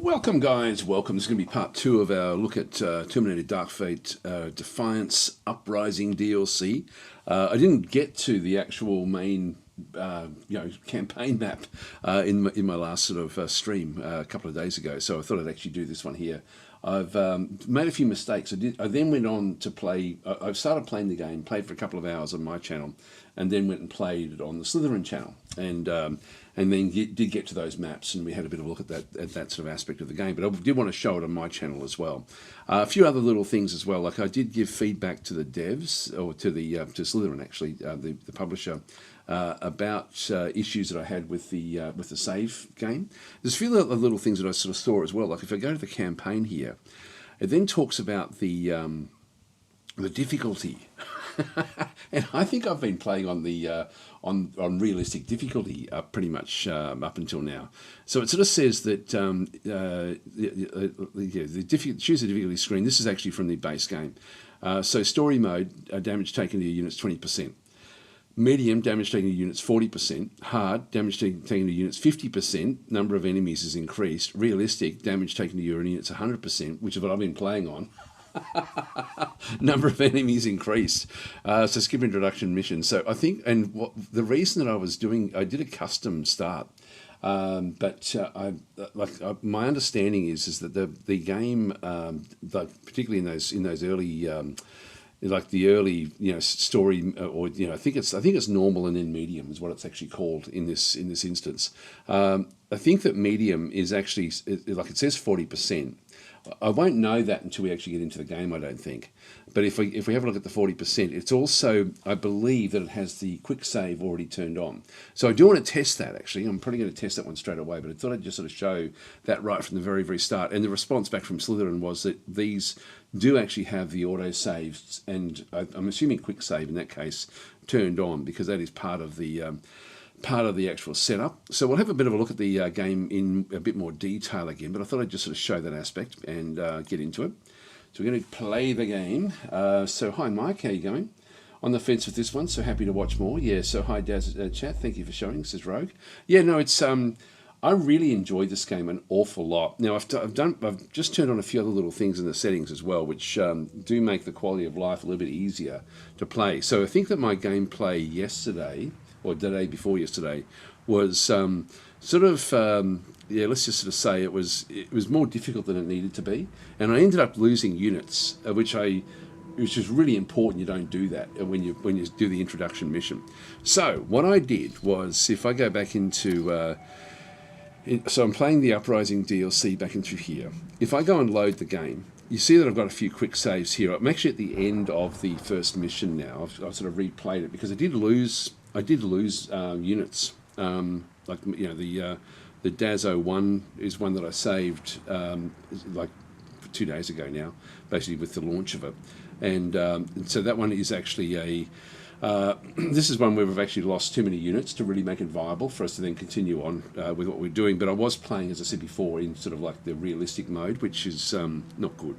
Welcome guys, welcome. This is going to be part 2 of our look at Terminator Dark Fate Defiance Uprising DLC. I didn't get to the actual main campaign map in my last sort of stream a couple of days ago, so I thought I'd actually do this one here. I've made a few mistakes. I then went on to play. I started playing the game, played for a couple of hours on my channel, and then went and played it on the Slytherin channel, and then did get to those maps, and we had a bit of a look at that sort of aspect of the game. But I did want to show it on my channel as well. A few other little things as well. Like I did give feedback to the devs, or to Slytherin actually, the publisher, about issues that I had with the save game. There's a few little things that I sort of saw as well. Like if I go to the campaign here, it then talks about the difficulty, and I think I've been playing on the on realistic difficulty pretty much up until now. So it sort of says that choose the difficulty screen. This is actually from the base game. So story mode, damage taken to your units 20%. Medium, damage taken to units 40%. Hard, damage taken to units 50%. Number of enemies is increased. Realistic, damage taken to your units 100%, which is what I've been playing on. Number of enemies increased. So skip introduction mission. So I think, and the reason that I was doing, I did a custom start. My understanding is that the game, particularly in those early. Like the early, story, or I think it's normal and then medium is what it's actually called in this instance. I think that medium is actually, like it says 40%. I won't know that until we actually get into the game, I don't think. But if we have a look at the 40%, it's also, I believe that it has the quick save already turned on. So I do want to test that, actually. I'm probably going to test that one straight away, but I thought I'd just sort of show that right from the very, very start. And the response back from Slytherin was that these do actually have the auto saves, and I'm assuming quick save in that case, turned on, because that is part of the actual setup. So we'll have a bit of a look at the game in a bit more detail again, but I thought I'd just sort of show that aspect and get into it. So we're going to play the game. So hi Mike, how you going? On the fence with this one, so happy to watch more. Yeah, so hi Daz chat, thank you for showing, says Rogue. Yeah, no, it's I really enjoyed this game an awful lot. Now I've just turned on a few other little things in the settings as well, which do make the quality of life a little bit easier to play. So I think that my gameplay yesterday, or the day before yesterday, was let's just sort of say it was more difficult than it needed to be, and I ended up losing units, which is really important. You don't do that when you do the introduction mission. So what I did was, if I go back into so I'm playing the Uprising DLC back in through here. If I go and load the game, you see that I've got a few quick saves here. I'm actually at the end of the first mission now. I've sort of replayed it because I did lose units. The Dazo 1 is one that I saved like 2 days ago now, basically with the launch of it. And so that one is actually this is one where we've actually lost too many units to really make it viable for us to then continue on with what we're doing. But I was playing, as I said before, in sort of like the realistic mode, which is not good.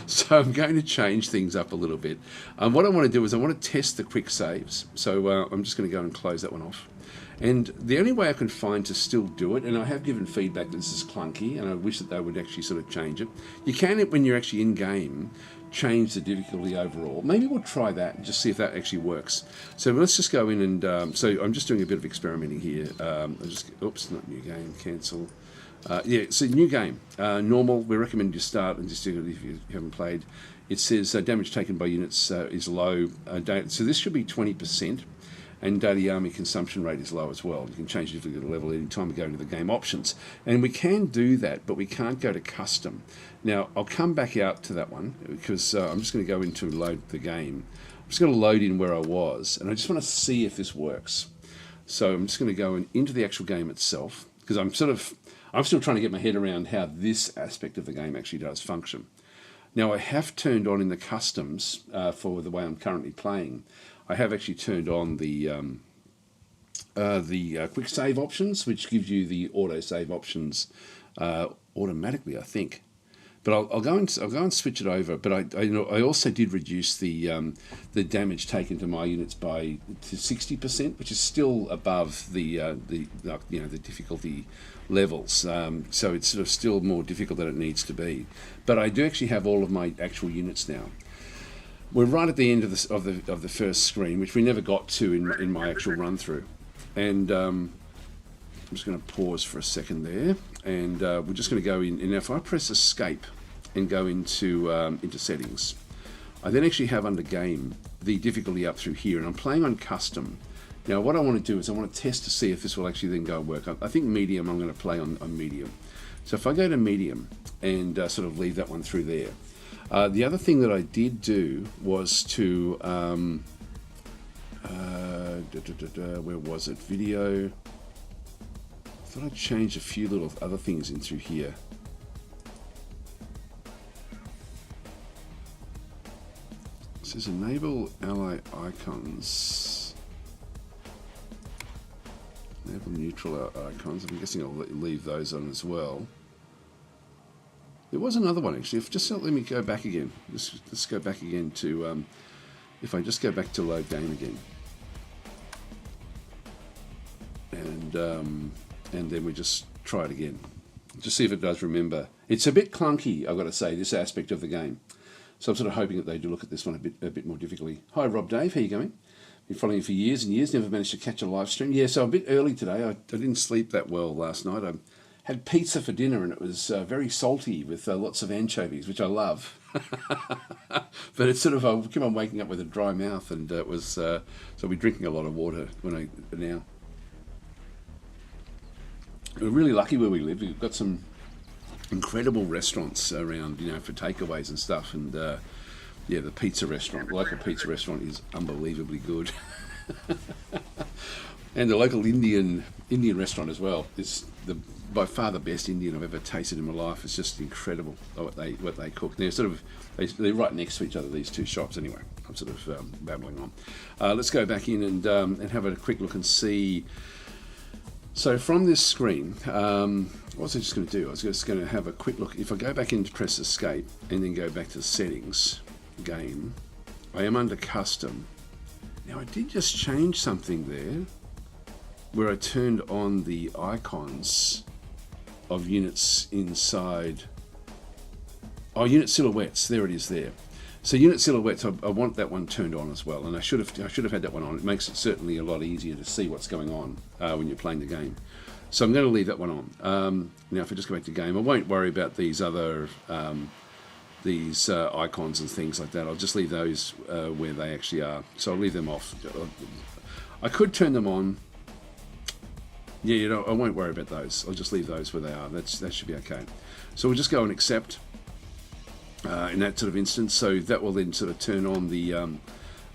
So I'm going to change things up a little bit. What I want to do is I want to test the quick saves. So I'm just going to go and close that one off. And the only way I can find to still do it, and I have given feedback that this is clunky, and I wish that they would actually sort of change it. You can, when you're actually in game, change the difficulty overall. Maybe we'll try that and just see if that actually works. So let's just go in and, so I'm just doing a bit of experimenting here. Oops, not new game, cancel. So new game, normal. We recommend you start and just do it if you haven't played. It says damage taken by units is low. So this should be 20%. And daily army consumption rate is low as well. You can change the difficulty level any time we go into the game options. And we can do that, but we can't go to custom. Now, I'll come back out to that one, because I'm just going to go into load the game. I'm just going to load in where I was, and I just want to see if this works. So I'm just going to go into the actual game itself, because I'm still trying to get my head around how this aspect of the game actually does function. Now, I have turned on in the customs for the way I'm currently playing. I have actually turned on the quick save options, which gives you the auto save options automatically, I think. But I'll go and switch it over. But I also did reduce the damage taken to my units to 60%, which is still above the difficulty levels. So it's sort of still more difficult than it needs to be. But I do actually have all of my actual units now. We're right at the end of the first screen, which we never got to in my actual run through, and I'm just going to pause for a second there, and we're just going to go in. And if I press Escape and go into settings, I then actually have under Game the difficulty up through here, and I'm playing on Custom. Now, what I want to do is I want to test to see if this will actually then go and work. I think Medium. I'm going to play on Medium. So if I go to Medium and sort of leave that one through there. The other thing that I did do was to, where was it? Video. I thought I'd change a few little other things in through here. It says enable ally icons. Enable neutral icons. I'm guessing I'll leave those on as well. There was another one actually. Just let me go back again. Let's go back again to, if I just go back to load game again. And then we just try it again. Just see if it does remember. It's a bit clunky, I've got to say, this aspect of the game. So I'm sort of hoping that they do look at this one a bit more difficultly. Hi Rob Dave, how you going? Been following you for years and years, never managed to catch a live stream. Yeah, so a bit early today. I didn't sleep that well last night. I had pizza for dinner and it was very salty with lots of anchovies, which I love. But it's sort of, I keep on waking up with a dry mouth, and it was, so I'll be drinking a lot of water now. We're really lucky where we live. We've got some incredible restaurants around, for takeaways and stuff. And the pizza restaurant, local pizza restaurant, is unbelievably good. And the local Indian restaurant as well is by far the best Indian I've ever tasted in my life. It's just incredible what they cook. They're right next to each other, these two shops. Anyway, I'm sort of babbling on. Let's go back in and have a quick look and see. So from this screen, what was I just going to do? I was just going to have a quick look. If I go back in to press Escape and then go back to Settings, Game, I am under Custom. Now I did just change something there where I turned on the icons of units inside. Oh, unit silhouettes, there it is there. So unit silhouettes, I want that one turned on as well, and I should have had that one on. It makes it certainly a lot easier to see what's going on when you're playing the game. So I'm going to leave that one on. Now if I just go back to game, I won't worry about these other icons and things like that. I'll just leave those where they actually are. So I'll leave them off. I could turn them on. Yeah, I won't worry about those. I'll just leave those where they are. That should be okay. So we'll just go and accept in that sort of instance. So that will then sort of turn on the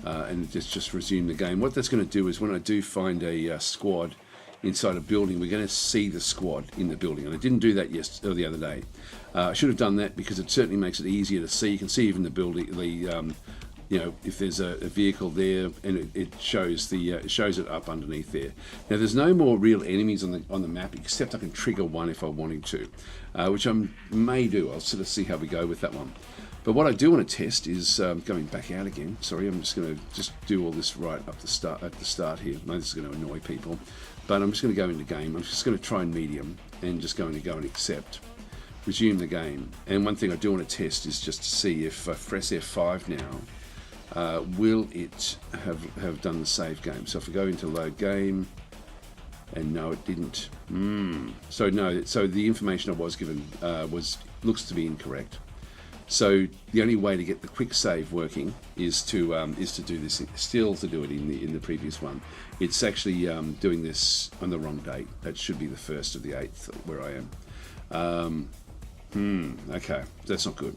and just resume the game. What that's going to do is when I do find a squad inside a building, we're going to see the squad in the building. And I didn't do that the other day. I should have done that because it certainly makes it easier to see. You can see even the building, if there's a vehicle there, and it shows it up underneath there. Now there's no more real enemies on the map, except I can trigger one if I wanted to, which I may do. I'll sort of see how we go with that one. But what I do want to test is going back out again. Sorry, I'm just going to do all this right up at the start here. I know this is going to annoy people, but I'm just going to go into game. I'm just going to try and medium and just going to go and accept. Resume the game. And one thing I do want to test is just to see if I press F5 now, will it have done the save game? So if I go into load game, and no, it didn't. So no, so the information I was given looks to be incorrect. So the only way to get the quick save working is to do this. Still to do it in the previous one. It's actually doing this on the wrong date. That should be the 1st of the 8th where I am. Okay, that's not good.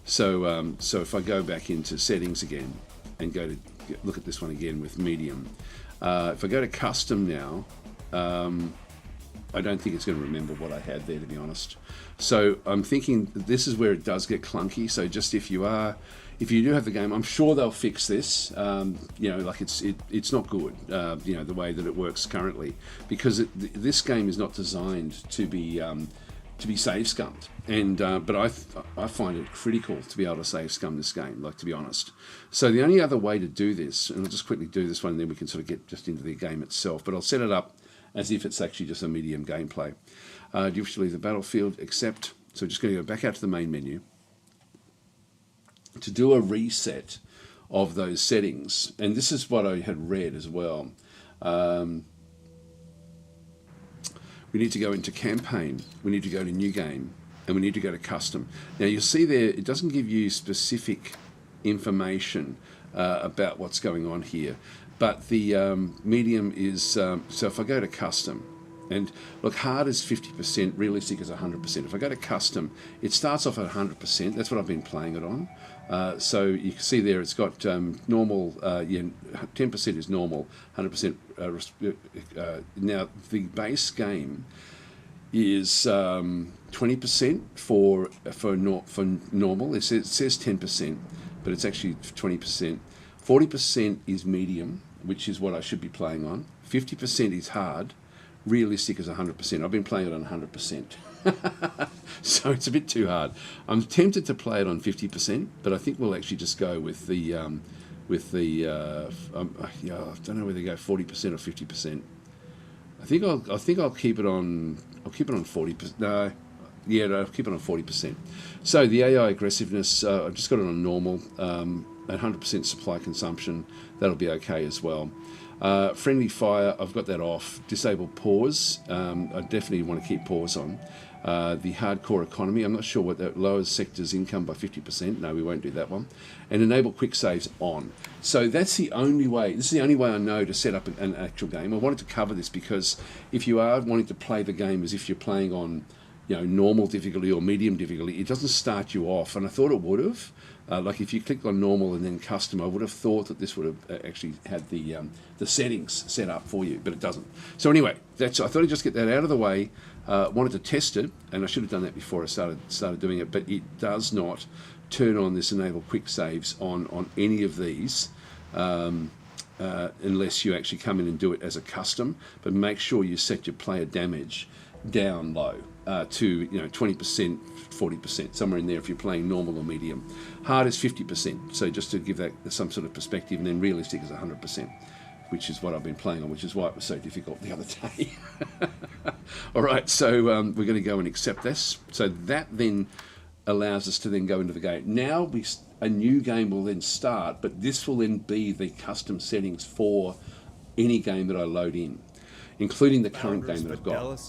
So so if I go back into settings again and go to look at this one again with medium, if I go to custom now, I don't think it's going to remember what I had there, to be honest. So I'm thinking this is where it does get clunky. So just if you do have the game, I'm sure they'll fix this. Like it's not good. The way that it works currently, because this game is not designed to be to be save scummed. And but I find it critical to be able to save scum this game, like, to be honest. So the only other way to do this, and I'll just quickly do this one, and then we can sort of get just into the game itself, but I'll set it up as if it's actually just a medium gameplay. Do you wish to leave the battlefield? Accept. So we're just going to go back out to the main menu to do a reset of those settings. And this is what I had read as well. We need to go into campaign, we need to go to new game, and we need to go to custom. Now you'll see there, it doesn't give you specific information about what's going on here, but the medium is, so if I go to custom, and look, hard is 50%, realistic is 100%. If I go to custom, it starts off at 100%, that's what I've been playing it on. So you can see there it's got normal, 10% is normal, 100%. Now the base game is 20% for normal. It says 10%, but it's actually 20%. 40% is medium, which is what I should be playing on. 50% is hard. Realistic is 100%. I've been playing it on 100%. So it's a bit too hard. I'm tempted to play it on 50%, but I think we'll actually just go with the I don't know whether to go 40% or 50%. I think I'll keep it on 40%. No, I'll keep it on 40%. So the AI aggressiveness, I've just got it on normal, at 100% supply consumption. That'll be okay as well. Friendly fire, I've got that off. Disable pause, I definitely want to keep pause on. The hardcore economy, I'm not sure what that lowers sector's income by 50%. No, we won't do that one. And enable quick saves on. So that's the only way, this is the only way I know to set up an actual game. I wanted to cover this because if you are wanting to play the game as if you're playing on, normal difficulty or medium difficulty, it doesn't start you off, and I thought it would have. Like if you clicked on normal and then custom, I would have thought that this would have actually had the settings set up for you, but it doesn't. So anyway, I thought I'd just get that out of the way. Wanted to test it, and I should have done that before I started doing it, but it does not turn on this enable quick saves on any of these unless you actually come in and do it as a custom. But make sure you set your player damage down low to 20%, 40%, somewhere in there if you're playing normal or medium. Hard is 50%, so just to give that some sort of perspective, and then realistic is 100%, which is what I've been playing on, which is why it was so difficult the other day. All right, so we're going to go and accept this. So that then allows us to then go into the game. Now a new game will then start, but this will then be the custom settings for any game that I load in, including the current game that I've got.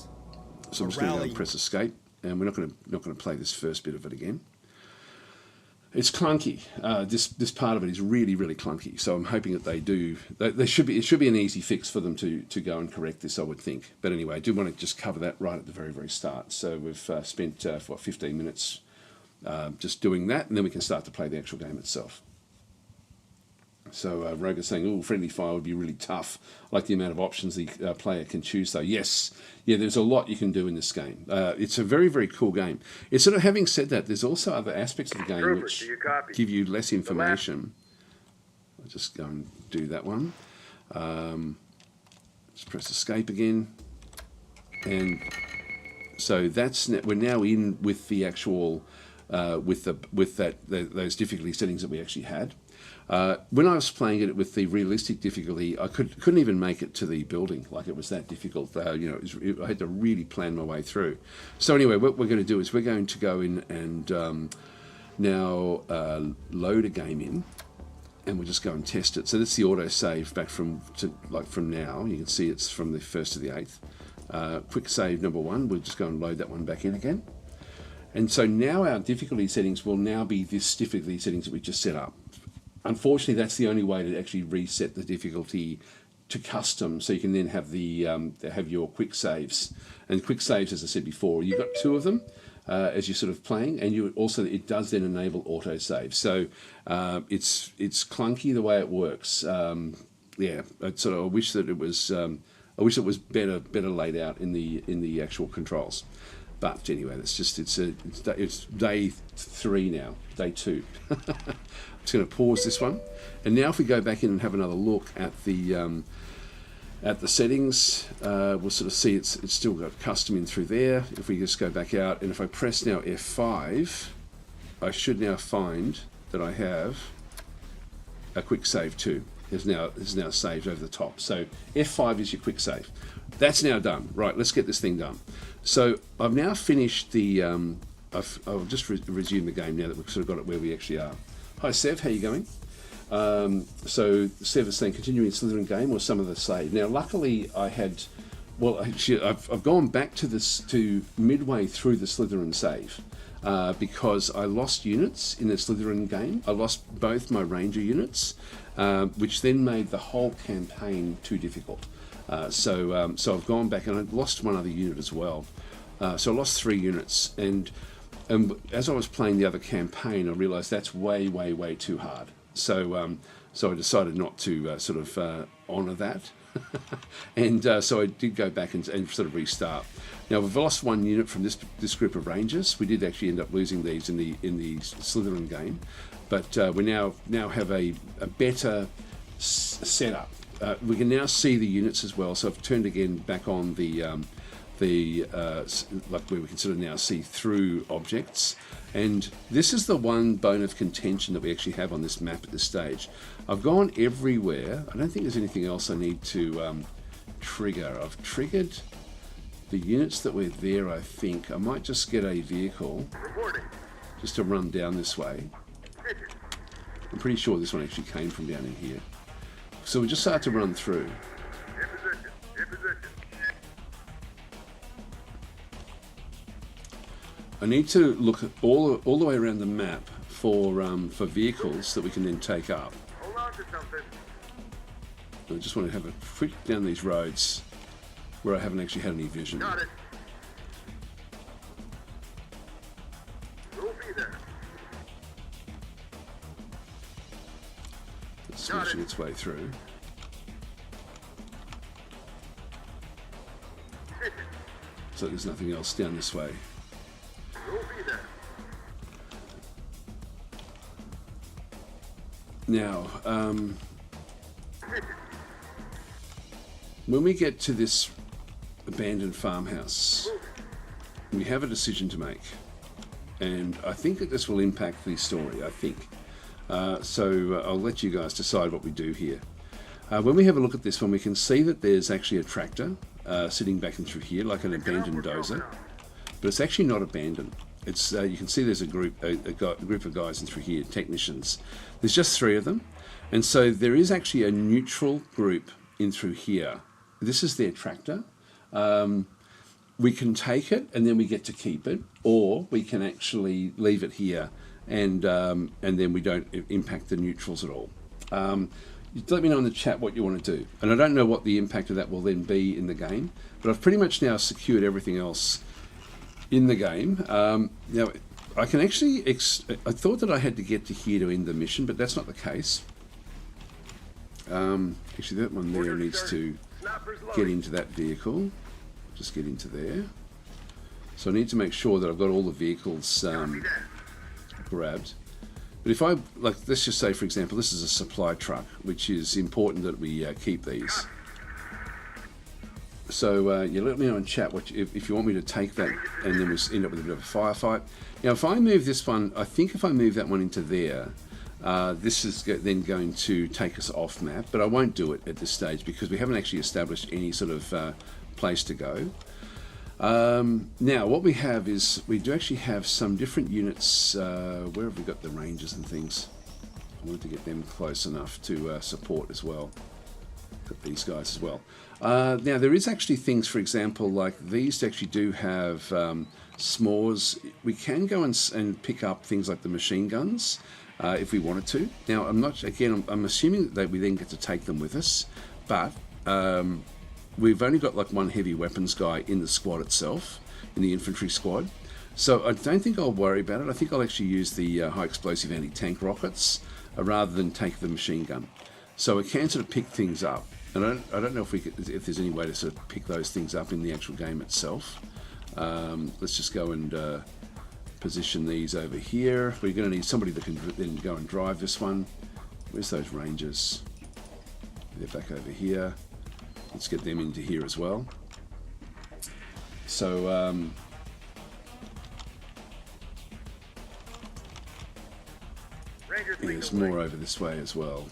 So I'm just going to go and press escape, and we're not going to play this first bit of it again. It's clunky. This part of it is really, really clunky. So I'm hoping that they do. It should be an easy fix for them to go and correct this, I would think. But anyway, I do want to just cover that right at the very, very start. So we've spent 15 minutes just doing that, and then we can start to play the actual game itself. So Rogue is saying, "Oh, friendly fire would be really tough. I like the amount of options the player can choose, though." Yes, there's a lot you can do in this game. It's a very, very cool game. It's sort of, having said that, there's also other aspects of the game which give you less information. I'll just go and do that one. Just press escape again, and so we're now in with the actual those difficulty settings that we actually had. When I was playing it with the realistic difficulty, I couldn't even make it to the building. Like, it was that difficult. I had to really plan my way through. So anyway, what we're going to do is we're going to go in and now load a game in, and we'll just go and test it. So that's the auto save back from now. You can see it's from the 1st to the 8th. Quick save number 1. We'll just go and load that one back in again. And so now our difficulty settings will now be this difficulty settings that we just set up. Unfortunately, that's the only way to actually reset the difficulty to custom, so you can then have have your quick saves. And quick saves, as I said before, you've got 2 of them as you're sort of playing, and it does then enable auto save. So it's clunky the way it works. I wish that it was better laid out in the actual controls. But anyway, it's day 3 now, day 2. I'm just going to pause this one, and now if we go back in and have another look at the at the settings, we'll sort of see it's still got custom in through there. If we just go back out, and if I press now F5, I should now find that I have a quick save too. It's now saved over the top. So F5 is your quick save. That's now done. Right, let's get this thing done. So I've now finished the. I'll just resume the game now that we've sort of got it where we actually are. Hi Sev, how you going? So Sev is saying continuing Slytherin game or some of the save. Now luckily I had, well actually I've gone back to this to midway through the Slytherin save because I lost units in the Slytherin game. I lost both my Ranger units, which then made the whole campaign too difficult. So I've gone back and I lost one other unit as well. So I lost 3 units, and as I was playing the other campaign, I realised that's way too hard. So I decided not to sort of honour that, and so I did go back and sort of restart. Now we've lost 1 unit from this group of Rangers. We did actually end up losing these in the Slytherin game, but we now have a better setup. We can now see the units as well. So I've turned again back on the like where we can sort of now see through objects, and this is the one bone of contention that we actually have on this map at this stage. I've gone everywhere. I don't think there's anything else I need to trigger. I've triggered the units that were there. I think I might just get a vehicle just to run down this way. I'm pretty sure this one actually came from down in here, so we just start to run through. I need to look at all the way around the map for vehicles that we can then take up. Hold on to something. I just want to have a quick down these roads where I haven't actually had any vision. Got it. We'll be there. It's smashing its way through. So there's nothing else down this way. We'll be there. Now, when we get to this abandoned farmhouse, we have a decision to make, and I think that this will impact the story. I think so. I'll let you guys decide what we do here. When we have a look at this one, we can see that there's actually a tractor sitting back in through here, like an abandoned dozer, but it's actually not abandoned. It's you can see there's a group of guys in through here, technicians. There's just 3 of them, and so there is actually a neutral group in through here. This is their tractor. We can take it and then we get to keep it, or we can actually leave it here and then we don't impact the neutrals at all. Let me know in the chat what you want to do, and I don't know what the impact of that will then be in the game, but I've pretty much now secured everything else in the game. Now I can actually I thought that I had to get to here to end the mission, but that's not the case. Actually that one there needs to get into that vehicle. Just get into there. So I need to make sure that I've got all the vehicles grabbed. But if I, like, let's just say for example this is a supply truck, which is important that we keep these. So you let me know in chat if you want me to take that, and then we end up with a bit of a firefight. Now if I move this one, I think if I move that one into there, this is then going to take us off map, but I won't do it at this stage because we haven't actually established any sort of place to go. Now what we have is, we do actually have some different units. Where have we got the Rangers and things? I wanted to get them close enough to support as well. Got these guys as well. Now there is actually things, for example, like these actually do have s'mores. We can go and pick up things like the machine guns if we wanted to. Now I'm assuming that we then get to take them with us, but we've only got like 1 heavy weapons guy in the squad itself, in the infantry squad. So I don't think I'll worry about it. I think I'll actually use the high explosive anti-tank rockets rather than take the machine gun. So we can sort of pick things up. And I don't know if there's any way to sort of pick those things up in the actual game itself. Let's just go and position these over here. We're going to need somebody that can then go and drive this one. Where's those Rangers? They're back over here. Let's get them into here as well. So Rangers lead there's the way. more over this way as well.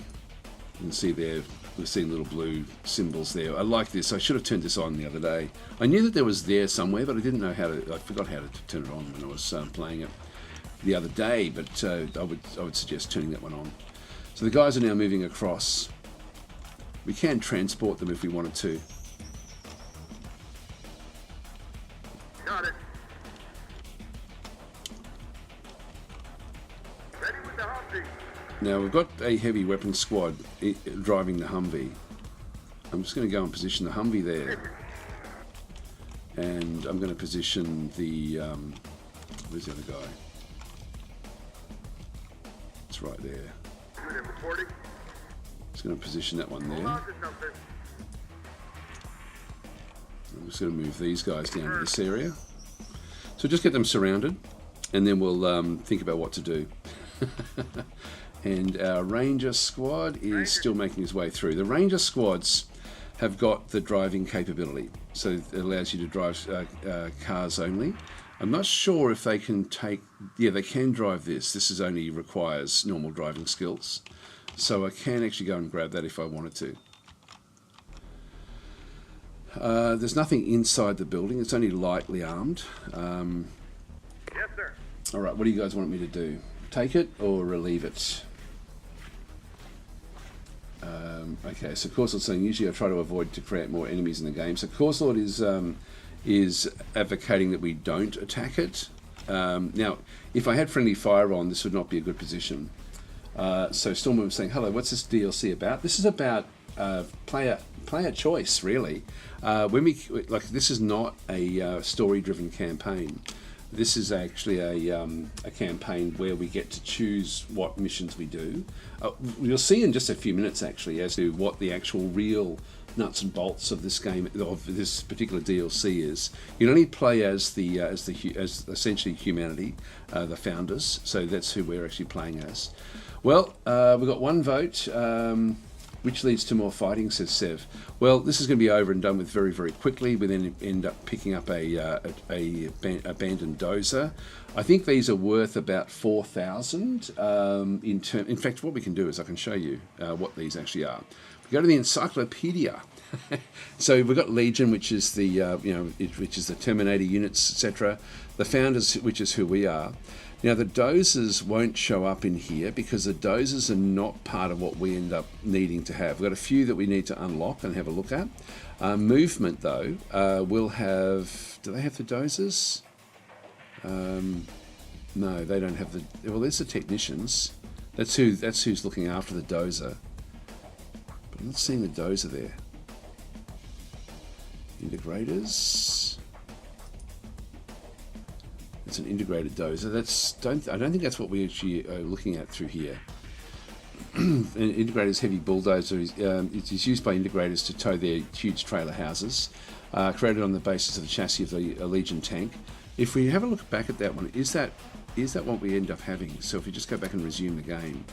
You can see there, we're seeing little blue symbols there. I like this. I should have turned this on the other day. I knew that there was there somewhere, but I didn't know how to. I forgot how to turn it on when I was playing it the other day. But I would suggest turning that one on. So the guys are now moving across. We can transport them if we wanted to. Got it. Ready with the Humvee. Now we've got a heavy weapon squad driving the Humvee. I'm just going to go and position the Humvee there, and I'm going to position the where's the other guy? It's right there. Unit reporting. Just going to position that one Hold there. on to something. I'm just going to move these guys down to this area. So just get them surrounded, and then we'll think about what to do. And our Ranger squad is still making his way through. The Ranger squads have got the driving capability, so it allows you to drive cars only. I'm not sure if they can take... Yeah, they can drive this. This is only requires normal driving skills. So I can actually go and grab that if I wanted to. There's nothing inside the building. It's only lightly armed. Yes, sir. All right, what do you guys want me to do? Take it or relieve it? Okay, so Corslord's saying usually I try to avoid to create more enemies in the game. So Corslord is advocating that we don't attack it. Now, if I had friendly fire on, this would not be a good position. So Stormwood was saying, hello, what's this DLC about? This is about player choice, really. This is not a story-driven campaign. This is actually a campaign where we get to choose what missions we do. You'll see in just a few minutes, actually, as to what the actual real nuts and bolts of this game, of this particular DLC is. You only play as essentially humanity, the founders. So that's who we're actually playing as. Well, we've got one vote. Which leads to more fighting, says Sev. Well, this is going to be over and done with very, very quickly. We then end up picking up a abandoned dozer. I think these are worth about 4,000. In fact, what we can do is I can show you what these actually are. We go to the encyclopedia. So we've got Legion, which is the which is the Terminator units, etc. The Founders, which is who we are. Now, the dozers won't show up in here because the dozers are not part of what we end up needing to have. We've got a few that we need to unlock and have a look at. Movement, though, will have... Do they have the dozers? No, they don't have the... Well, there's the technicians. That's who's looking after the dozer. But I'm not seeing the dozer there. Integrators... It's an integrated dozer. I don't think that's what we actually are looking at through here. An integrator's heavy bulldozer is used by integrators to tow their huge trailer houses, created on the basis of the chassis of the Legion tank. If we have a look back at that one, is that what we end up having? So if we just go back and resume the game,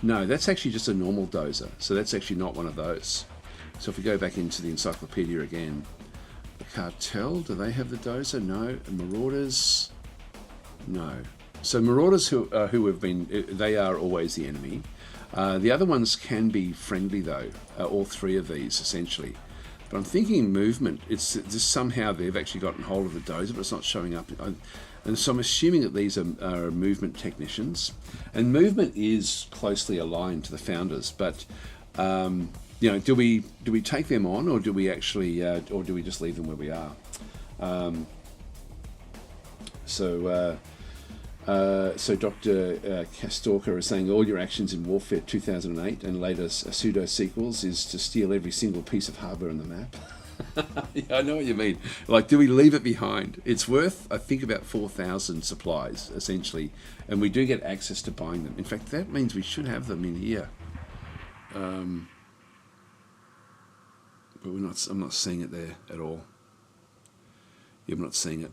no, that's actually just a normal dozer. So that's actually not one of those. So if we go back into the encyclopedia again, the cartel, do they have the dozer? No. Marauders. No. So Marauders who have been, they are always the enemy. The other ones can be friendly though, all three of these essentially. But I'm thinking movement, it's just somehow they've actually gotten hold of the dozer, but it's not showing up. And so I'm assuming that these are movement technicians. And movement is closely aligned to the founders, but do we take them on, or do we actually, or do we just leave them where we are? So Dr. Castorka is saying all your actions in Warfare 2008 and later pseudo sequels is to steal every single piece of hardware on the map. Yeah, I know what you mean. Like, do we leave it behind? It's worth, I think, about 4,000 supplies essentially, and we do get access to buying them. In fact, that means we should have them in here. But I'm not seeing it there at all. Yeah, I'm not seeing it.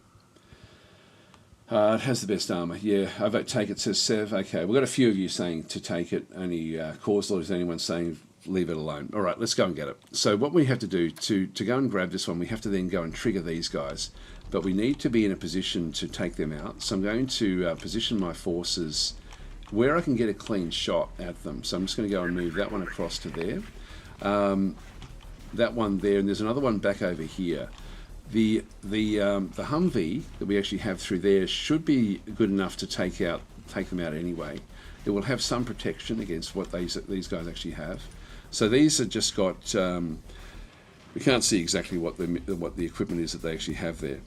It has the best armour. Yeah, I vote take it, says Sev. Okay, we've got a few of you saying to take it. Only Corslord is the only one saying leave it alone. All right, let's go and get it. So what we have to do to go and grab this one, we have to then go and trigger these guys. But we need to be in a position to take them out. So I'm going to position my forces where I can get a clean shot at them. So I'm just going to go and move that one across to there. That one there, and there's another one back over here. The Humvee that we actually have through there should be good enough to take them out anyway. It will have some protection against what these guys actually have. So these have just got. We can't see exactly what the equipment is that they actually have there.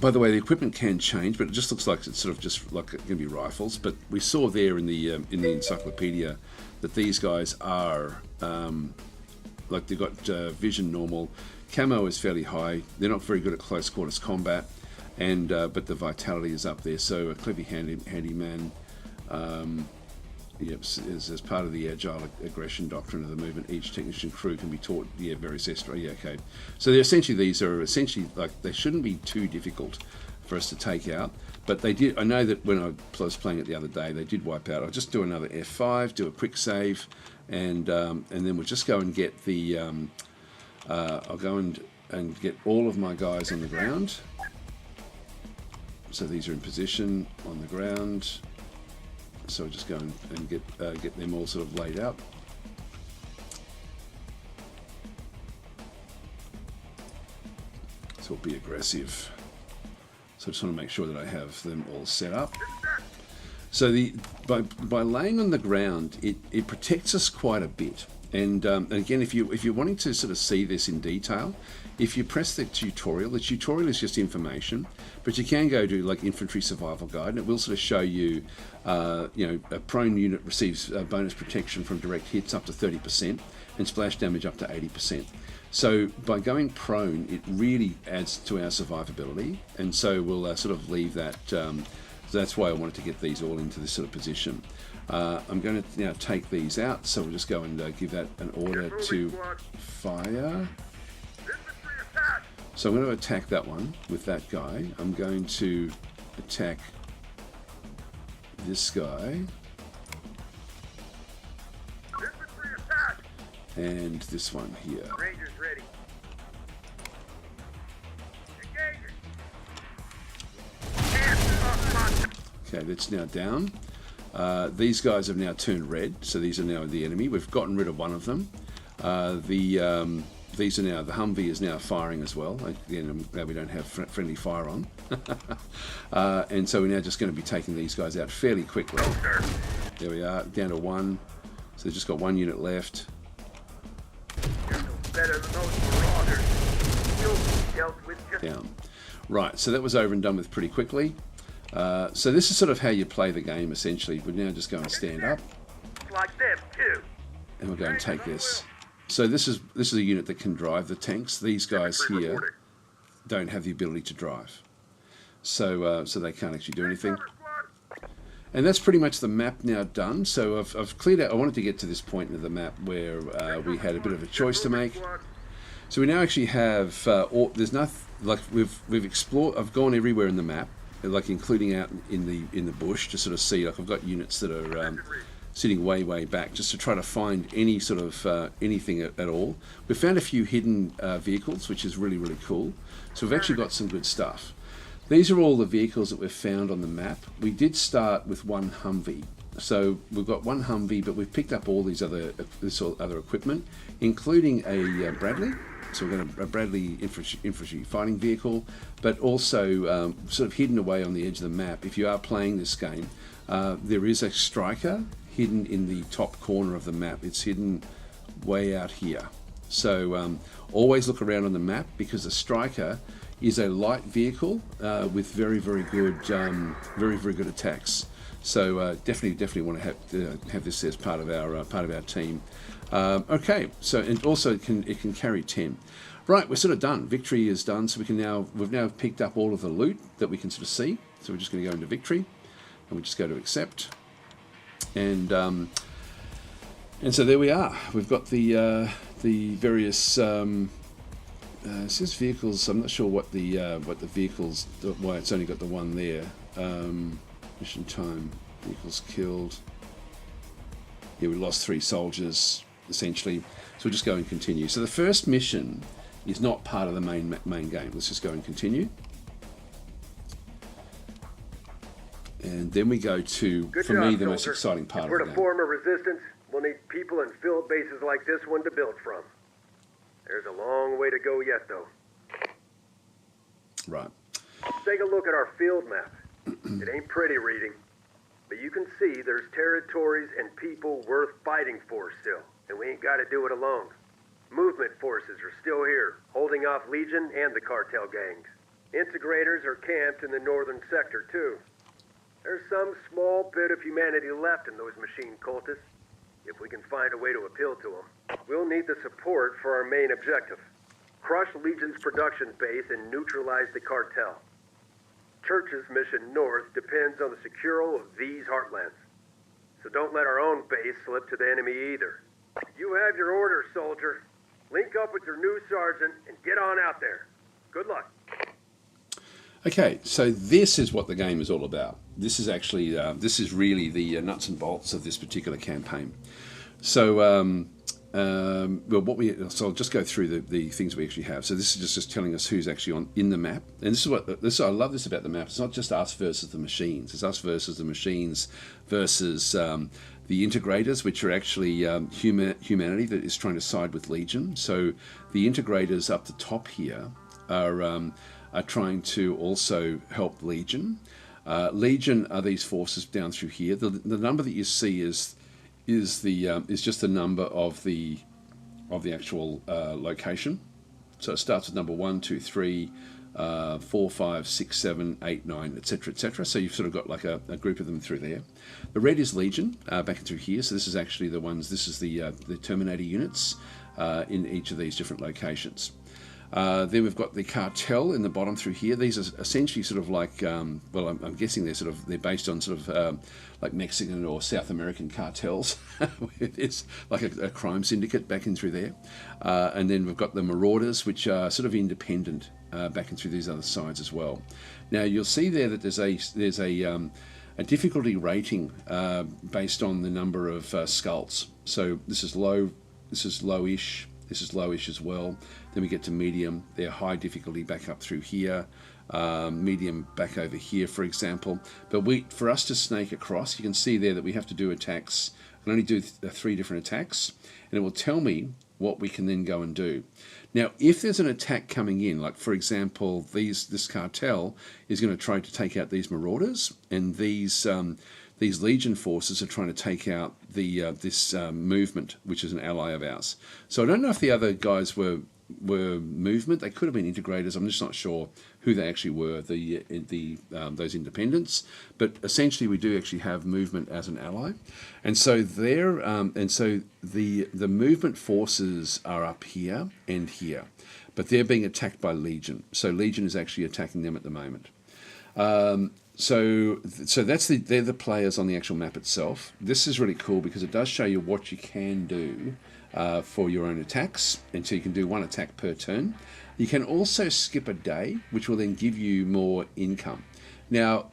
By the way, the equipment can change, but it just looks like it's sort of just like it's going to be rifles. But we saw there in the encyclopedia that these guys are like they've got vision normal, camo is fairly high. They're not very good at close quarters combat, and but the vitality is up there. So a clever handyman. Yep, as part of the agile aggression doctrine of the movement, each technician crew can be taught various extra. Yeah, okay. So these are essentially like they shouldn't be too difficult for us to take out, but they did. I know that when I was playing it the other day, they did wipe out. I'll just do another F5, do a quick save, and then we'll just go and get the. I'll go and get all of my guys on the ground. So these are in position on the ground. So we'll just go and get them all sort of laid out. So we'll be aggressive. So I just want to make sure that I have them all set up. So by laying on the ground, it protects us quite a bit. And again, if you're wanting to sort of see this in detail, if you press the tutorial is just information, but you can go to like infantry survival guide, and it will sort of show you, a prone unit receives bonus protection from direct hits up to 30% and splash damage up to 80%. So by going prone, it really adds to our survivability, and so we'll sort of leave that. So that's why I wanted to get these all into this sort of position. I'm going to now take these out, so we'll just go and give that an order to fire. So I'm going to attack that one with that guy. I'm going to attack this guy. And this one here. Rangers ready. Okay, that's now down. These guys have now turned red, so these are now the enemy. We've gotten rid of one of them. These are now, the Humvee is now firing as well. Again, I'm glad we don't have friendly fire on. And so we're now just going to be taking these guys out fairly quickly. There we are, down to one. So they've just got one unit left. Down. Right, so that was over and done with pretty quickly. So this is sort of how you play the game, essentially. We're now just going to stand up. Like them too. And we'll go and take this. So this is a unit that can drive the tanks. These guys here don't have the ability to drive, so they can't actually do anything. And that's pretty much the map now done. So I've cleared out. I wanted to get to this point in the map where we had a bit of a choice to make. So we now actually have there's nothing like we've explored. I've gone everywhere in the map, like including out in the bush to sort of see. Like I've got units that are sitting way back just to try to find any sort of anything at all. We've found a few hidden vehicles, which is really cool. So we've actually got some good stuff. These are all the vehicles that we've found on the map. We did start with one Humvee. So we've got one Humvee, but we've picked up all this other equipment, including a Bradley. So we've got a Bradley infantry fighting vehicle, but also sort of hidden away on the edge of the map. If you are playing this game, there is a striker hidden in the top corner of the map. It's hidden way out here. So always look around on the map, because the striker is a light vehicle with very good attacks. So definitely want to have this as part of our team. Okay, so and also it can carry 10. Right, we're sort of done. Victory is done, so we've now picked up all of the loot that we can sort of see. So we're just going to go into victory, and we just go to accept, and so there we are. We've got the various. It says vehicles. I'm not sure what the vehicles. Why it's only got the one there. Mission time. Vehicles killed. we lost 3 soldiers, essentially. So we'll just go and continue. So the first mission is not part of the main game. Let's just go and continue. And then we go to, Good for job, me, the most soldier. exciting part If of we're the to game. form a resistance, we'll need people and field bases like this one to build from. There's a long way to go yet, though. Right. Take a look at our field map. It ain't pretty reading, but you can see there's territories and people worth fighting for still, and we ain't got to do it alone. Movement forces are still here, holding off Legion and the cartel gangs. Integrators are camped in the northern sector, too. There's some small bit of humanity left in those machine cultists, if we can find a way to appeal to them. We'll need the support for our main objective. Crush Legion's production base and neutralize the cartel. Church's mission north depends on the secural of these heartlands. So don't let our own base slip to the enemy either. You have your orders, soldier. Link up with your new sergeant and get on out there. Good luck. Okay, so this is what the game is all about. This is actually, this is really the nuts and bolts of this particular campaign. So, well, so I'll just go through the things we actually have. So this is just telling us who's actually in the map, and I love this about the map. It's not just us versus the machines. It's us versus the machines versus the integrators, which are actually humanity that is trying to side with Legion. So the integrators up the top here are trying to also help Legion. Legion are these forces down through here. The number that you see is just the number of the actual location. So it starts with number 1, 2, 3, 4, 5, 6, 7, 8, 9, etc., etc. So you've sort of got like a group of them through there. The red is Legion back through here. So this is actually the ones. This is the Terminator units in each of these different locations. Then we've got the cartel in the bottom through here. These are essentially sort of like, well, I'm guessing they're based on sort of like Mexican or South American cartels. It's like a crime syndicate back in through there. And then we've got the marauders, which are sort of independent back in through these other sides as well. Now you'll see there that there's a difficulty rating based on the number of skulls. So this is low, this is lowish. This is lowish as well. Then we get to medium. They're high difficulty back up through here. Medium back over here, for example. But for us to snake across, you can see there that we have to do attacks. I can only do 3 different attacks, and it will tell me what we can then go and do. Now, if there's an attack coming in, like for example, this cartel is going to try to take out these marauders, and these Legion forces are trying to take out this movement, which is an ally of ours. So I don't know if the other guys were movement. They could have been integrators. I'm just not sure who they actually were. Those independents, but essentially we do actually have movement as an ally, and so the movement forces are up here and here, but they're being attacked by Legion. So Legion is actually attacking them at the moment. So they're the players on the actual map itself. This is really cool because it does show you what you can do for your own attacks, and so you can do 1 attack per turn. You can also skip a day, which will then give you more income. Now,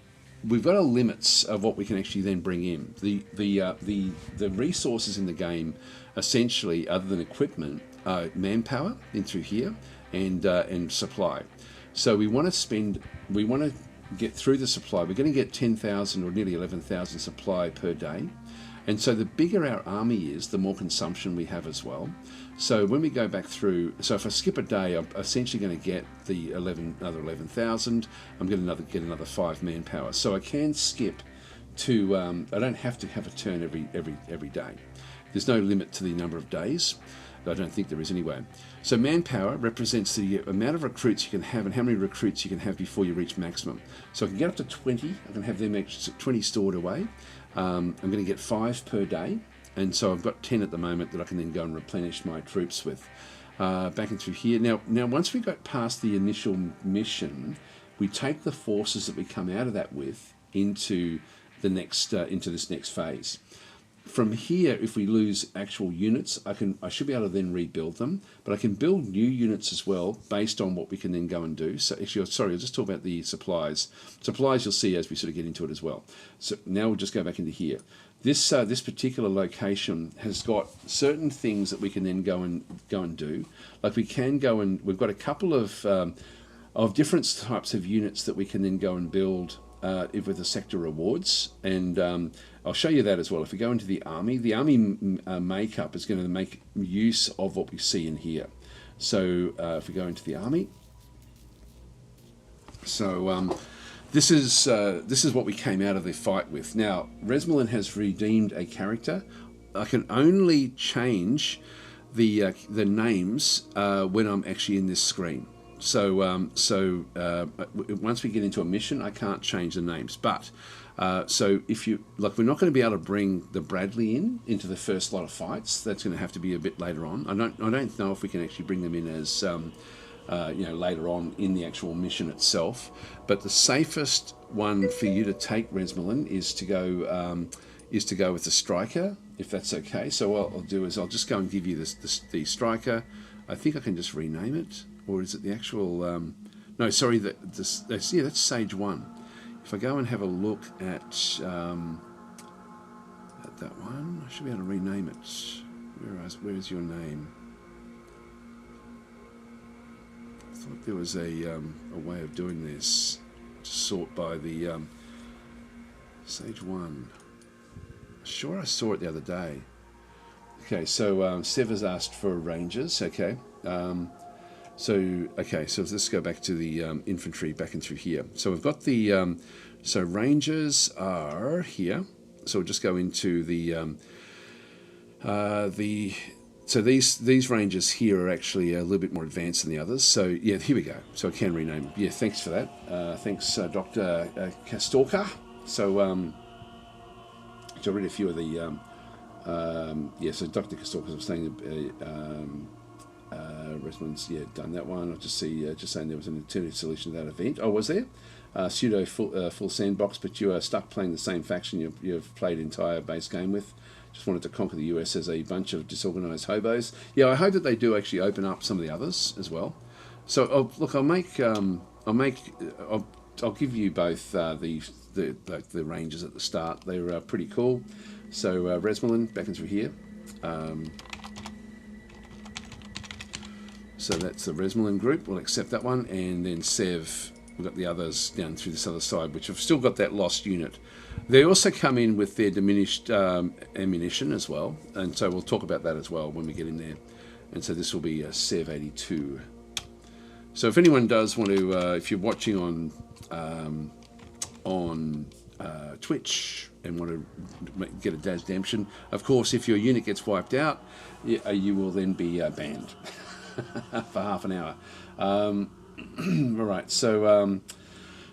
we've got limits of what we can actually then bring in. The resources in the game, essentially, other than equipment, are manpower in through here and supply. So we want to get through the supply. We're going to get 10,000 or nearly 11,000 supply per day. And so the bigger our army is, the more consumption we have as well. So when we go back through, so if I skip a day, I'm essentially going to get the another 11,000. I'm going to get another 5 manpower. So I can skip to, I don't have to have a turn every day. There's no limit to the number of days. I don't think there is anyway. So manpower represents the amount of recruits you can have and how many recruits you can have before you reach maximum. So I can get up to 20. I can have them 20 stored away. I'm going to get 5 per day. And so I've got 10 at the moment that I can then go and replenish my troops with. Back in through here. Now once we got past the initial mission, we take the forces that we come out of that with into the next into this next phase. From here, if we lose actual units, I should be able to then rebuild them, but I can build new units as well based on what we can then go and do. So actually, sorry, I'll just talk about the supplies. Supplies you'll see as we sort of get into it as well. So now we'll just go back into here. this particular location has got certain things that we can then go and do. Like we can go and we've got a couple of different types of units that we can then go and build with the sector rewards, and I'll show you that as well. If we go into the army makeup is going to make use of what we see in here. So if we go into the army, so this is what we came out of the fight with. Now, Resmelin has redeemed a character. I can only change the names when I'm actually in this screen. So once we get into a mission, I can't change the names. But so if you like, we're not going to be able to bring the Bradley into the first lot of fights. That's going to have to be a bit later on. I don't know if we can actually bring them in as later on in the actual mission itself. But the safest one for you to take, Resmelin, is to go with the striker, if that's okay. So what I'll do is I'll just go and give you the striker. I think I can just rename it, or is it the actual? No, sorry, that's Sage 1. If I go and have a look at that one, I should be able to rename it. Where is your name? I thought there was a way of doing this to sort by the Sage 1. Sure, I saw it the other day. Okay, so Sev has asked for Rangers. Okay, so let's go back to the infantry back in through here. So we've got the so Rangers are here. So we'll just go into so these Rangers here are actually a little bit more advanced than the others. So yeah, here we go. So I can rename them. Yeah, thanks for that. Thanks, Dr. Kastorka. So I read a few of the so Dr. Kastorka was saying Resmelin's done that one. I'll just saying there was an alternative solution to that event. Oh, was there? Pseudo full sandbox, but you are stuck playing the same faction you've played entire base game with. Just wanted to conquer the US as a bunch of disorganized hobos. Yeah, I hope that they do actually open up some of the others as well. So I'll give you both the Rangers at the start. They're pretty cool. So Resmelin back in through here. So that's the Resmelin group. We'll accept that one, and then Sev. We've got the others down through this other side, which have still got that lost unit. They also come in with their diminished ammunition as well, and so we'll talk about that as well when we get in there. And so this will be Sev 82. So if anyone does want to, if you're watching on Twitch and want to get a DasDemption, of course, if your unit gets wiped out, you will then be banned for half an hour. All right, so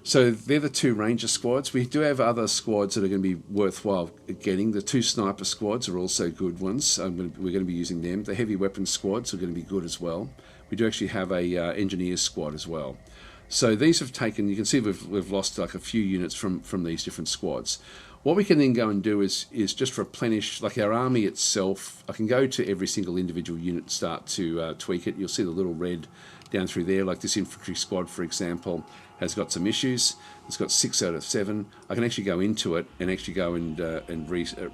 they're the two Ranger squads. We do have other squads that are going to be worthwhile getting. The two sniper squads are also good ones. We're going to be using them. The heavy weapons squads are going to be good as well. We do actually have a engineers squad as well. So these have taken. You can see we've lost like a few units from these different squads. What we can then go and do is just replenish, like our army itself. I can go to every single individual unit and start to tweak it. You'll see the little red down through there, like this infantry squad, for example, has got some issues. It's got 6 out of 7. I can actually go into it and actually go and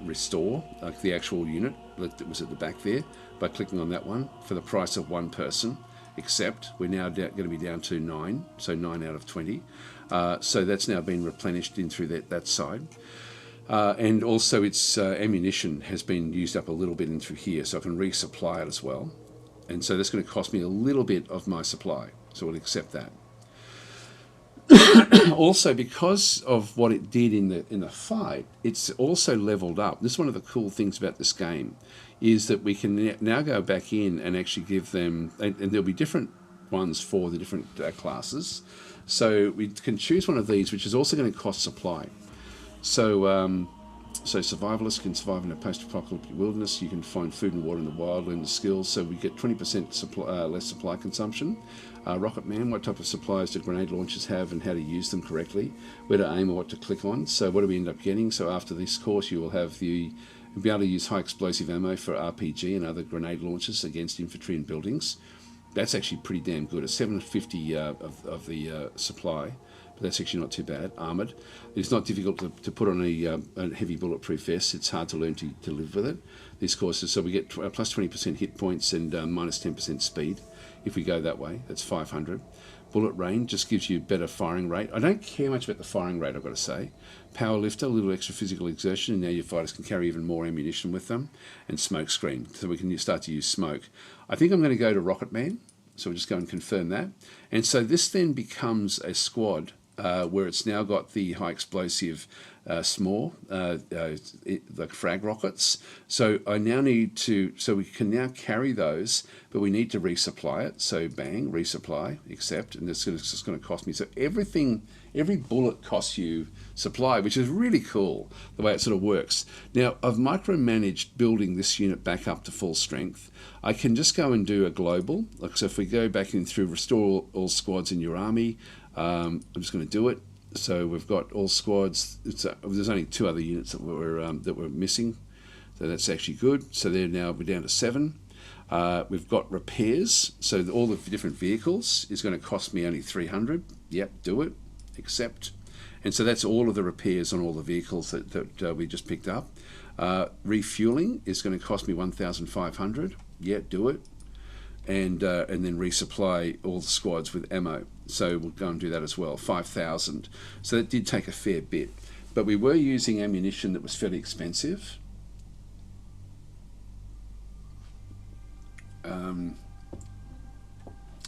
restore like the actual unit that was at the back there by clicking on that one for the price of 1 person. Except we're now going to be down to 9, so 9 out of 20. So that's now been replenished in through that side. And also its ammunition has been used up a little bit in through here, so I can resupply it as well. And so that's going to cost me a little bit of my supply, so we'll accept that. Also, because of what it did in the fight, it's also leveled up. This is one of the cool things about this game, is that we can now go back in and actually give them, and there'll be different ones for the different classes. So we can choose one of these, which is also going to cost supply. So survivalists can survive in a post-apocalyptic wilderness. You can find food and water in the wild, learn the skills. So we get 20% less supply consumption. Rocket Man, what type of supplies do grenade launchers have and how to use them correctly? Where to aim or what to click on. So what do we end up getting? So after this course, you will have you'll be able to use high explosive ammo for RPG and other grenade launchers against infantry and buildings. That's actually pretty damn good. It's 750 of the supply. but that's actually not too bad. Armoured. It's not difficult to put on a heavy bulletproof vest. It's hard to learn to live with it. These courses, so we get plus 20% hit points and minus 10% speed. If we go that way, that's 500. Bullet range just gives you better firing rate. I don't care much about the firing rate, I've got to say. Power lifter, a little extra physical exertion, and now your fighters can carry even more ammunition with them. And smoke screen, so we can start to use smoke. I think I'm going to go to Rocket Man, so we'll just go and confirm that. And so this then becomes a squad where it's now got the high explosive small, like frag rockets. So I now need to, so we can now carry those, but we need to resupply it. So bang, resupply, accept, and it's just going to cost me. So every bullet costs you supply, which is really cool, the way it sort of works. Now, I've micromanaged building this unit back up to full strength. I can just go and do a global. Like, so if we go back in through restore all squads in your army, I'm just going to do it. So we've got all squads. There's only 2 other units that were missing, so that's actually good. So we're down to 7. We've got repairs. So all the different vehicles is going to cost me only 300. Yep, do it, accept. And so that's all of the repairs on all the vehicles that we just picked up. Refueling is going to cost me 1,500. Yeah, do it. And then resupply all the squads with ammo. So we'll go and do that as well, 5,000. So that did take a fair bit. But we were using ammunition that was fairly expensive.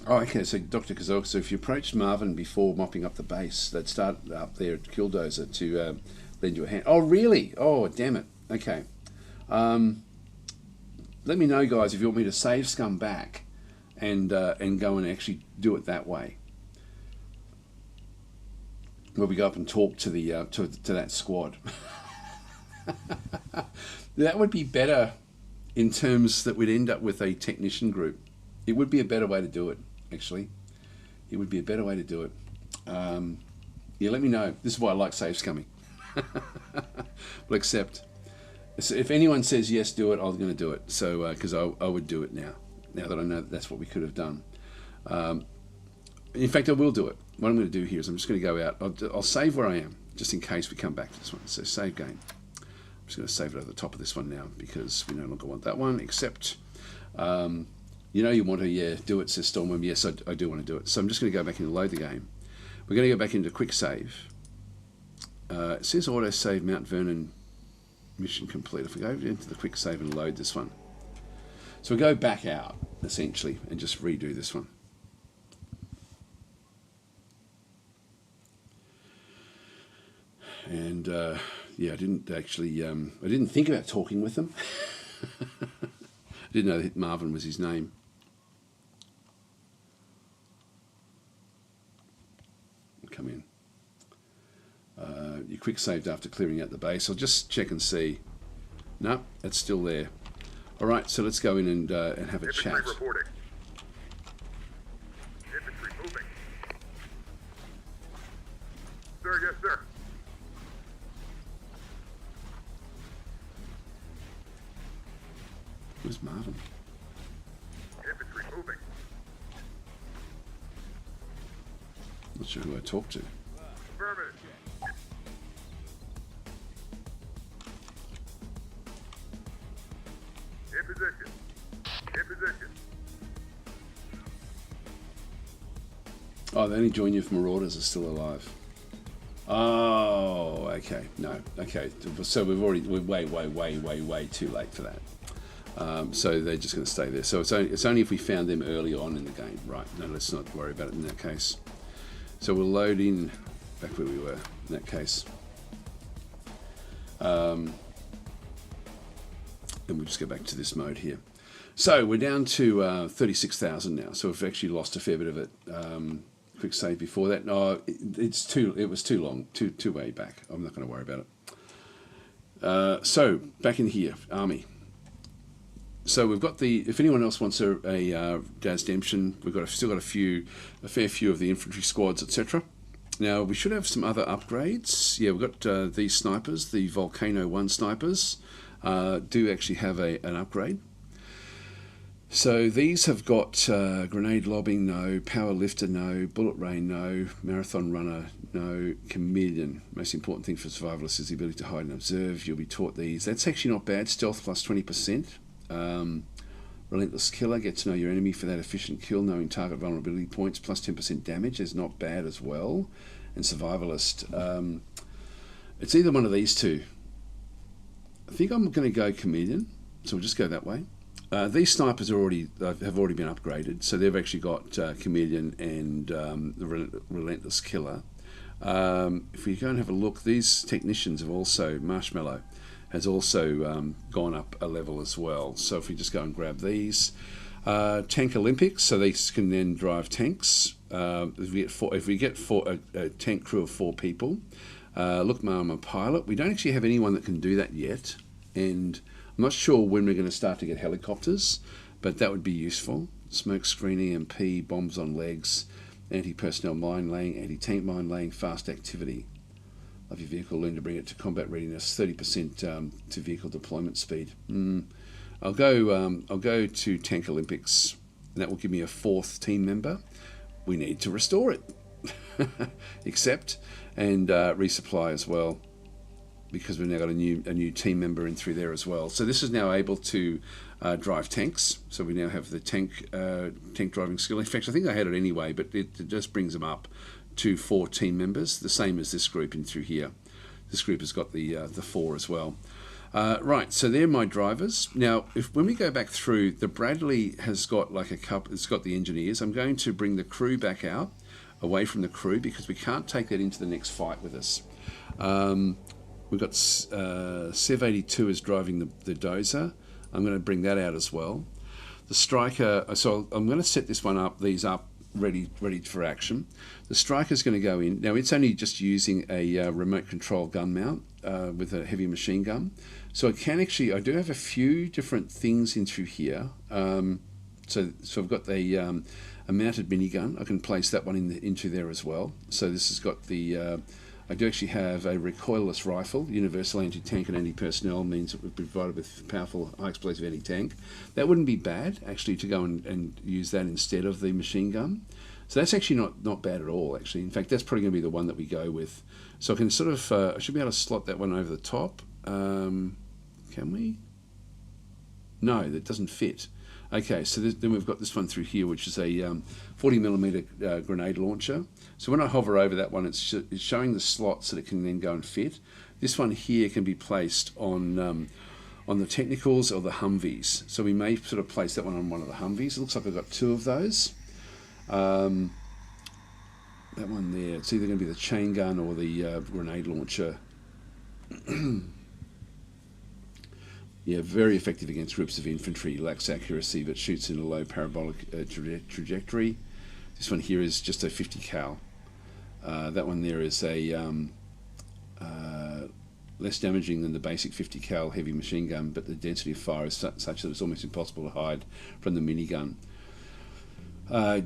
Okay, so Dr. Kazok, so if you approached Marvin before mopping up the base, they'd start up there at Killdozer to lend you a hand. Oh, really? Oh, damn it. Okay. Let me know, guys, if you want me to save Scum back and go and actually do it that way, where we go up and talk to the to that squad. That would be better in terms that we'd end up with a technician group. It would be a better way to do it, actually. It would be a better way to do it. Yeah, let me know. This is why I like save scumming. Well, except so if anyone says yes, do it, I'm going to do it. So because I would do it now that I know that's what we could have done. In fact, I will do it. What I'm going to do here is I'm just going to go out. I'll save where I am, just in case we come back to this one. So save game. I'm just going to save it at the top of this one now, because we no longer want that one, except, you want to, do it, says Stormworm. Yes, I do want to do it. So I'm just going to go back and load the game. We're going to go back into quick save. It says auto save Mount Vernon mission complete. If we go into the quick save and load this one. So we go back out, essentially, and just redo this one. And I didn't actually, I didn't think about talking with them. I didn't know that Marvin was his name. Come in. You quick saved after clearing out the base. I'll just check and see. No, it's still there. All right, so let's go in and have a chat. Reporting. Infantry moving. Sir, yes, sir. Who's Marvin? Infantry moving. Not sure who I talked to. Affirmative. In position. In position. Oh, they only join you if Marauders are still alive. Oh, okay. No, okay. So we're way too late for that. So they're just going to stay there. So it's only if we found them early on in the game. Right. No, let's not worry about it in that case. So we'll load in back where we were in that case. And we'll just go back to this mode here. So we're down to 36,000 now. So we've actually lost a fair bit of it. Quick save before that. No, it was too long, too way back. I'm not going to worry about it. So back in here, army. So we've got if anyone else wants a DasDemption, we've still got a fair few of the infantry squads, etc. Now we should have some other upgrades. Yeah, we've got these snipers, the Volcano 1 snipers, do actually have an upgrade. So these have got grenade lobbing, no. Power lifter, no. Bullet rain, no. Marathon runner, no. Chameleon. Most important thing for survivalists is the ability to hide and observe. You'll be taught these. That's actually not bad. Stealth plus 20%. Relentless killer. Get to know your enemy for that efficient kill, knowing target vulnerability points plus 10% damage is not bad as well. And survivalist. It's either one of these two. I think I'm going to go chameleon. So we'll just go that way. These snipers have already been upgraded, so they've actually got chameleon and the relentless killer. If we go and have a look, these technicians have also marshmallow has also gone up a level as well. So if we just go and grab these, tank Olympics, so they can then drive tanks. If we get a tank crew of 4 people, look, I'm a pilot. We don't actually have anyone that can do that yet, and I'm not sure when we're going to start to get helicopters, but that would be useful. Smoke screening, MP, bombs on legs, anti-personnel mine laying, anti-tank mine laying, fast activity. Love your vehicle, learn to bring it to combat readiness, 30% to vehicle deployment speed. I'll go to Tank Olympics, and that will give me a 4th team member. We need to restore it. Accept, and resupply as well, because we've now got a new team member in through there as well. So this is now able to drive tanks. So we now have the tank driving skill. In fact, I think I had it anyway, but it just brings them up to 4 team members, the same as this group in through here. This group has got the 4 as well. Right, so they're my drivers. Now, when we go back through, the Bradley has got like it's got the engineers. I'm going to bring the crew back out, away from the crew, because we can't take that into the next fight with us. We've got Sev 82 is driving the dozer. I'm going to bring that out as well. The striker, so I'm going to set these up ready for action. The striker's going to go in. Now it's only just using a remote control gun mount with a heavy machine gun. So I do have a few different things in through here. So I've got a mounted minigun. I can place that one into there as well. So this has got I do actually have a recoilless rifle, universal anti-tank and anti-personnel, means it would be provided with powerful high-explosive anti-tank. That wouldn't be bad, actually, to go and use that instead of the machine gun. So that's actually not bad at all, actually. In fact, that's probably going to be the one that we go with. So I can sort of, I should be able to slot that one over the top. Can we? No, that doesn't fit. Okay, so then we've got this one through here, which is a 40mm grenade launcher. So when I hover over that one, it's showing the slots that it can then go and fit. This one here can be placed on the technicals or the Humvees. So we may sort of place that one on one of the Humvees. It looks like I've got 2 of those. That one there, it's either going to be the chain gun or the grenade launcher. Yeah, very effective against groups of infantry, lacks accuracy but shoots in a low parabolic trajectory. This one here is just a 50 cal. That one there is a less damaging than the basic 50 cal heavy machine gun, but the density of fire is such that it's almost impossible to hide from the minigun.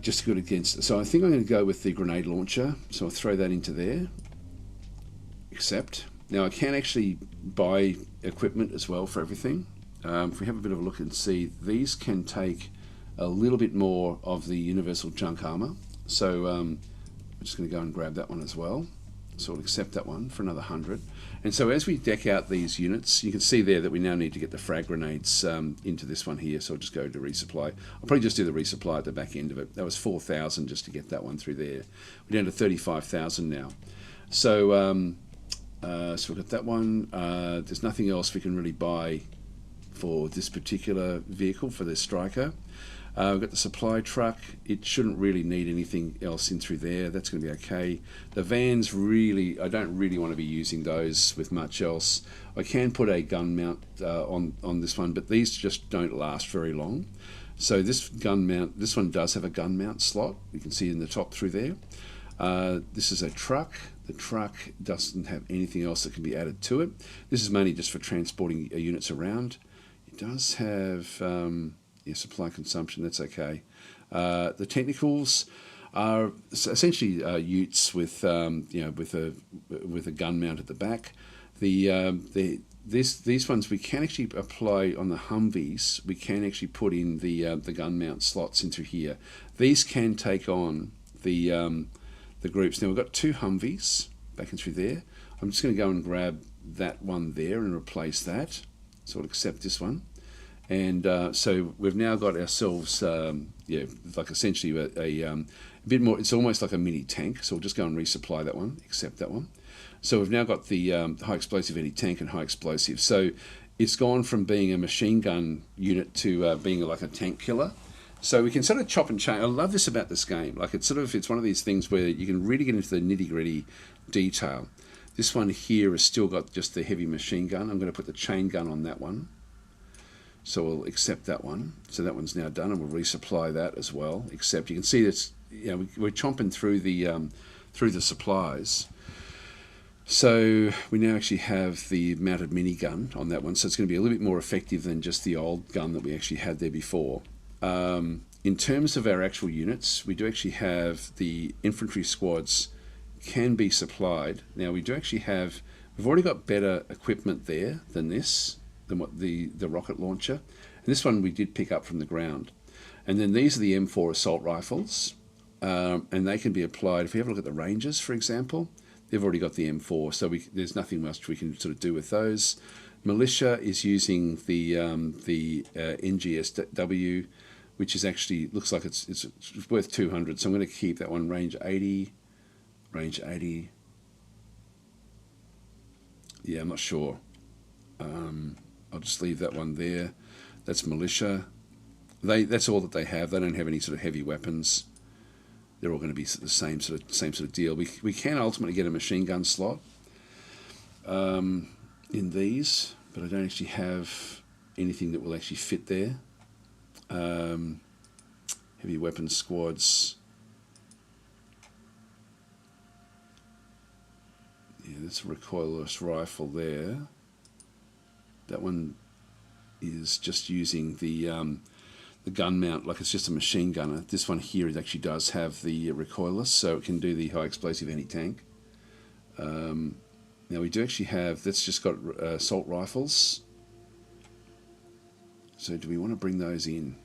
Just good against. So I think I'm going to go with the grenade launcher. So I'll throw that into there. Accept. Now I can actually buy equipment as well for everything. If we have a bit of a look and see, these can take a little bit more of the universal junk armor. So I'm just going to go and grab that one as well. So we'll accept that one for another 100. And so as we deck out these units, you can see there that we now need to get the frag grenades into this one here. So I'll just go to resupply. I'll probably just do the resupply at the back end of it. That was 4,000 just to get that one through there. We're down to 35,000 now. So so we've got that one. There's nothing else we can really buy for this particular vehicle, for this striker. We've got the supply truck. It shouldn't really need anything else in through there. That's going to be okay. The vans, really, I don't really want to be using those with much else. I can put a gun mount on this one, but these just don't last very long. So this gun mount, this one does have a gun mount slot. You can see in the top through there. This is a truck. The truck doesn't have anything else that can be added to it. This is mainly just for transporting units around. It does have supply consumption. That's okay. The technicals are essentially utes with with a gun mount at the back. The these ones we can actually apply on the Humvees. We can actually put in the gun mount slots into here. These can take on the groups. Now we've got 2 Humvees back and through there. I'm just going to go and grab that one there and replace that. So we'll accept this one. And so we've now got ourselves, like essentially a bit more. It's almost like a mini tank. So we'll just go and resupply that one, accept that one. So we've now got the high explosive anti-tank and high explosive. So it's gone from being a machine gun unit to being like a tank killer. So we can sort of chop and change. I love this about this game. Like it's one of these things where you can really get into the nitty-gritty detail. This one here has still got just the heavy machine gun. I'm going to put the chain gun on that one. So we'll accept that one. So that one's now done, and we'll resupply that as well. Except you can see that's, we're chomping through the supplies. So we now actually have the mounted minigun on that one, so it's going to be a little bit more effective than just the old gun that we actually had there before. In terms of our actual units, we do actually have the infantry squads can be supplied. Now we do actually have, we've already got better equipment there than what the rocket launcher. And this one we did pick up from the ground. And then these are the M4 assault rifles, and they can be applied. If we have a look at the Rangers, for example, they've already got the M4, so there's nothing much we can sort of do with those. Militia is using the NGSW, which is actually, looks like it's worth 200, so I'm going to keep that one, range 80. Yeah, I'm not sure. I'll just leave that one there. That's militia. That's all that they have. They don't have any sort of heavy weapons. They're all going to be the same sort of deal. We can ultimately get a machine gun slot in these, but I don't actually have anything that will actually fit there. Heavy weapons squads. Yeah, that's a recoilless rifle there. That one is just using the gun mount, like it's just a machine gunner. This one here, it actually does have the recoilless, so it can do the high explosive anti-tank. Now we do actually have, that's just got assault rifles. So do we want to bring those in?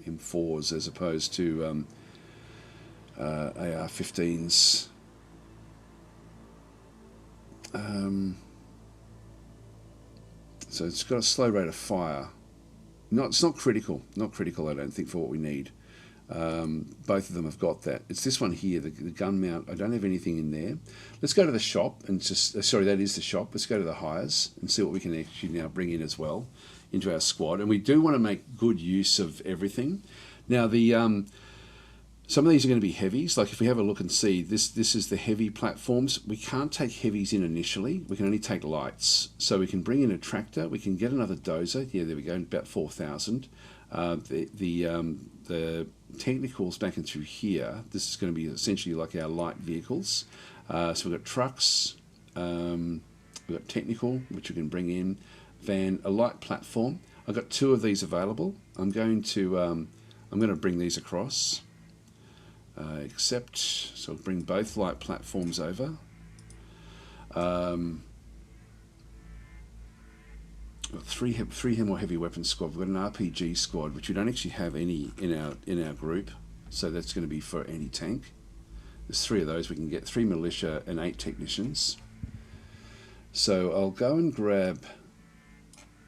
M4s as opposed to AR-15s. So it's got a slow rate of fire. It's not critical. Not critical, I don't think, for what we need. Both of them have got that. It's this one here, the gun mount. I don't have anything in there. Let's go to the shop and just... sorry, that is the shop. Let's go to the hires and see what we can actually now bring in as well into our squad. And we do want to make good use of everything. Now, some of these are going to be heavies. Like if we have a look and see, this is the heavy platforms. We can't take heavies in initially. We can only take lights. So we can bring in a tractor. We can get another dozer. Yeah, there we go, about 4,000. The technicals back in through here, this is going to be essentially like our light vehicles. So we've got trucks, we've got technical, which we can bring in, van, a light platform. I've got 2 of these available. I'm going to bring these across. Accept, so I'll bring both light platforms over. Three more heavy weapons squad. We've got an RPG squad, which we don't actually have any in our group, so that's going to be for anti-tank. There's 3 of those we can get, 3 militia and 8 technicians. So I'll go and grab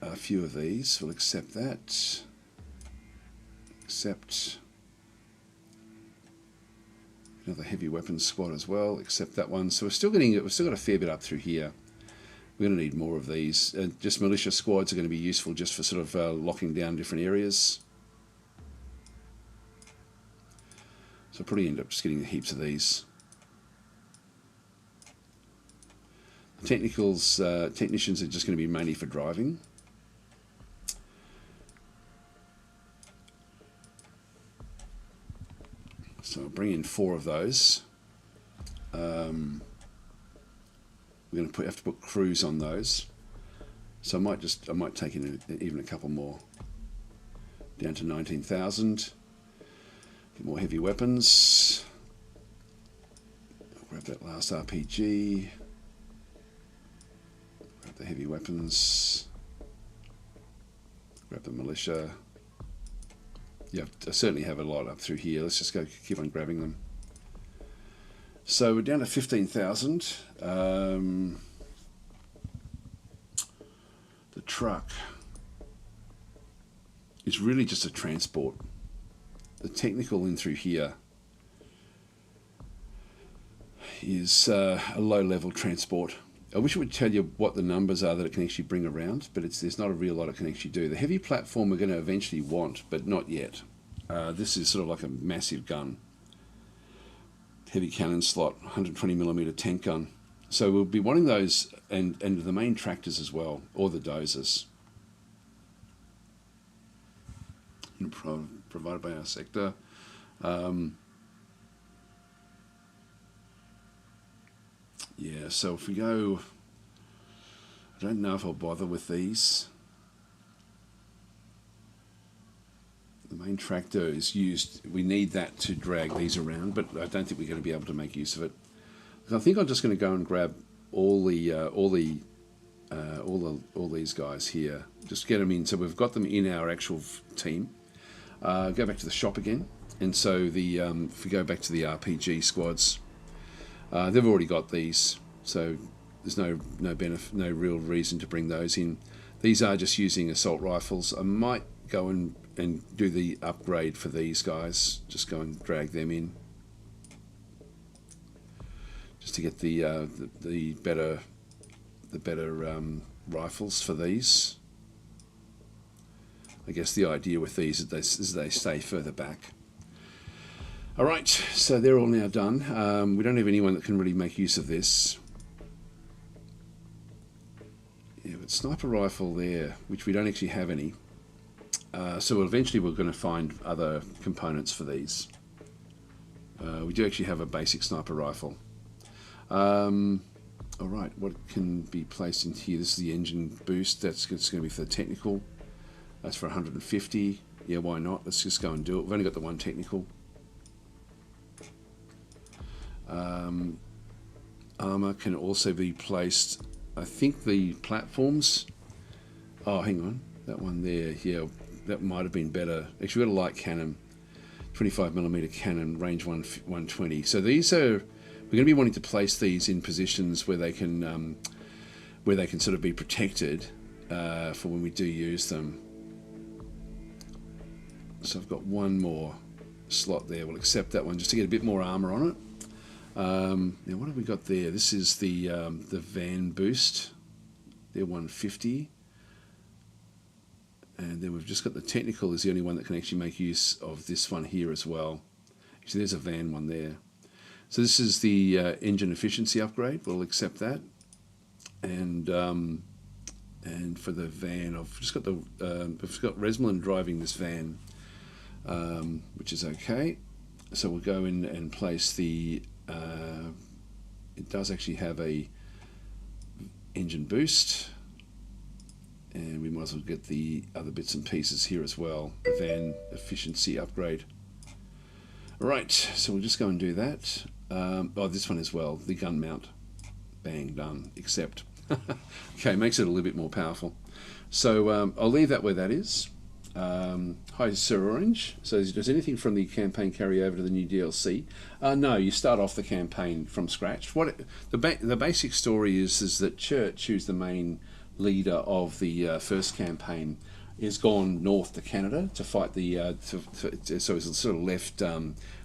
a few of these. We'll accept that. Accept. Another heavy weapons squad as well. Accept that one. So we've still got a fair bit up through here. We're going to need more of these. Just militia squads are going to be useful just for sort of locking down different areas. So I'll probably end up just getting heaps of these. Technicals, technicians are just going to be mainly for driving. So I'll bring in 4 of those. We're going to have to put crews on those. So I might take in even a couple more. Down to 19,000. Get more heavy weapons. I'll grab that last RPG. Grab the heavy weapons. Grab the militia. Yeah, I certainly have a lot up through here. Let's just go keep on grabbing them. So we're down to 15,000. The truck is really just a transport. The technical in through here is a low-level transport. I wish it would tell you what the numbers are that it can actually bring around, but there's not a real lot it can actually do. The heavy platform we're going to eventually want, but not yet. This is sort of like a massive gun. Heavy cannon slot, 120mm tank gun. So we'll be wanting those, and the main tractors as well, or the dozers. Provided by our sector. Yeah, so if we go, I don't know if I'll bother with these. The main tractor is used, we need that to drag these around, but I don't think we're going to be able to make use of it. I think I'm just going to go and grab all these guys here. Just get them in, so we've got them in our actual team. Go back to the shop again, and so if we go back to the RPG squads, they've already got these, so there's no real reason to bring those in. These are just using assault rifles. I might go and do the upgrade for these guys. Just go and drag them in, just to get the better rifles for these. I guess the idea with these is they stay further back. Alright, so they're all now done. We don't have anyone that can really make use of this. Yeah, but sniper rifle there, which we don't actually have any. So eventually we're going to find other components for these. We do actually have a basic sniper rifle. Alright, what can be placed in here? This is the engine boost. It's going to be for the technical. That's for 150. Yeah, why not? Let's just go and do it. We've only got the one technical. Armor can also be placed. I think the platforms. Oh, hang on. That one there. Yeah, that might have been better. Actually, we've got a light cannon. 25mm cannon, range 120. So these are. We're going to be wanting to place these in positions where they can sort of be protected for when we do use them. So I've got one more slot there. We'll accept that one just to get a bit more armor on it. Now what have we got there? This is the van boost. They're 150. And then we've just got the technical is the only one that can actually make use of this one here as well. Actually, there's a van one there. So this is the engine efficiency upgrade. We'll accept that. And for the van, I've just got we've got Resmelin driving this van, which is okay. So we'll go in and place the. It does actually have a engine boost, and we might as well get the other bits and pieces here as well. The van efficiency upgrade. Right, so we'll just go and do that. This one as well, the gun mount. Bang, done, accept. Okay, makes it a little bit more powerful. So I'll leave that where that is. Hi, Sir Orange. So does anything from the campaign carry over to the new DLC? No, you start off the campaign from scratch. The basic story is that Church, who's the main leader of the first campaign, is gone north to Canada to fight the. So he's sort of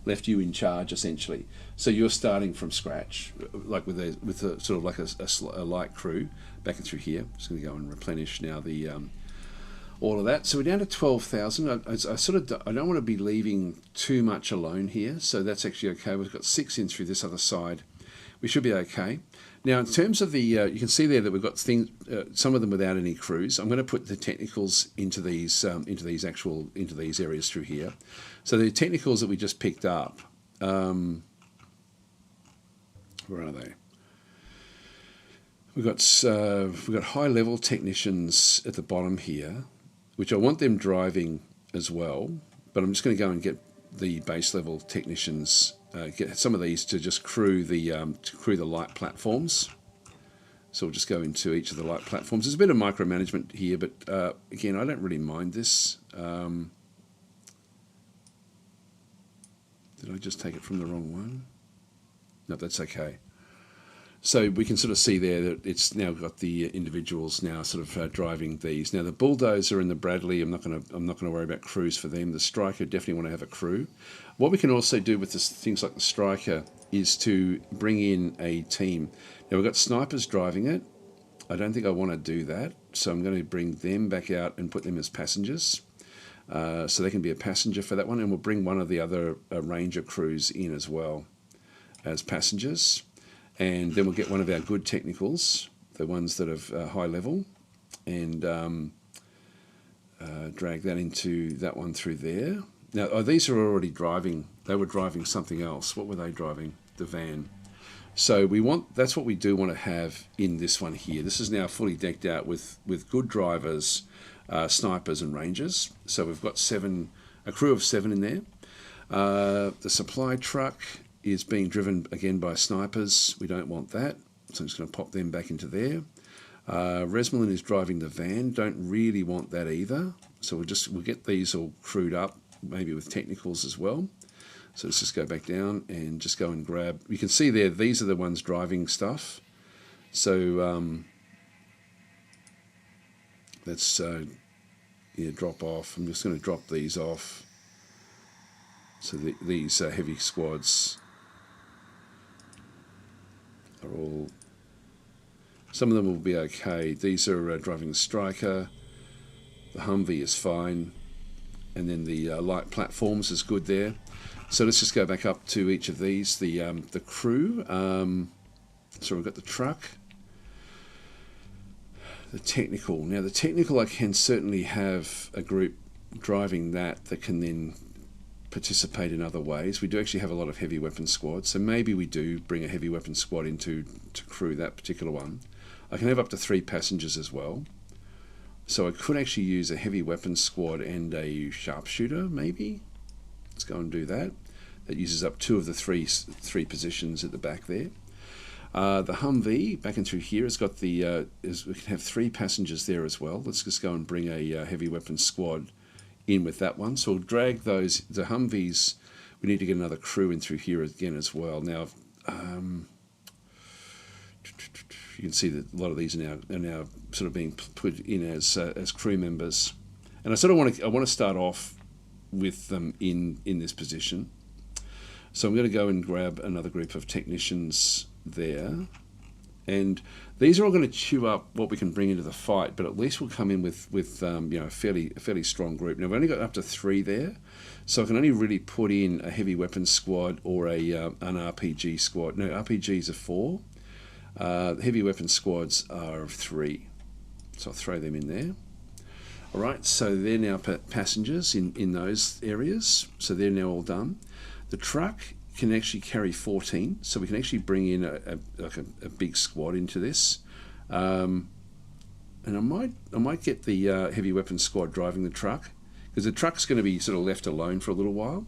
left you in charge essentially. So you're starting from scratch, like with a sort of like a light crew back and through here. Just going to go and replenish now the all of that. So we're down to 12,000. I don't want to be leaving too much alone here, so that's actually okay. We've got 6 in through this other side. We should be okay. Now, in terms of the, you can see there that we've got things, some of them without any crews. I'm going to put the technicals into these areas through here. So the technicals that we just picked up, where are they? We've got high level technicians at the bottom here, which I want them driving as well. But I'm just going to go and get the base level technicians. Get some of these to just crew the light platforms. So we'll just go into each of the light platforms. There's a bit of micromanagement here, but again, I don't really mind this. Did I just take it from the wrong one? No, that's okay. So we can sort of see there that it's now got the individuals now sort of driving these. Now the bulldozer and the Bradley, I'm not going to worry about crews for them. The striker definitely want to have a crew. What we can also do with this, things like the striker is to bring in a team. Now we've got snipers driving it. I don't think I want to do that, so I'm going to bring them back out and put them as passengers. So they can be a passenger for that one, and we'll bring one of the other ranger crews in as well as passengers. And then we'll get one of our good technicals, the ones that have high level, and drag that into that one through there. Now, these are already driving. They were driving something else. What were they driving? The van. So that's what we do want to have in this one here. This is now fully decked out with good drivers, snipers and rangers. So we've got a crew of 7 in there. The supply truck is being driven again by snipers. We don't want that, so I'm just going to pop them back into there. Resmelin is driving the van. Don't really want that either, so we'll get these all crewed up, maybe with technicals as well. So let's just go back down and just go and grab. You can see there, these are the ones driving stuff. So let's drop off. I'm just going to drop these off. So these heavy squads are all, some of them will be okay. These are driving the striker. The Humvee is fine, and then the light platforms is good there. So let's just go back up to each of these. The crew. So we've got the truck, the technical. Now the technical, I can certainly have a group driving that can then participate in other ways. We do actually have a lot of heavy weapon squads, so maybe we do bring a heavy weapon squad in to crew that particular one. I can have up to 3 passengers as well, so I could actually use a heavy weapon squad and a sharpshooter maybe. Let's go and do that. That uses up 2 of the three positions at the back there. The Humvee back in through here has got we can have 3 passengers there as well. Let's just go and bring a heavy weapon squad in with that one. So we'll drag the Humvees. We need to get another crew in through here again as well. Now, you can see that a lot of these are now sort of being put in as crew members. And I sort of want to start off with them in this position. So I'm going to go and grab another group of technicians there. And these are all going to chew up what we can bring into the fight, but at least we'll come in with a fairly strong group. Now we've only got up to 3 there, so I can only really put in a heavy weapons squad or an RPG squad. No, RPGs are 4. The heavy weapons squads are 3, so I'll throw them in there. All right, so they're now passengers in those areas, so they're now all done. The truck can actually carry 14, so we can actually bring in a big squad into this, and I might get the heavy weapons squad driving the truck, because the truck's going to be sort of left alone for a little while.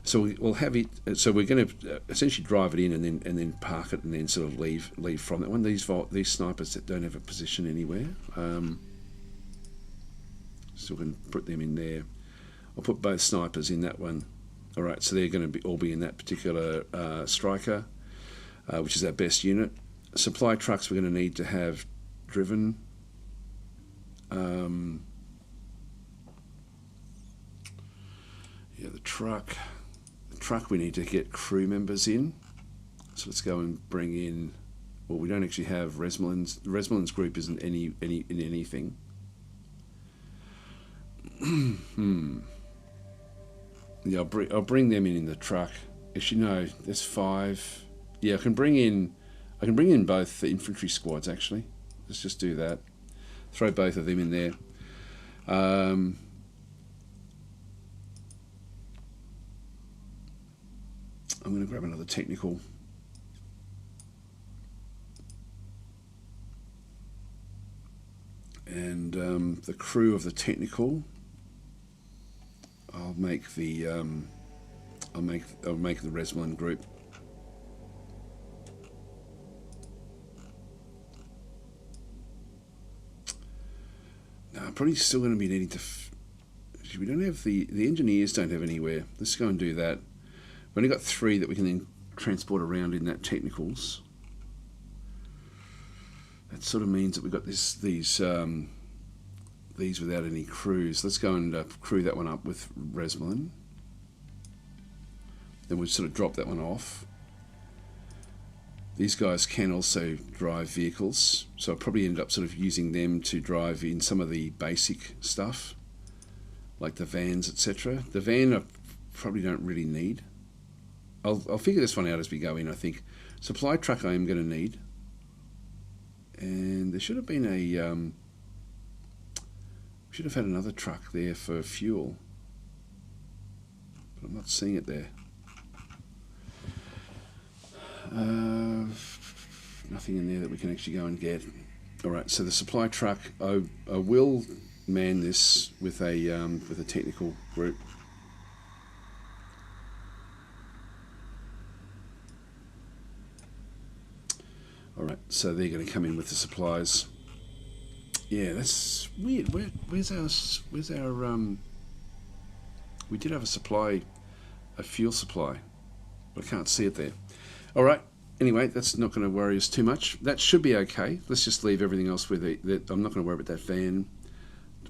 So we'll have it. So we're going to essentially drive it in and then park it and then sort of leave from that one. These snipers that don't have a position anywhere, so we can put them in there. I'll put both snipers in that one. All right, so they're going to all be in that particular striker, which is our best unit. Supply trucks we're going to need to have driven. The truck. The truck we need to get crew members in. So let's go and bring in. Well, we don't actually have Resmelin's. Resmelin's group isn't in anything. Yeah, I'll bring them in the truck. Actually, no, there's 5. Yeah, I can bring in both the infantry squads. Actually, let's just do that. Throw both of them in there. I'm going to grab another technical. And the crew of the technical. I'll make the Resmelin group. probably still going to be needing to. We don't have the engineers don't have anywhere. Let's go and do that. We've only got 3 that we can then transport around in that technicals. That sort of means that we've got these without any crews. Let's go and crew that one up with Resmelin. Then we'll sort of drop that one off. These guys can also drive vehicles, so I'll probably end up sort of using them to drive in some of the basic stuff, like the vans, etc. The van I probably don't really need. I'll figure this one out as we go in, I think. Supply truck I am going to need. And there should have been a... should have had another truck there for fuel. But I'm not seeing it there. Nothing in there that we can actually go and get. Alright, so the supply truck, I will man this with a technical group. Alright, so they're going to come in with the supplies. Yeah, that's weird. Where's our we did have a fuel supply, but I can't see it there. Alright, anyway, that's not going to worry us too much. That should be okay. Let's just leave everything else with it. I'm not going to worry about that van.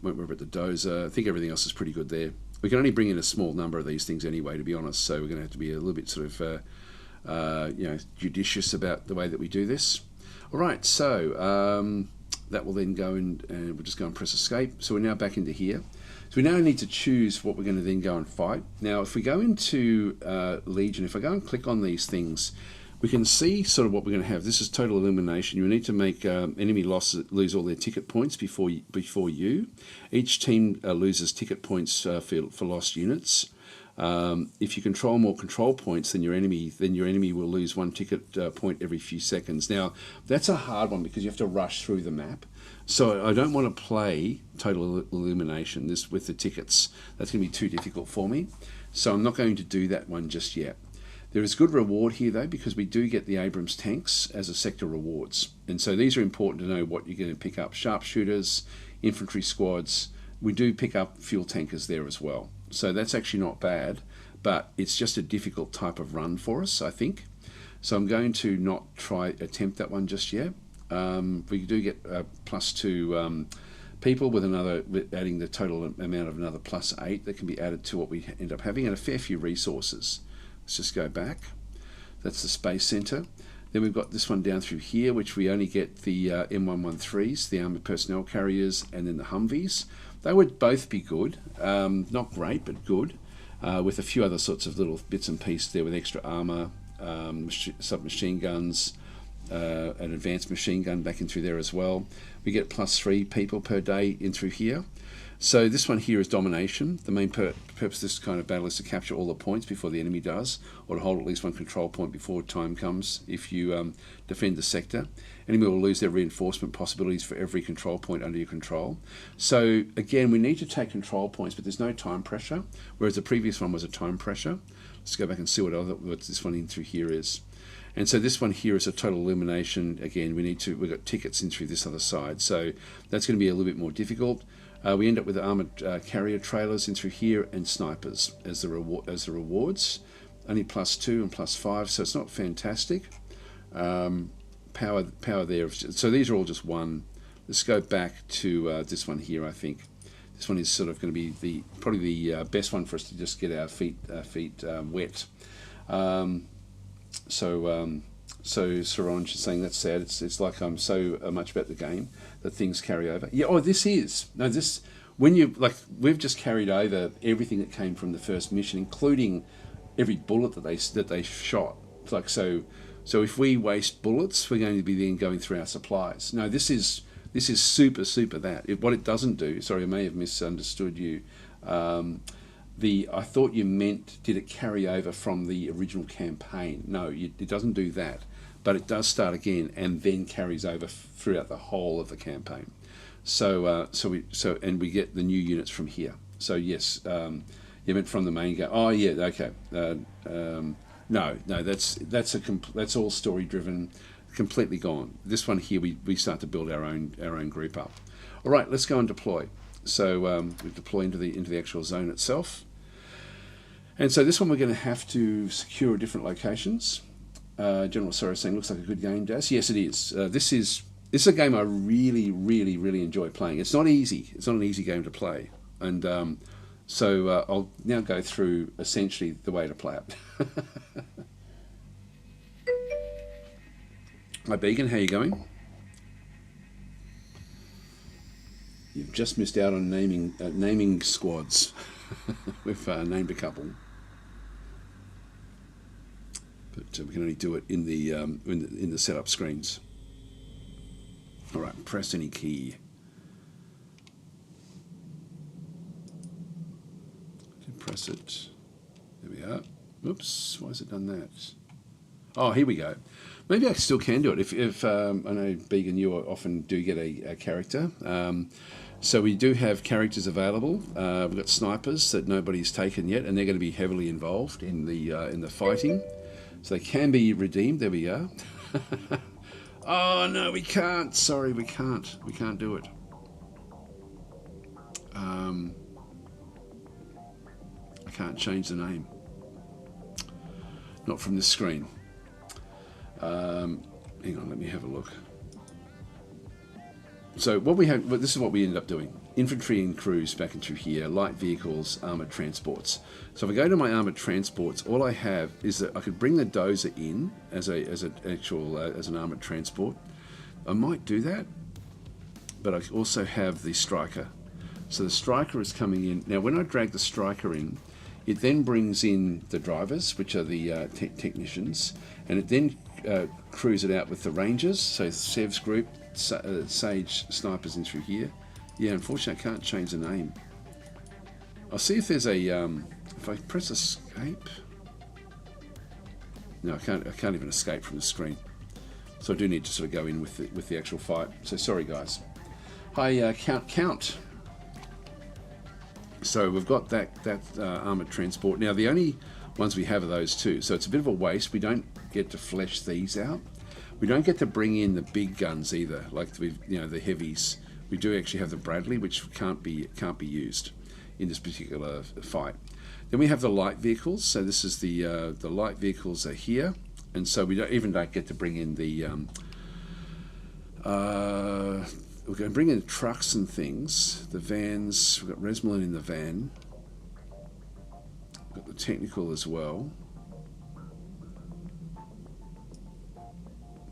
Won't worry about the dozer. I think everything else is pretty good there. We can only bring in a small number of these things anyway, to be honest, so we're going to have to be a little bit sort of judicious about the way that we do this. Alright, so that will then go and we'll just go and press escape. So we're now back into here. So we now need to choose what we're going to then go and fight. Now if we go into Legion, if I go and click on these things, we can see sort of what we're going to have. This is total elimination. You need to make enemy lose all their ticket points before you. Each team loses ticket points for lost units. If you control more control points than your enemy will lose 1 ticket point every few seconds. Now, that's a hard one because you have to rush through the map. So I don't want to play total elimination with the tickets. That's going to be too difficult for me. So I'm not going to do that one just yet. There is good reward here though, because we do get the Abrams tanks as a sector rewards. And so these are important to know what you're going to pick up. Sharpshooters, infantry squads. We do pick up fuel tankers there as well. So that's actually not bad, but it's just a difficult type of run for us, I think. So I'm going to not attempt that one just yet. We do get +2 people with adding the total amount of another +8 that can be added to what we end up having, and a fair few resources. Let's just go back. That's the Space Center. Then we've got this one down through here, which we only get the M113s, the armored personnel carriers, and then the Humvees. They would both be good, not great, but good, with a few other sorts of little bits and pieces there with extra armor, submachine guns, an advanced machine gun back in through there as well. We get +3 people per day in through here. So this one here is domination. The main purpose of this kind of battle is to capture all the points before the enemy does, or to hold at least 1 control point before time comes if you defend the sector. Enemy will lose their reinforcement possibilities for every control point under your control. So again, we need to take control points, but there's no time pressure, whereas the previous one was a time pressure. Let's go back and see what this one in through here is. And so this one here is a total elimination. Again, we've got tickets in through this other side, so that's going to be a little bit more difficult. We end up with armored carrier trailers in through here and snipers as the rewards. Only +2 and +5, so it's not fantastic. Power there. So these are all just one. Let's go back to this one here. I think this one is sort of going to be probably the best one for us to just get our feet wet. So Saranj is saying that's sad. It's like I'm so much about the game that things carry over. Yeah. Oh, we've just carried over everything that came from the first mission, including every bullet that they shot. It's like so if we waste bullets, we're going to be then going through our supplies. No, this is super that. What it doesn't do. Sorry, I may have misunderstood you. I thought you meant, did it carry over from the original campaign? No, it doesn't do that, but it does start again and then carries over throughout the whole of the campaign. And we get the new units from here. So yes, you meant from the main game. Oh yeah, okay. No, that's all story driven, completely gone. This one here, we start to build our own group up. All right, let's go and deploy. So we deploy into the actual zone itself. And so this one we're going to have to secure different locations. General Soros saying, looks like a good game, Das. Yes, it is. This is a game I really, really, really enjoy playing. It's not easy. It's not an easy game to play. And so I'll now go through essentially the way to play it. Hi, Beacon. How you going? You've just missed out on naming squads. We've named a couple. But we can only do it in the setup screens. All right, press any key. Press it. There we are. Oops, why has it done that? Oh, here we go. Maybe I still can do it. If I know Began, you often do get a character. So we do have characters available. We've got snipers that nobody's taken yet, and they're going to be heavily involved in the fighting. So they can be redeemed. There we are. Oh no, we can't. Sorry, we can't. We can't do it. I can't change the name. Not from this screen. Hang on, let me have a look. So what we have, this is what we ended up doing. Infantry and crews back into here, light vehicles, armoured transports. So if I go to my armoured transports, all I have is that I could bring the dozer in as an armoured transport. I might do that, but I also have the striker. So the striker is coming in. Now when I drag the striker in, it then brings in the drivers, which are the technicians, and it then crews it out with the rangers. So Sev's group, Sage snipers in through here. Yeah, unfortunately I can't change the name. I'll see if there's a if I press escape. No, I can't even escape from the screen. So I do need to sort of go in with the actual fight. So sorry guys. Hi Count. So we've got that armoured transport. Now the only ones we have are those two. So it's a bit of a waste. We don't get to flesh these out. We don't get to bring in the big guns either, like the heavies. We do actually have the Bradley, which can't be used in this particular fight. Then we have the light vehicles. So this is the light vehicles are here, and so we don't get to bring in the. We're going to bring in trucks and things. The vans. We've got Resmelin in the van. We've got the technical as well.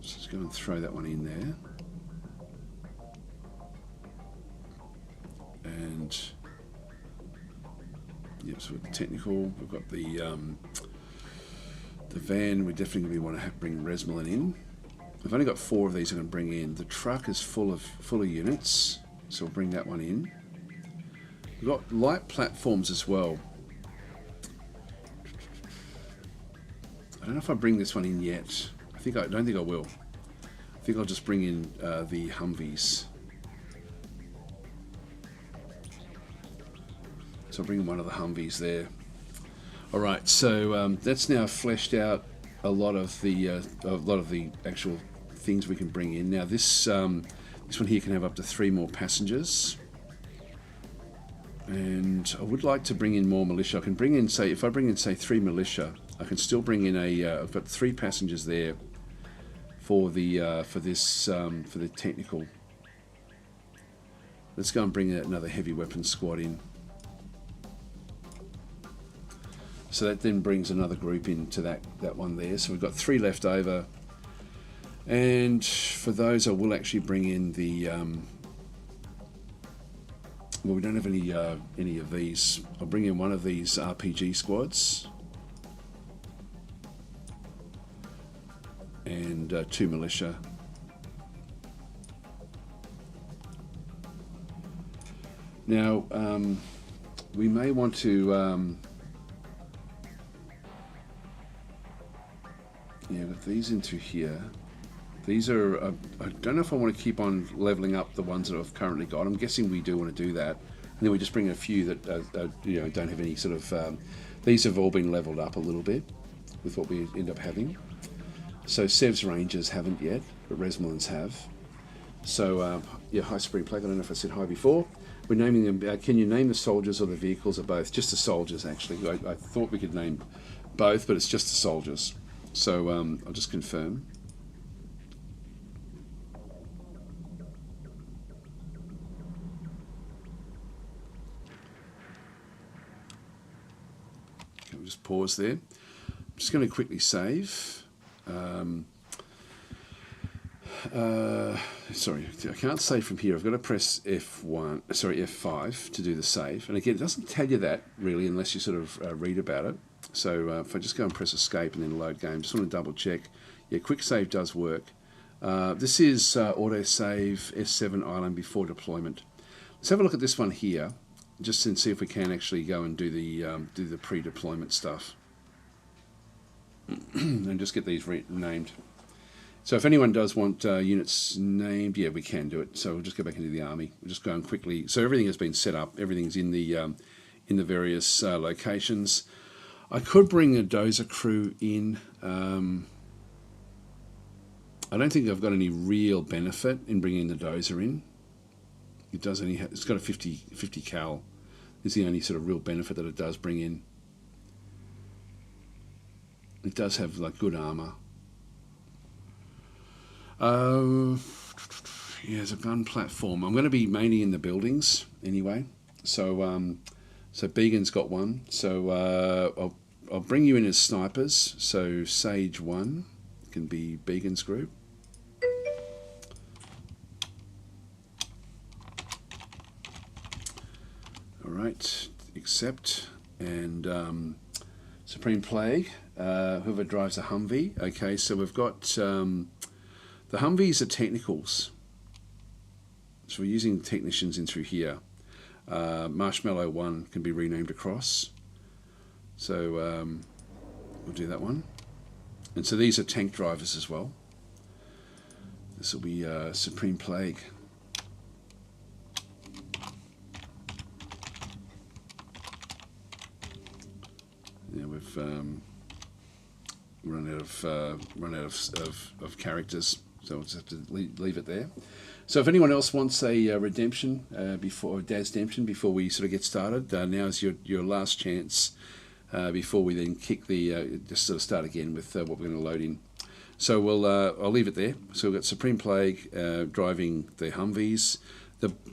So let's go and throw that one in there. And yep, so we've got the technical. We've got the van. We definitely want to bring Resmelin in. I've only got 4 of these I'm going to bring in. The truck is full of units, so we'll bring that one in. We've got light platforms as well. I don't know if I bring this one in yet. I don't think I will. I think I'll just bring in the Humvees. So I'll bring in one of the Humvees there. All right, so that's now fleshed out a lot of the actual things we can bring in. Now this one here can have up to 3 more passengers, and I would like to bring in more militia. I can bring in, say, if I bring in, say, 3 militia, I can still bring in I've got 3 passengers there for the technical. Let's go and bring another heavy weapons squad in. So that then brings another group into that one there. So we've got 3 left over. And for those, I will actually bring in the. Well, we don't have any of these. I'll bring in one of these RPG squads. And 2 militia. Now, we may want to. Yeah, with these into here. These are, I don't know if I want to keep on leveling up the ones that I've currently got. I'm guessing we do want to do that. And then we just bring a few that don't have any sort of, these have all been leveled up a little bit with what we end up having. So Sev's Rangers haven't yet, but Resmelin's have. So, yeah, hi Spring Plague, I don't know if I said hi before. We're naming them. Can you name the soldiers or the vehicles or both? Just the soldiers, actually. I thought we could name both, but it's just the soldiers. So I'll just confirm. Okay, we'll just pause there. I'm just going to quickly save. Sorry, I can't save from here. I've got to press F5 to do the save. And again, it doesn't tell you that really unless you sort of read about it. So if I just go and press escape and then load game, just want to double check. Yeah, quick save does work. This is auto save S7 island before deployment. Let's have a look at this one here, just to see if we can actually go and do the pre-deployment stuff and just get these named. So if anyone does want units named, yeah, we can do it. So we'll just go back into the army. We'll just go and quickly. So everything has been set up. Everything's in the various locations. I could bring a dozer crew in. I don't think I've got any real benefit in bringing the dozer in. It does only it's got a 50 cal. Is the only sort of real benefit that it does bring in. It does have like good armor. Yeah, it's a gun platform. I'm going to be mainly in the buildings anyway. So so Began's got one. So I'll bring you in as snipers. So Sage 1 can be Began's group. All right, accept. And Supreme Plague, whoever drives a Humvee. Okay, so we've got the Humvees are technicals. So we're using technicians in through here. Marshmallow 1 can be renamed across. So we'll do that one. And so these are tank drivers as well. This will be Supreme Plague. Yeah, we've run out of characters, so we'll just have to leave it there. So if anyone else wants a redemption before DasTactic before we sort of get started, now is your last chance before we then kick the just sort of start again with what we're going to load in. So I'll leave it there. So we've got Supreme Plague driving the Humvees.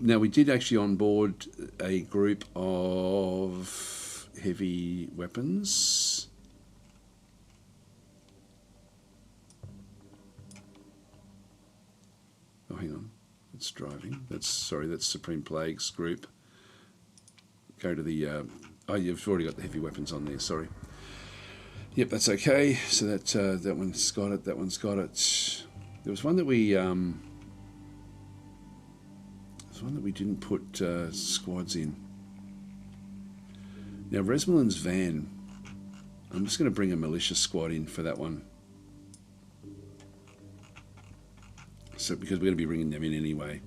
Now we did actually onboard a group of heavy weapons. Oh, hang on. It's driving. That's Supreme Plague's group. Go to the... oh, you've already got the heavy weapons on there, sorry. Yep, that's okay. So that one's got it, that one's got it. There was one that we... didn't put squads in. Now, Resmalin's van, I'm just going to bring a militia squad in for that one. So, because we're going to be bringing them in anyway.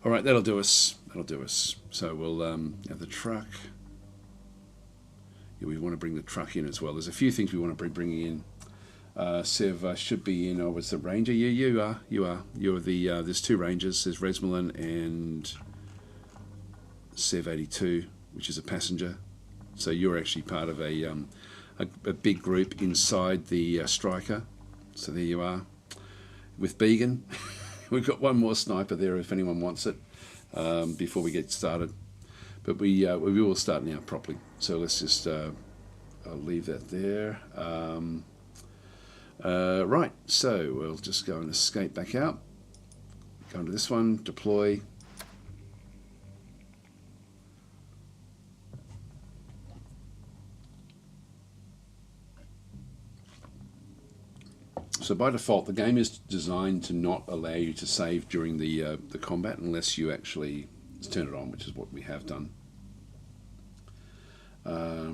All right, that'll do us. That'll do us. So we'll have the truck. Yeah, we want to bring the truck in as well. There's a few things we want to be bringing in. Sev should be in. Oh, was the Ranger? Yeah, you are. You are. You're the. There's two Rangers. There's Resmalin and Sev 82, which is a passenger. So you're actually part of a big group inside the Striker. So there you are. With Began, we've got one more sniper there if anyone wants it before we get started. But we will start now properly. So let's just I'll leave that there. Right, so we'll just go and escape back out. Go into this one, deploy. So by default, the game is designed to not allow you to save during the combat unless you actually turn it on, which is what we have done. Da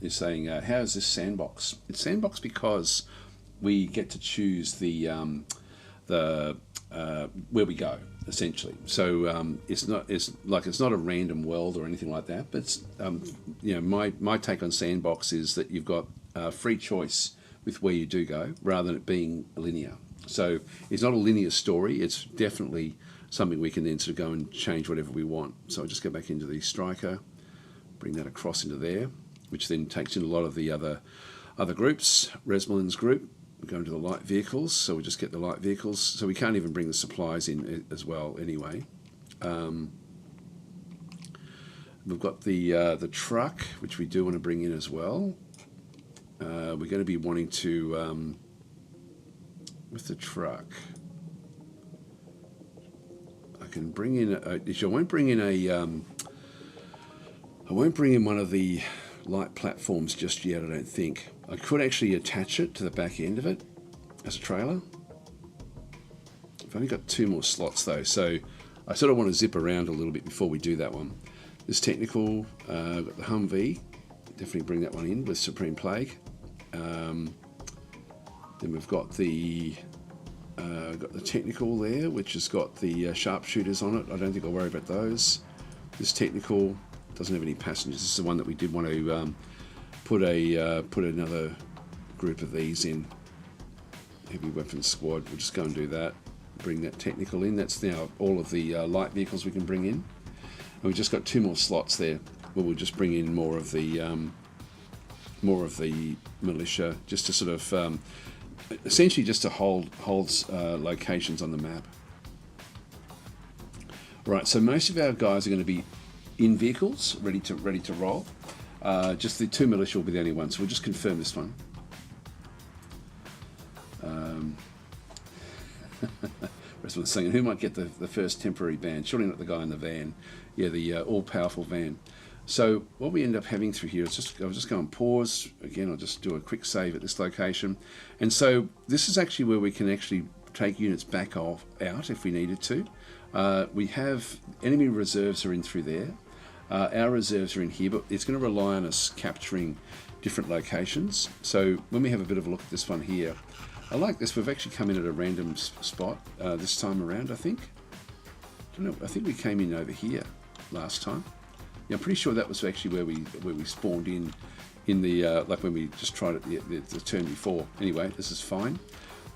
is saying, how is this Sandbox? It's Sandbox because we get to choose the where we go, essentially. So it's not a random world or anything like that. But it's, my take on Sandbox is that you've got free choice with where you do go, rather than it being linear. So it's not a linear story. It's definitely something we can then sort of go and change whatever we want. So I'll just go back into the striker, bring that across into there, which then takes in a lot of the other groups. Resmalin's group, we go into the light vehicles, so we just get the light vehicles. So we can't even bring the supplies in as well anyway. We've got the truck, which we do want to bring in as well. We're going to be wanting to, with the truck, I can bring in, I won't bring in I won't bring in one of the light platforms just yet, I don't think. I could actually attach it to the back end of it as a trailer. I've only got 2 more slots though, so I sort of want to zip around a little bit before we do that one. This technical, got the Humvee, definitely bring that one in with Supreme Plague. Then we've got the technical there, which has got the sharpshooters on it. I don't think I'll worry about those. This technical doesn't have any passengers. This is the one that we did want to put another group of these in. Heavy weapons squad. We'll just go and do that. Bring that technical in. That's now all of the light vehicles we can bring in. And we've just got 2 more slots there where we'll just bring in more of the militia, just to sort of essentially just to hold locations on the map. Right, so most of our guys are going to be in vehicles, ready to roll. Just the 2 militia will be the only ones. So we'll just confirm this one. Restaurant's saying, who might get the first temporary ban? Surely not the guy in the van. Yeah, the all-powerful van. So what we end up having through here is I'll just go and pause. Again, I'll just do a quick save at this location. And so this is actually where we can actually take units back out if we needed to. We have enemy reserves are in through there. Our reserves are in here, but it's going to rely on us capturing different locations. So when we have a bit of a look at this one here, I like this. We've actually come in at a random spot this time around, I think. I don't know. I think we came in over here last time. Yeah, I'm pretty sure that was actually where we spawned in the like when we just tried it the turn before. Anyway, this is fine.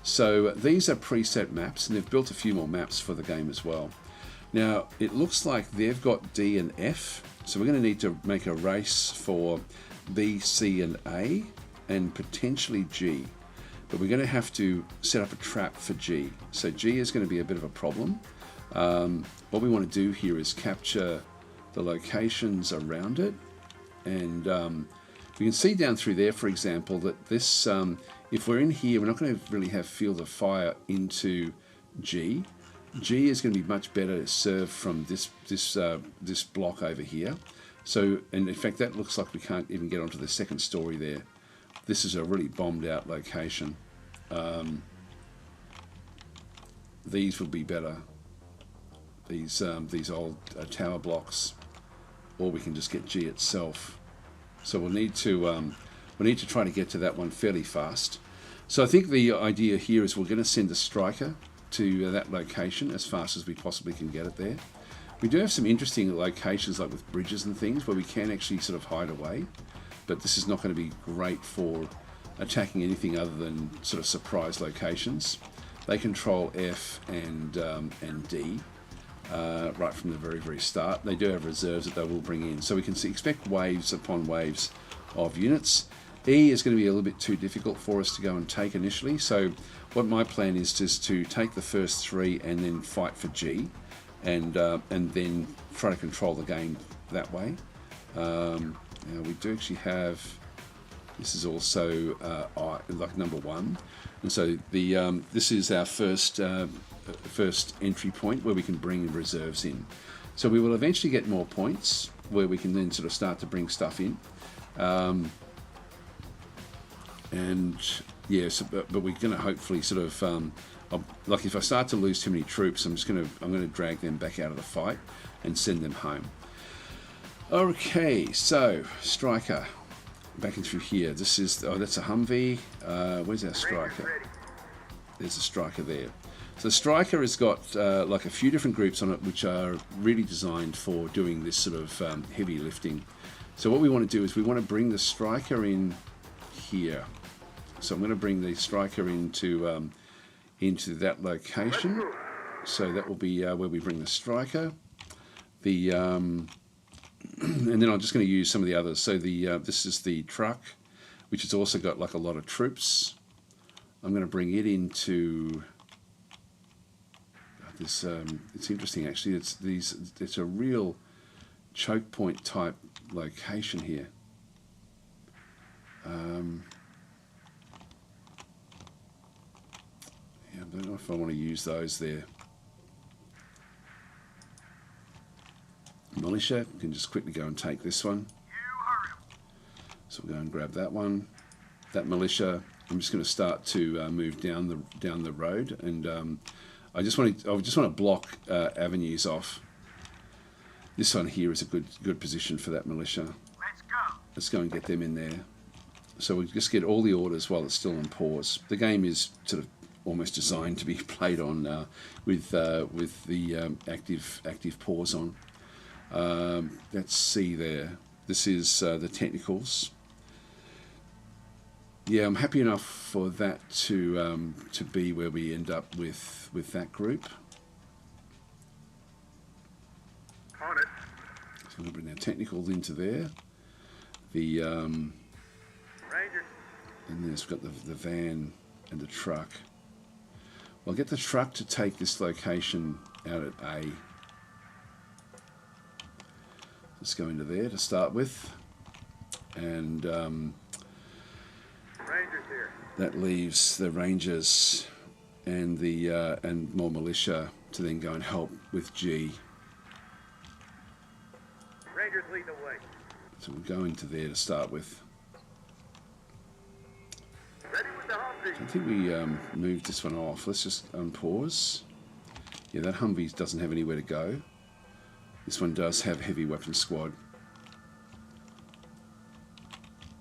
So these are preset maps, and they've built a few more maps for the game as well. Now it looks like they've got D and F, so we're going to need to make a race for B, C, and A, and potentially G. But we're going to have to set up a trap for G. So G is going to be a bit of a problem. What we want to do here is capture the locations around it, and we can see down through there, for example, that this, if we're in here, we're not going to really have field of fire into G. G is going to be much better served from this block over here. So, and in fact, that looks like we can't even get onto the second story there. This is a really bombed out location. These will be better. These old tower blocks, or we can just get G itself. So we'll need to try to get to that one fairly fast. So I think the idea here is we're going to send a striker to that location as fast as we possibly can get it there. We do have some interesting locations like with bridges and things where we can actually sort of hide away, but this is not going to be great for attacking anything other than sort of surprise locations. They control F and D right from the very, very start. They do have reserves that they will bring in, so we can expect waves upon waves of units. E is going to be a little bit too difficult for us to go and take initially, so what my plan is just to take the first 3 and then fight for G, and then try to control the game that way. Now we do actually have, this is also like number 1, and so the this is our first entry point where we can bring reserves in. So we will eventually get more points where we can then sort of start to bring stuff in. And yeah, so, but we're going to hopefully sort of like if I start to lose too many troops, I'm going to drag them back out of the fight and send them home. Okay, so striker, back in through here. This is that's a Humvee. Where's our striker? There's a striker there. So the striker has got like a few different groups on it, which are really designed for doing this sort of heavy lifting. So what we want to do is we want to bring the striker in here. So I'm going to bring the striker into into that location. So that will be where we bring the striker. The and then I'm just going to use some of the others. So the this is the truck, which has also got like a lot of troops. I'm going to bring it into this. It's interesting actually. It's a real choke point type location here. Yeah, I don't know if I want to use those there. Militia, we can just quickly go and take this one. So we'll go and grab that one. That militia, I'm just going to start to move down the road, and I just want to block avenues off. This one here is a good position for that militia. Let's go and get them in there. So we just get all the orders while it's still on pause. The game is sort of almost designed to be played on with the active pause on. Let's see there. This is the technicals. Yeah, I'm happy enough for that to be where we end up with that group. On it. So we'll bring our technicals into there. The Rangers. and there's got the van and the truck. Well, I'll get the truck to take this location out at A. Let's go into there to start with, and Rangers here. that leaves the Rangers and the and more militia to then go and help with G. Rangers lead the way. So we'll go into there to start with. Ready with the Humvee. I think we moved this one off. Let's just unpause. Yeah, that Humvee doesn't have anywhere to go. This one does have heavy weapon squad.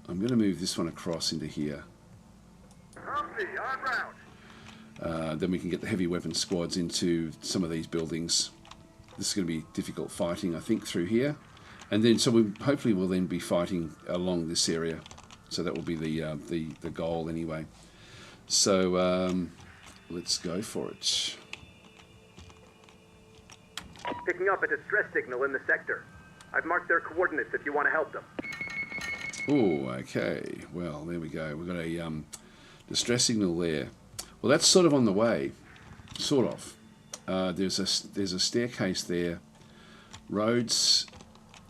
I'm going to move this one across into here. Humvee en route. Then we can get the heavy weapon squads into some of these buildings. This is going to be difficult fighting, I think, through here. And then, so we hopefully will then be fighting along this area. So that will be the goal anyway. So let's go for it. Picking up a distress signal in the sector. I've marked their coordinates if you want to help them. Oh, okay. Well, there we go. We've got a distress signal there. Well, that's sort of on the way. Sort of. There's a staircase there. Roads.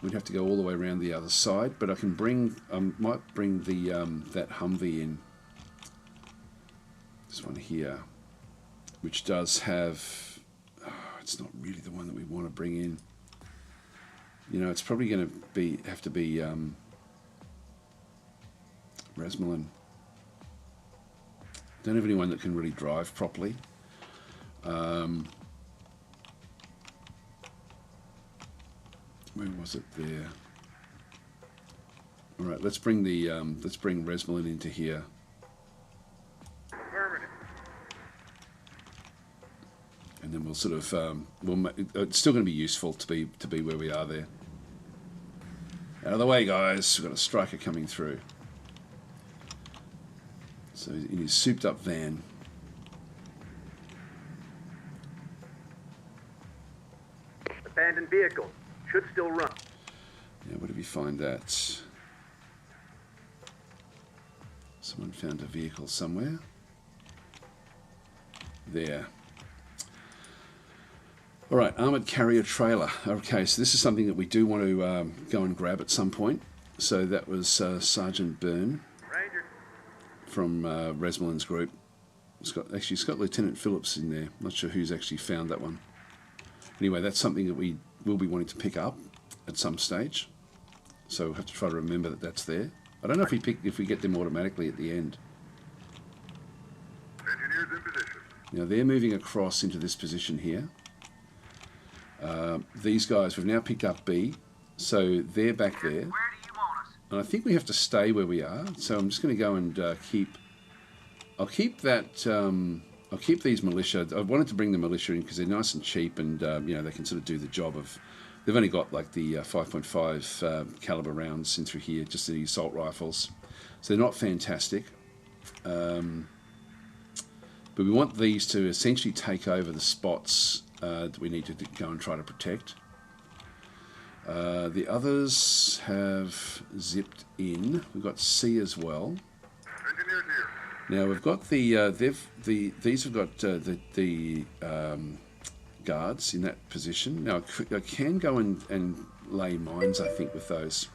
We'd have to go all the way around the other side, but I can might bring the that Humvee in. This one here, which does have. Oh, it's not really the one that we want to bring in. You know, it's probably going to have to be Rasmussen. Don't have anyone that can really drive properly. Where was it there? All right, let's bring Rasmussen into here. Affirmative. And then we'll sort of it's still going to be useful to be where we are there. Out of the way, guys. We've got a striker coming through. So he's in his souped up van. Abandoned vehicle. Should still run. Yeah, where did we find that? Someone found a vehicle somewhere. There. All right, armoured carrier trailer. Okay, so this is something that we do want to go and grab at some point. So that was Sergeant Byrne Ranger. from Rasmullen's group. It's got Lieutenant Phillips in there. Not sure who's actually found that one. Anyway, that's something that we will be wanting to pick up at some stage. So we'll have to try to remember that that's there. I don't know if we get them automatically at the end. Engineers in position. Now they're moving across into this position here. These guys, we've now picked up B, so they're back there. Where do you want us? And I think we have to stay where we are. So I'm just going to go and I'll keep that. I'll keep these militia. I wanted to bring the militia in because they're nice and cheap, and you know, they can sort of do the job of. They've only got like the 5.5 caliber rounds in through here, just the assault rifles, so they're not fantastic. But we want these to essentially take over the spots that we need to go and try to protect. The others have zipped in. We've got C as well. Engineers here. Now we've got these have got the guards in that position. Now I can go and lay mines, I think, with those.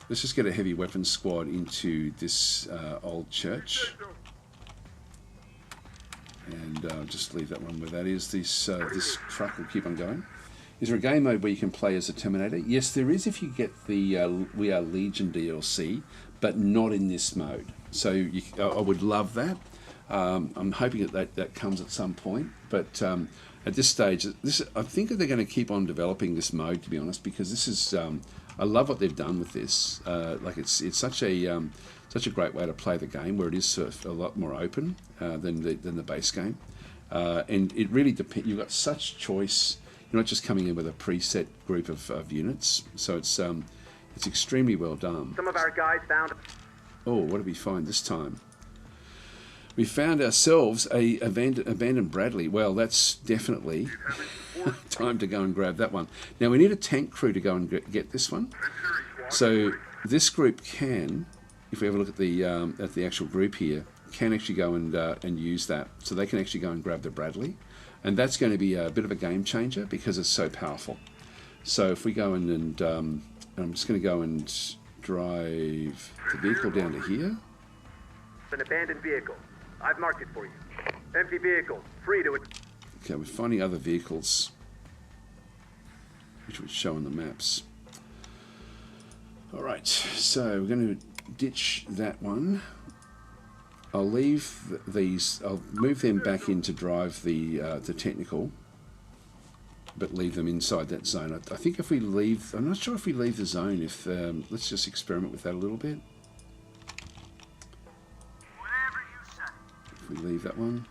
Let's just get a heavy weapons squad into this old church. And just leave that one where that is. This truck will keep on going. Is there a game mode where you can play as a Terminator? Yes, there is if you get the We Are Legion DLC, but not in this mode. So I would love that. I'm hoping that comes at some point. But at this stage, I think that they're going to keep on developing this mode, to be honest, because this is... I love what they've done with this. Like it's such a great way to play the game, where it is sort of a lot more open than the base game, and it really depends. You've got such choice. You're not just coming in with a preset group of units, so it's extremely well done. Some of our guys found... Oh, what did we find this time? We found ourselves a abandoned Bradley. Well, that's definitely time to go and grab that one. Now we need a tank crew to go and get this one. So this group can, if we have a look at the actual group here, can actually go and use that. So they can actually go and grab the Bradley, and that's going to be a bit of a game changer because it's so powerful. So if we go in and I'm just going to go and drive the vehicle down to here. An abandoned vehicle. I've marked it for you. Empty vehicle. Free to it. Okay, we're finding other vehicles which would show on the maps. Alright, so we're going to ditch that one. I'll leave these, I'll move them back in to drive the technical, but leave them inside that zone. I think if we leave, I'm not sure if we leave the zone, if let's just experiment with that a little bit. If we leave that one.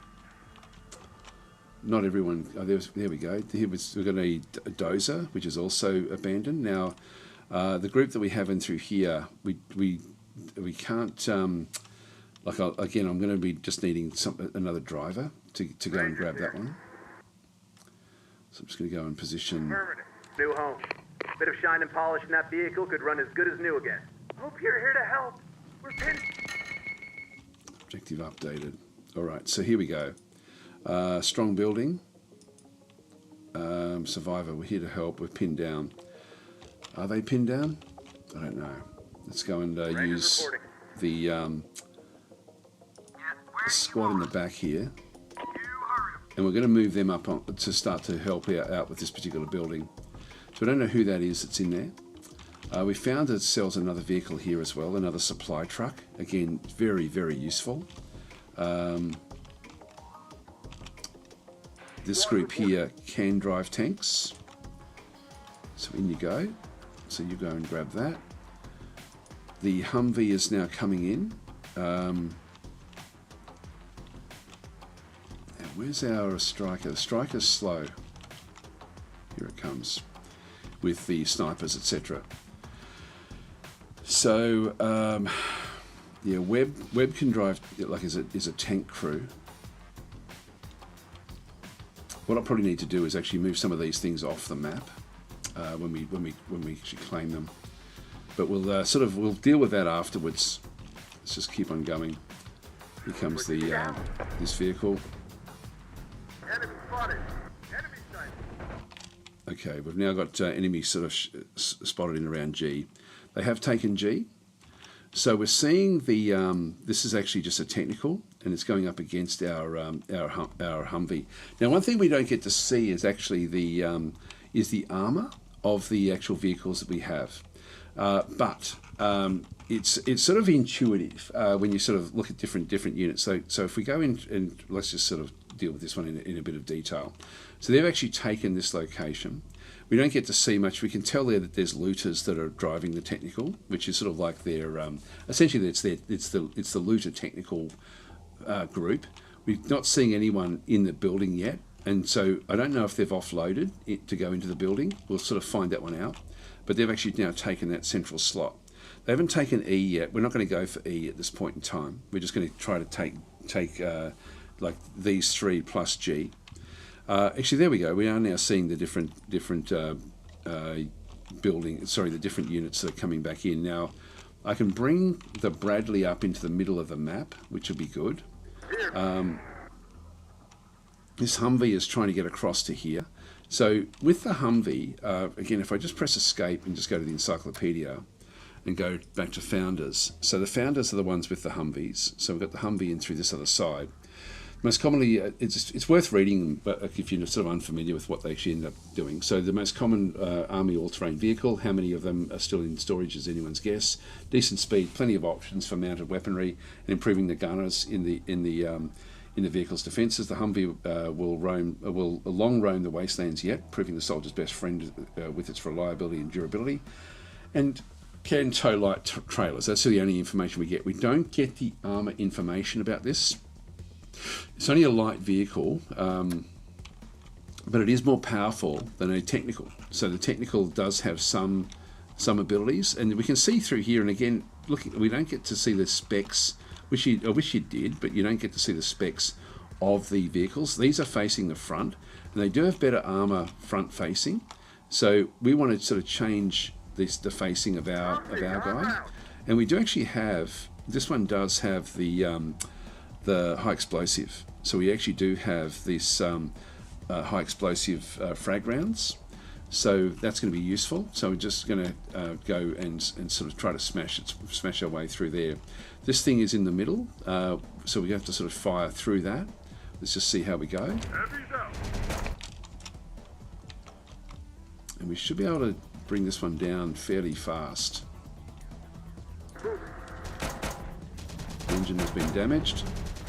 Not everyone, oh, there we go. Here we've got a dozer, which is also abandoned. Now, the group that we have in through here, we can't, again, I'm going to be just needing another driver to go and grab that one. So I'm just going to go and position. New home. Bit of shine and polish in that vehicle could run as good as new again. Hope you're here to help. We're pinned. Objective updated. All right, so here we go. Strong building. Survivor, we're here to help. We're pinned down. Are they pinned down? I don't know. Let's go and use the squad in the back here. And we're going to move them up to start to help out with this particular building. So I don't know who that is that's in there. We found that it sells another vehicle here as well, another supply truck. Again, very, very useful. This group here can drive tanks. So in you go. So you go and grab that. The Humvee is now coming in. Now where's our striker? The striker's slow. Here it comes. With the snipers, etc. So, yeah, Webb can drive, like, is a tank crew. What I probably need to do is actually move some of these things off the map when we actually claim them. But we'll deal with that afterwards. Let's just keep on going. Here comes the this vehicle. Enemy spotted. Enemy sighted. Okay, we've now got enemy sort of spotted in around G. They have taken G. So we're seeing the this is actually just a technical, and it's going up against our Humvee. Now, one thing we don't get to see is actually the armor of the actual vehicles that we have, but it's sort of intuitive when you sort of look at different units. So if we go in and let's just sort of deal with this one in a bit of detail. So they've actually taken this location. We don't get to see much. We can tell there that there's looters that are driving the technical, which is sort of like their essentially it's the looter technical group. We're not seeing anyone in the building yet, and so I don't know if they've offloaded it to go into the building. We'll sort of find that one out. But they've actually now taken that central slot. They haven't taken E yet. We're not going to go for E at this point in time. We're just going to try to like these three plus G. Actually, there we go. We are now seeing the different the different units that are coming back in. Now, I can bring the Bradley up into the middle of the map, which will be good. This Humvee is trying to get across to here. So with the Humvee, again, if I just press escape and just go to the encyclopedia and go back to founders. So the founders are the ones with the Humvees. So we've got the Humvee in through this other side. Most commonly, it's worth reading them, but if you're sort of unfamiliar with what they actually end up doing. So the most common Army all-terrain vehicle, how many of them are still in storage is anyone's guess. Decent speed, plenty of options for mounted weaponry, and improving the gunners in the vehicle's defences. The Humvee will long roam the wastelands yet, proving the soldier's best friend with its reliability and durability. And can tow light trailers. That's the only information we get. We don't get the armour information about this. It's only a light vehicle, but it is more powerful than a technical. So the technical does have some abilities, and we can see through here. And again, we don't get to see the specs. I wish you did, but you don't get to see the specs of the vehicles. These are facing the front, and they do have better armor front facing. So we want to sort of change the facing of our guy, and we do actually have. This one does have the high explosive. So we actually do have this high explosive frag rounds. So that's going to be useful. So we're just going to go and sort of try to smash our way through there. This thing is in the middle, so we have to sort of fire through that. Let's just see how we go. And we should be able to bring this one down fairly fast. Engine has been damaged.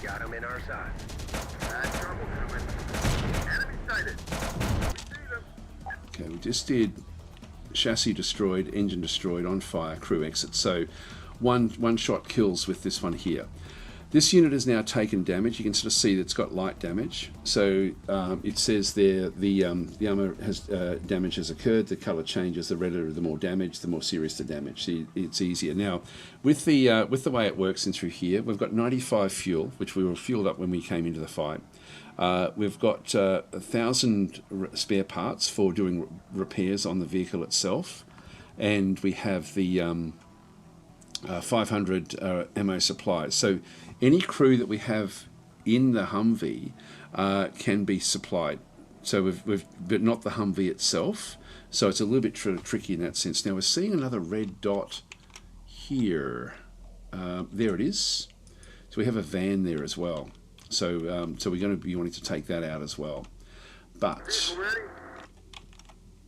Got him in our side. Bad trouble coming. Enemy sighted. We see them. Okay, we just did chassis destroyed, engine destroyed, on fire, crew exit. So one shot kills with this one here. This unit has now taken damage. You can sort of see that it's got light damage. So it says there the armor has damage has occurred. The color changes. The redder the more damage, the more serious the damage. So it's easier. Now with the way it works in through here, we've got 95 fuel, which we were fueled up when we came into the fight. We've got 1,000 spare parts for doing repairs on the vehicle itself, and we have the 500 ammo supplies. So any crew that we have in the Humvee can be supplied. So but not the Humvee itself. So it's a little bit tricky in that sense. Now we're seeing another red dot here. There it is. So we have a van there as well. So we're going to be wanting to take that out as well. But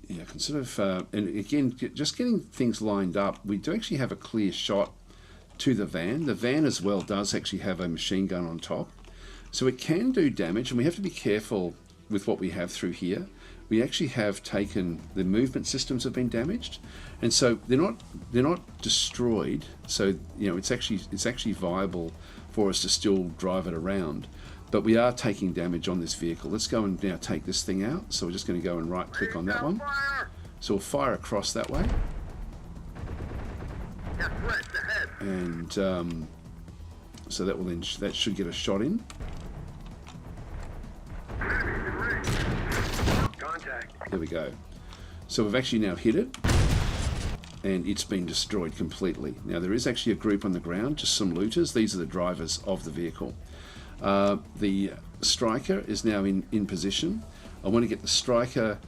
yeah, I can sort of and again, just getting things lined up. We do actually have a clear shot to the van. The van as well does actually have a machine gun on top, so it can do damage, and we have to be careful with what we have through here. We actually have taken the movement systems have been damaged, and so they're not destroyed. So it's actually viable for us to still drive it around, but we are taking damage on this vehicle. Let's go and now take this thing out. So we're just going to go and right click on that one. So we'll fire across that way. And so that should get a shot in. Contact. There we go. So we've actually now hit it, and it's been destroyed completely. Now there is actually a group on the ground, just some looters. These are the drivers of the vehicle. The striker is now in position. I want to get the striker.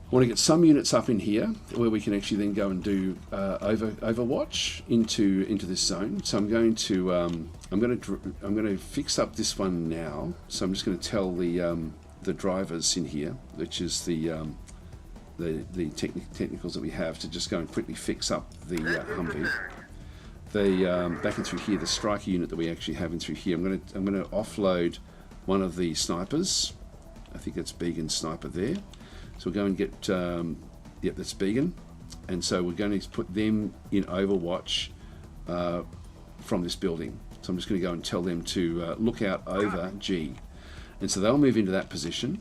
I want to get some units up in here where we can actually then go and do overwatch into this zone. So I'm going to fix up this one now. So I'm just going to tell the drivers in here, which is the technicals that we have, to just go and quickly fix up the Humvee. Back in through here, the striker unit that we actually have in through here. I'm going to offload one of the snipers. I think that's Began's sniper there. So we'll go and get, yep, that's Began. And so we're going to put them in Overwatch from this building. So I'm just going to go and tell them to look out over G. And so they'll move into that position.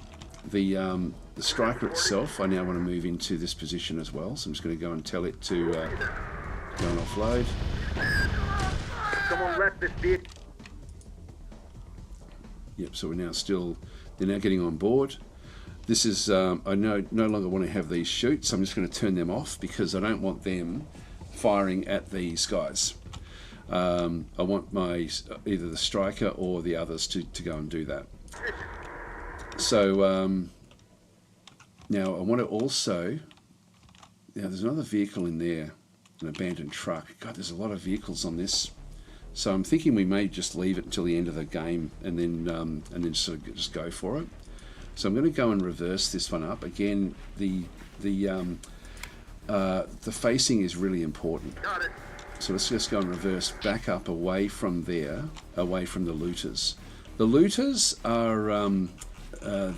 The striker itself, I now want to move into this position as well. So I'm just going to go and tell it to go and offload. Someone left this vehicle. Yep, so we're now still, they're now getting on board. This is, I no longer want to have these shoots. I'm just going to turn them off because I don't want them firing at these guys. I want my either the striker or the others to go and do that. So now I want to also, now there's another vehicle in there, an abandoned truck. God, there's a lot of vehicles on this. So I'm thinking we may just leave it until the end of the game and then sort of just go for it. So I'm going to go and reverse this one up again. The facing is really important. Got it. So let's just go and reverse back up away from there, away from the looters. The looters are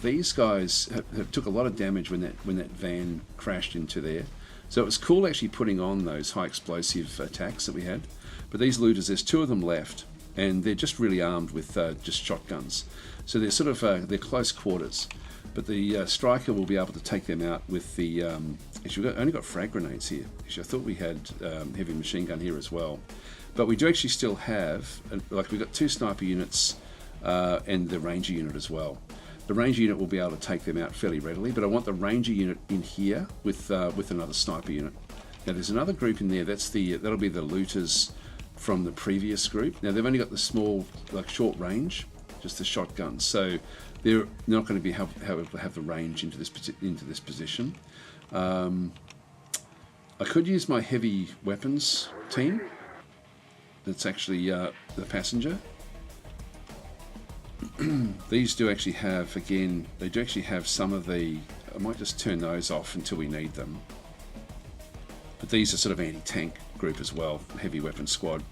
these guys have took a lot of damage when that van crashed into there. So it was cool actually putting on those high explosive attacks that we had. But these looters, there's 2 of them left, and they're just really armed with just shotguns. So they're sort of they're close quarters. But the striker will be able to take them out with the. Actually, we've only got frag grenades here. Actually, I thought we had heavy machine gun here as well. But we do actually still have, like, we've got 2 sniper units and the ranger unit as well. The ranger unit will be able to take them out fairly readily, but I want the ranger unit in here with another sniper unit. Now there's another group in there. That'll be the looters from the previous group. Now they've only got the small, like, short range, just the shotguns. So they're not going to be able to have the range into this position. I could use my heavy weapons team. That's actually the passenger. These do actually have, again, they do actually have some of the, I might just turn those off until we need them. But these are sort of anti-tank group as well, heavy weapons squad.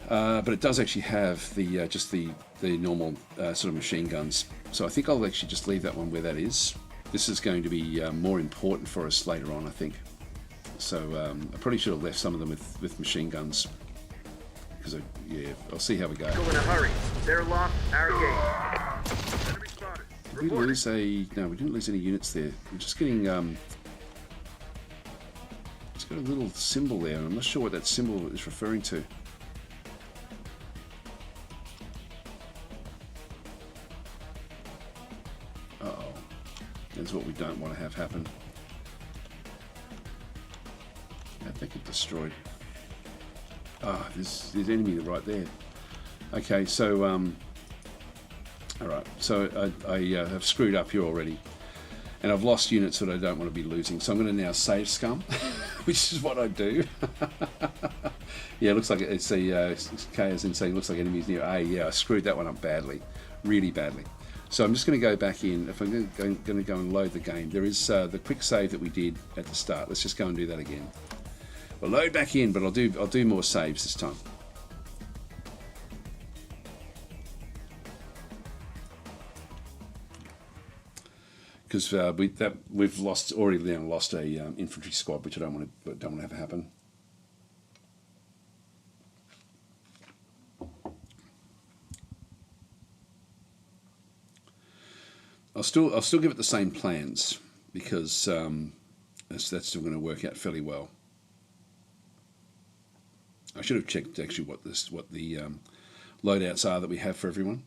But it does actually have the just the normal sort of machine guns. So I think I'll actually just leave that one where that is. This is going to be more important for us later on, I think. So I probably should have left some of them with machine guns. Because yeah, I'll see how we go. Go in a hurry. They're locked. Our gate. Enemy spotted. Did we lose a? No, we didn't lose any units there. We're just getting it's got a little symbol there. I'm not sure what that symbol is referring to. Uh-oh. That's what we don't want to have happen. I think it destroyed. Ah, there's enemy right there. Okay, so all right. So I have screwed up here already, and I've lost units that I don't want to be losing. So I'm going to now save scum, which is what I do. Yeah, it looks like it's a K as in saying looks like enemies near A. Yeah, I screwed that one up badly, really badly. So I'm just going to go back in. If I'm going to go and load the game, there is the quick save that we did at the start. Let's just go and do that again. We'll load back in, but I'll do more saves this time. Because we've already lost a infantry squad, which I don't want to have happen. I'll still give it the same plans because that's still going to work out fairly well. I should have checked actually what the loadouts are that we have for everyone.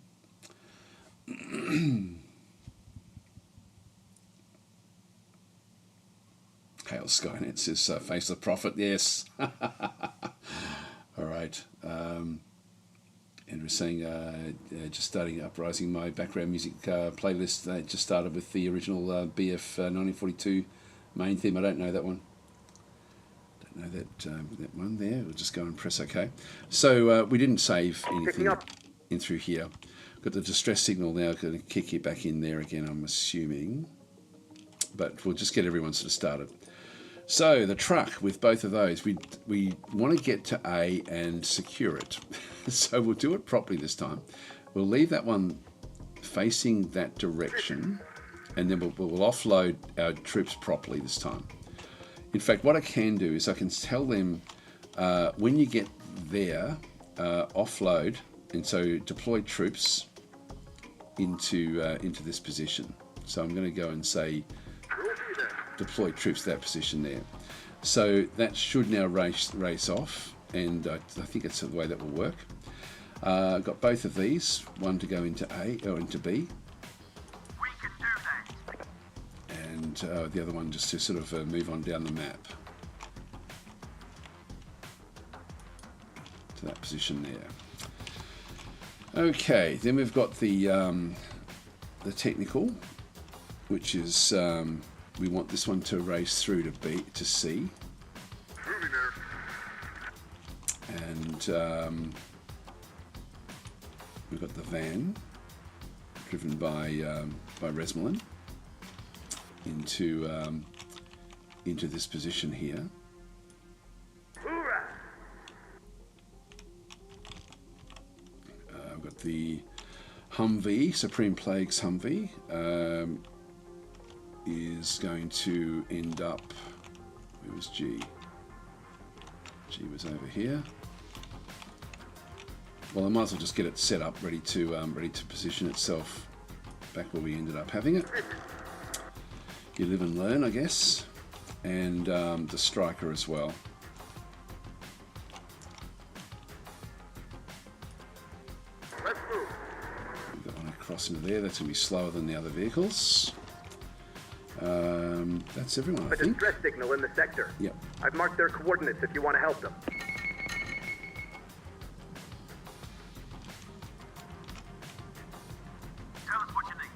Hail Skynet says face the prophet. Yes. All right. Andrew's saying just starting Uprising. My background music playlist just started with the original BF 1942 main theme. I don't know that one. Know that one there. We'll just go and press OK. So we didn't save anything in through here. Got the distress signal now. Going to kick it back in there again, I'm assuming. But we'll just get everyone sort of started. So the truck with both of those, we want to get to A and secure it. So we'll do it properly this time. We'll leave that one facing that direction, and then we'll offload our troops properly this time. In fact, what I can do is I can tell them when you get there, offload, and so deploy troops into this position. So I'm going to go and say deploy troops to that position there. So that should now race off, and I think that's the way that will work. Got both of these, one to go into A or into B, We can do that. and the other one just to sort of move on down the map to that position there. Okay, then we've got the technical, which is we want this one to race through to B to C, Moving there. and we've got the van driven by Resmelin into this position here. Hoorah! I've got the Humvee, Supreme Plague's Humvee, is going to end up. Where was G? G was over here. Well, I might as well just get it set up, ready to position itself back where we ended up having it. You live and learn, I guess, and the Striker as well. Let's move. We've got one across into there. That's going to be slower than the other vehicles. That's everyone, I A think. distress signal in the sector. Yep. I've marked their coordinates if you want to help them. Tell us what you need.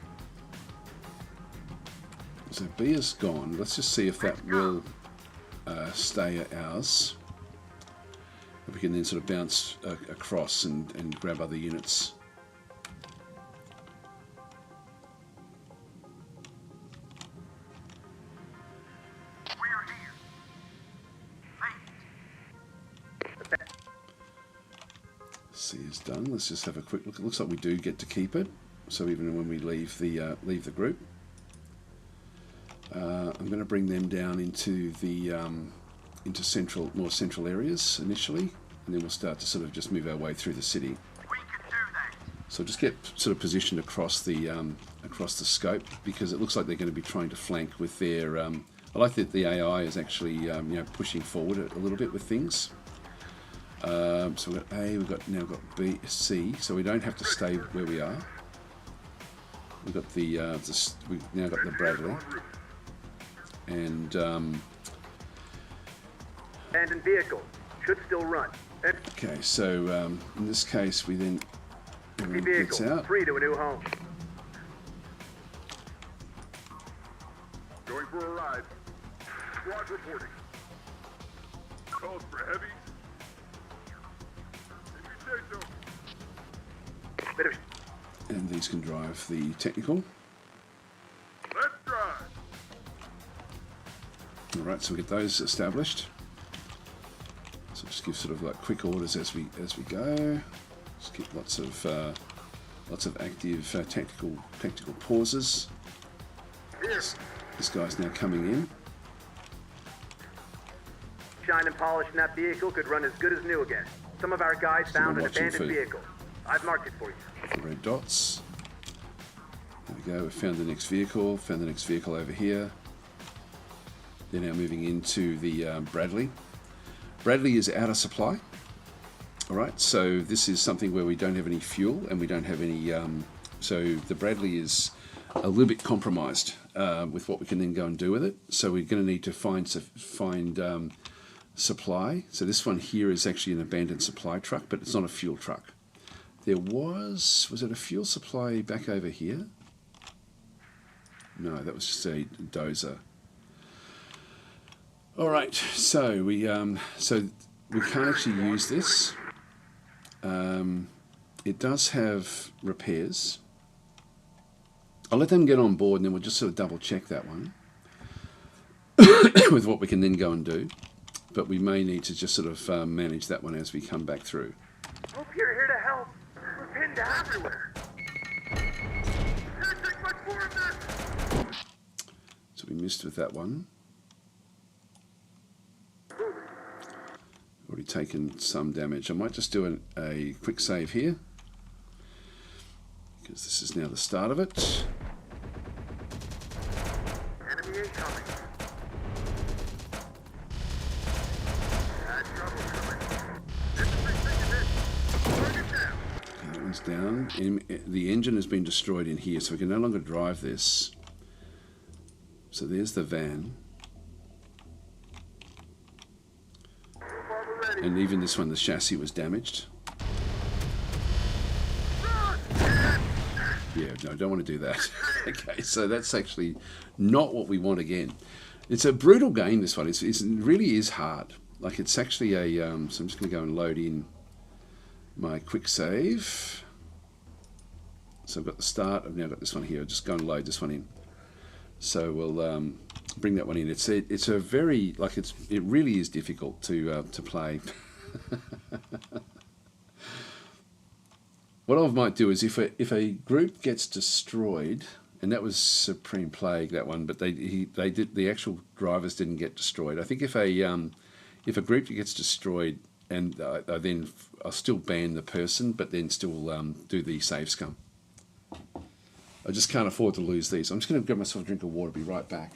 So B is gone. Let's just see if that will stay ours. If we can then sort of bounce across and grab other units. We're here. Mate. C is done. Let's just have a quick look. It looks like we do get to keep it. So even when we leave the group, I'm going to bring them down into the more central areas initially, and then we'll start to sort of just move our way through the city. We can do that. So just get sort of positioned across the scope, because it looks like they're going to be trying to flank with their. I like that the AI is actually pushing forward a little bit with things. So we've got A, now got B, C. So we don't have to stay where we are. We've got we've now got the Bradley, and Abandoned vehicle. Should still run. okay. So in this case, we then Empty everyone gets vehicle. out. Free to a new home. Going for a ride. Squad reporting. Calls for heavies. If you say so. Bit of And these can drive the technical. Let's drive. All right, so we get those established. So just give sort of like quick orders as we go. Just get lots of active tactical pauses. here. This guy's now coming in. Shine and polish in that vehicle could run as good as new again. Some of our guys Still found an watching abandoned for- vehicle. I've marked it for you. The red dots. There we go. We found the next vehicle. Found the next vehicle over here. They're now moving into the Bradley. Bradley is out of supply. All right, so this is something where we don't have any fuel and we don't have any. So the Bradley is a little bit compromised with what we can then go and do with it. So we're going to need to find supply. So this one here is actually an abandoned supply truck, but it's not a fuel truck. There was it a fuel supply back over here? No, that was just a dozer. All right, so we can't actually use this. It does have repairs. I'll let them get on board, and then we'll just sort of double check that one with what we can then go and do. But we may need to just sort of manage that one as we come back through. Hope you're here to help. We're pinned everywhere. Can't take much more of this. So we missed with that one. Already taken some damage. I might just do a quick save here, because this is now the start of it. Enemy incoming. Had trouble coming. Infantry taking hit. Target down. one's down. The engine has been destroyed in here, so we can no longer drive this. So there's the van. And even this one, the chassis was damaged. Yeah, no, don't want to do that. Okay, so that's actually not what we want again. It's a brutal game, this one. It really is hard. Like, it's actually a... so I'm just going to go and load in my quick save. So I've got the start. I've now got this one here. I'll just go and load this one in. So we'll bring that one in. It's a very... Like, it really is difficult to play. What I might do is if a group gets destroyed, and that was Supreme Plague, that one, but they did, the actual drivers didn't get destroyed. I think if a group gets destroyed, and I'll still ban the person, but then still do the save scum. I just can't afford to lose these. I'm just going to grab myself a drink of water. Be right back.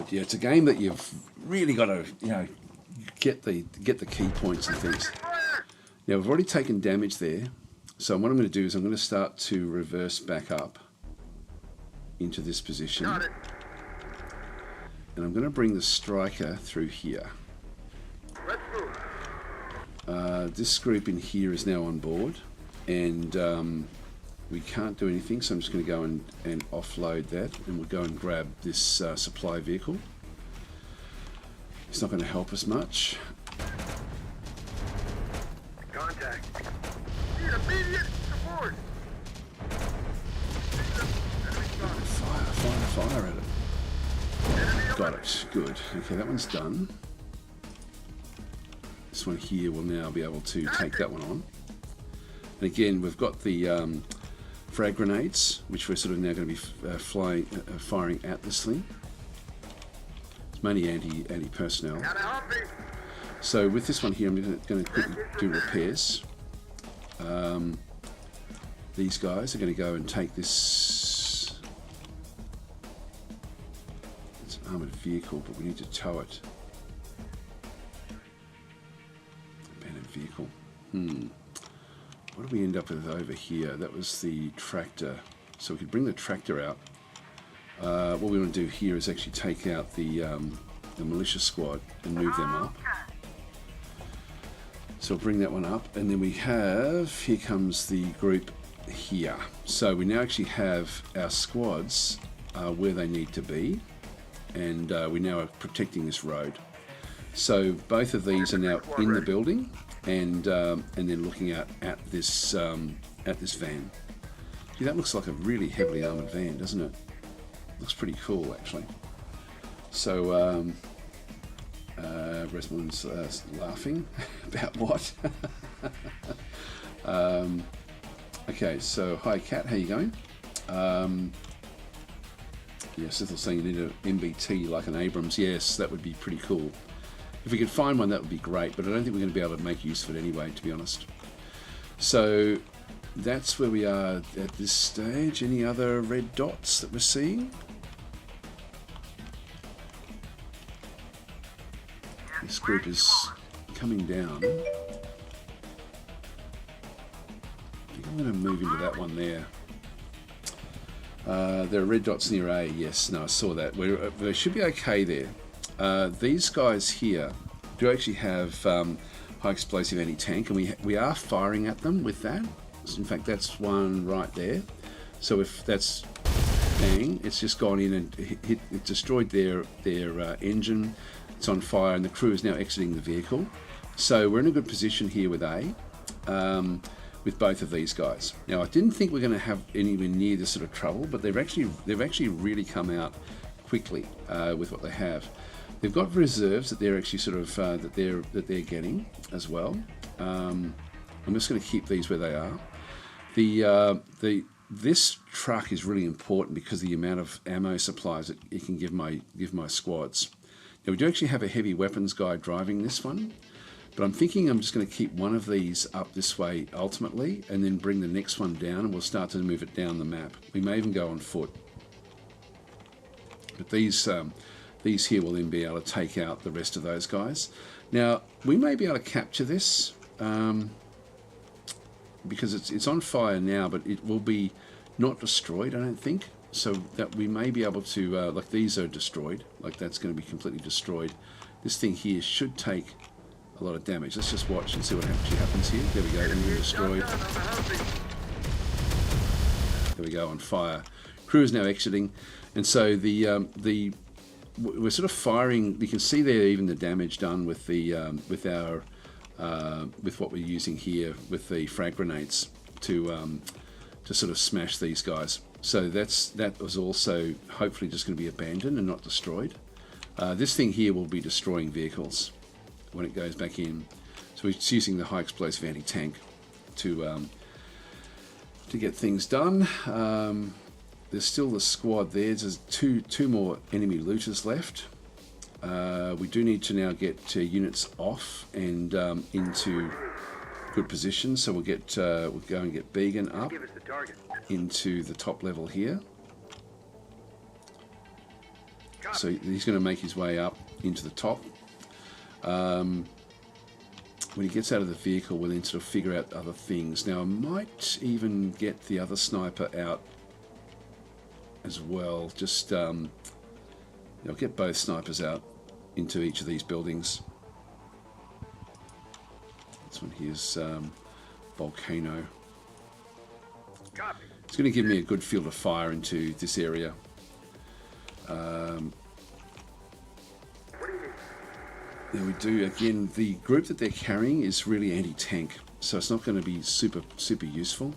Yeah, it's a game that you've really got to, get the key points and things. Now we've already taken damage there, so what I'm going to do is I'm going to start to reverse back up into this position, and I'm going to bring the striker through here. This group in here is now on board, and we can't do anything, so I'm just going to go and offload that, and we'll go and grab this supply vehicle. It's not going to help us much. Contact. Need immediate support. Fire at it. Got it. Good. Okay, that one's done. This one here will now be able to take that one on. And again, we've got the frag grenades, which we're sort of now going to be firing at this thing. It's mainly anti-personnel. So with this one here, I'm going to quickly do repairs. These guys are going to go and take this. It's an armoured vehicle, but we need to tow it. Abandoned vehicle. What do we end up with over here? That was the tractor. So we could bring the tractor out. What we want to do here is actually take out the militia squad and move them up. So we'll bring that one up, and then we have, here comes the group here. So we now actually have our squads where they need to be, and we now are protecting this road. So both of these are now in the building, and then looking at this van. Gee, that looks like a really heavily armoured van, doesn't it? Looks pretty cool, actually. So Resmond's laughing about what? Okay, so hi Kat, how you going? Yes, Ethel saying you need an MBT like an Abrams. Yes, that would be pretty cool. If we could find one, that would be great, but I don't think we're going to be able to make use of it anyway, to be honest. So that's where we are at this stage. Any other red dots that we're seeing? This group is coming down. I think I'm going to move into that one there. There are red dots near A. Yes, no, I saw that. We should be okay there. These guys here do actually have high explosive anti-tank, and we are firing at them with that. In fact, that's one right there. So if that's bang, it's just gone in and it destroyed their engine. It's on fire, and the crew is now exiting the vehicle. So we're in a good position here with A, with both of these guys. Now, I didn't think we're going to have anywhere near this sort of trouble, but they've actually really come out quickly with what they have. They've got reserves that they're actually sort of that they're getting as well. I'm just going to keep these where they are. This truck is really important because of the amount of ammo supplies that it can give my squads. Now we do actually have a heavy weapons guy driving this one, But I'm thinking I'm just going to keep one of these up this way ultimately, and then bring the next one down, and we'll start to move it down the map. We may even go on foot. But these here will then be able to take out the rest of those guys. Now, we may be able to capture this, because it's on fire now, but it will be not destroyed, I don't think. So that we may be able to, like these are destroyed, like that's going to be completely destroyed. This thing here should take a lot of damage. Let's just watch and see what actually happens here. There we go, enemy destroyed. There we go, on fire. Crew is now exiting, and so we're sort of firing. You can see there even the damage done with the with what we're using here with the frag grenades to sort of smash these guys. So that was also hopefully just going to be abandoned and not destroyed. This thing here will be destroying vehicles when it goes back in. So it's using the high explosive anti-tank to get things done. There's still the squad there. There's two more enemy looters left. We do need to now get units off and into good position. So we'll go and get Began up into the top level here. So he's going to make his way up into the top. When he gets out of the vehicle, we'll then sort of figure out other things. Now I might even get the other sniper out as well. Just get both snipers out into each of these buildings. This one here's Volcano. It's going to give me a good field of fire into this area. There we do. Again, the group that they're carrying is really anti-tank, so it's not going to be super useful.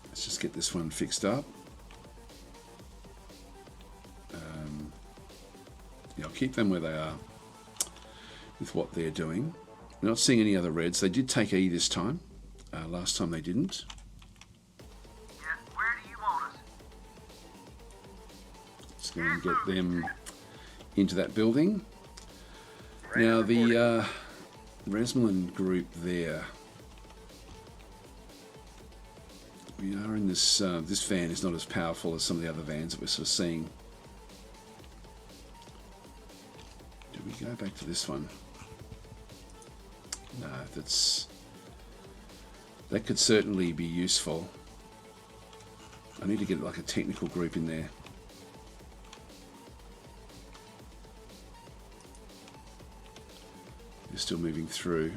Let's just get this one fixed up. I'll keep them where they are with what they're doing. We're not seeing any other reds. They did take E this time. Last time they didn't. Where do you want us? Let's go and get them into that building. Now the Resmelin group there. We are in this. This van is not as powerful as some of the other vans that we're sort of seeing. Do we go back to this one? No, that could certainly be useful. I need to get like a technical group in there. They're still moving through.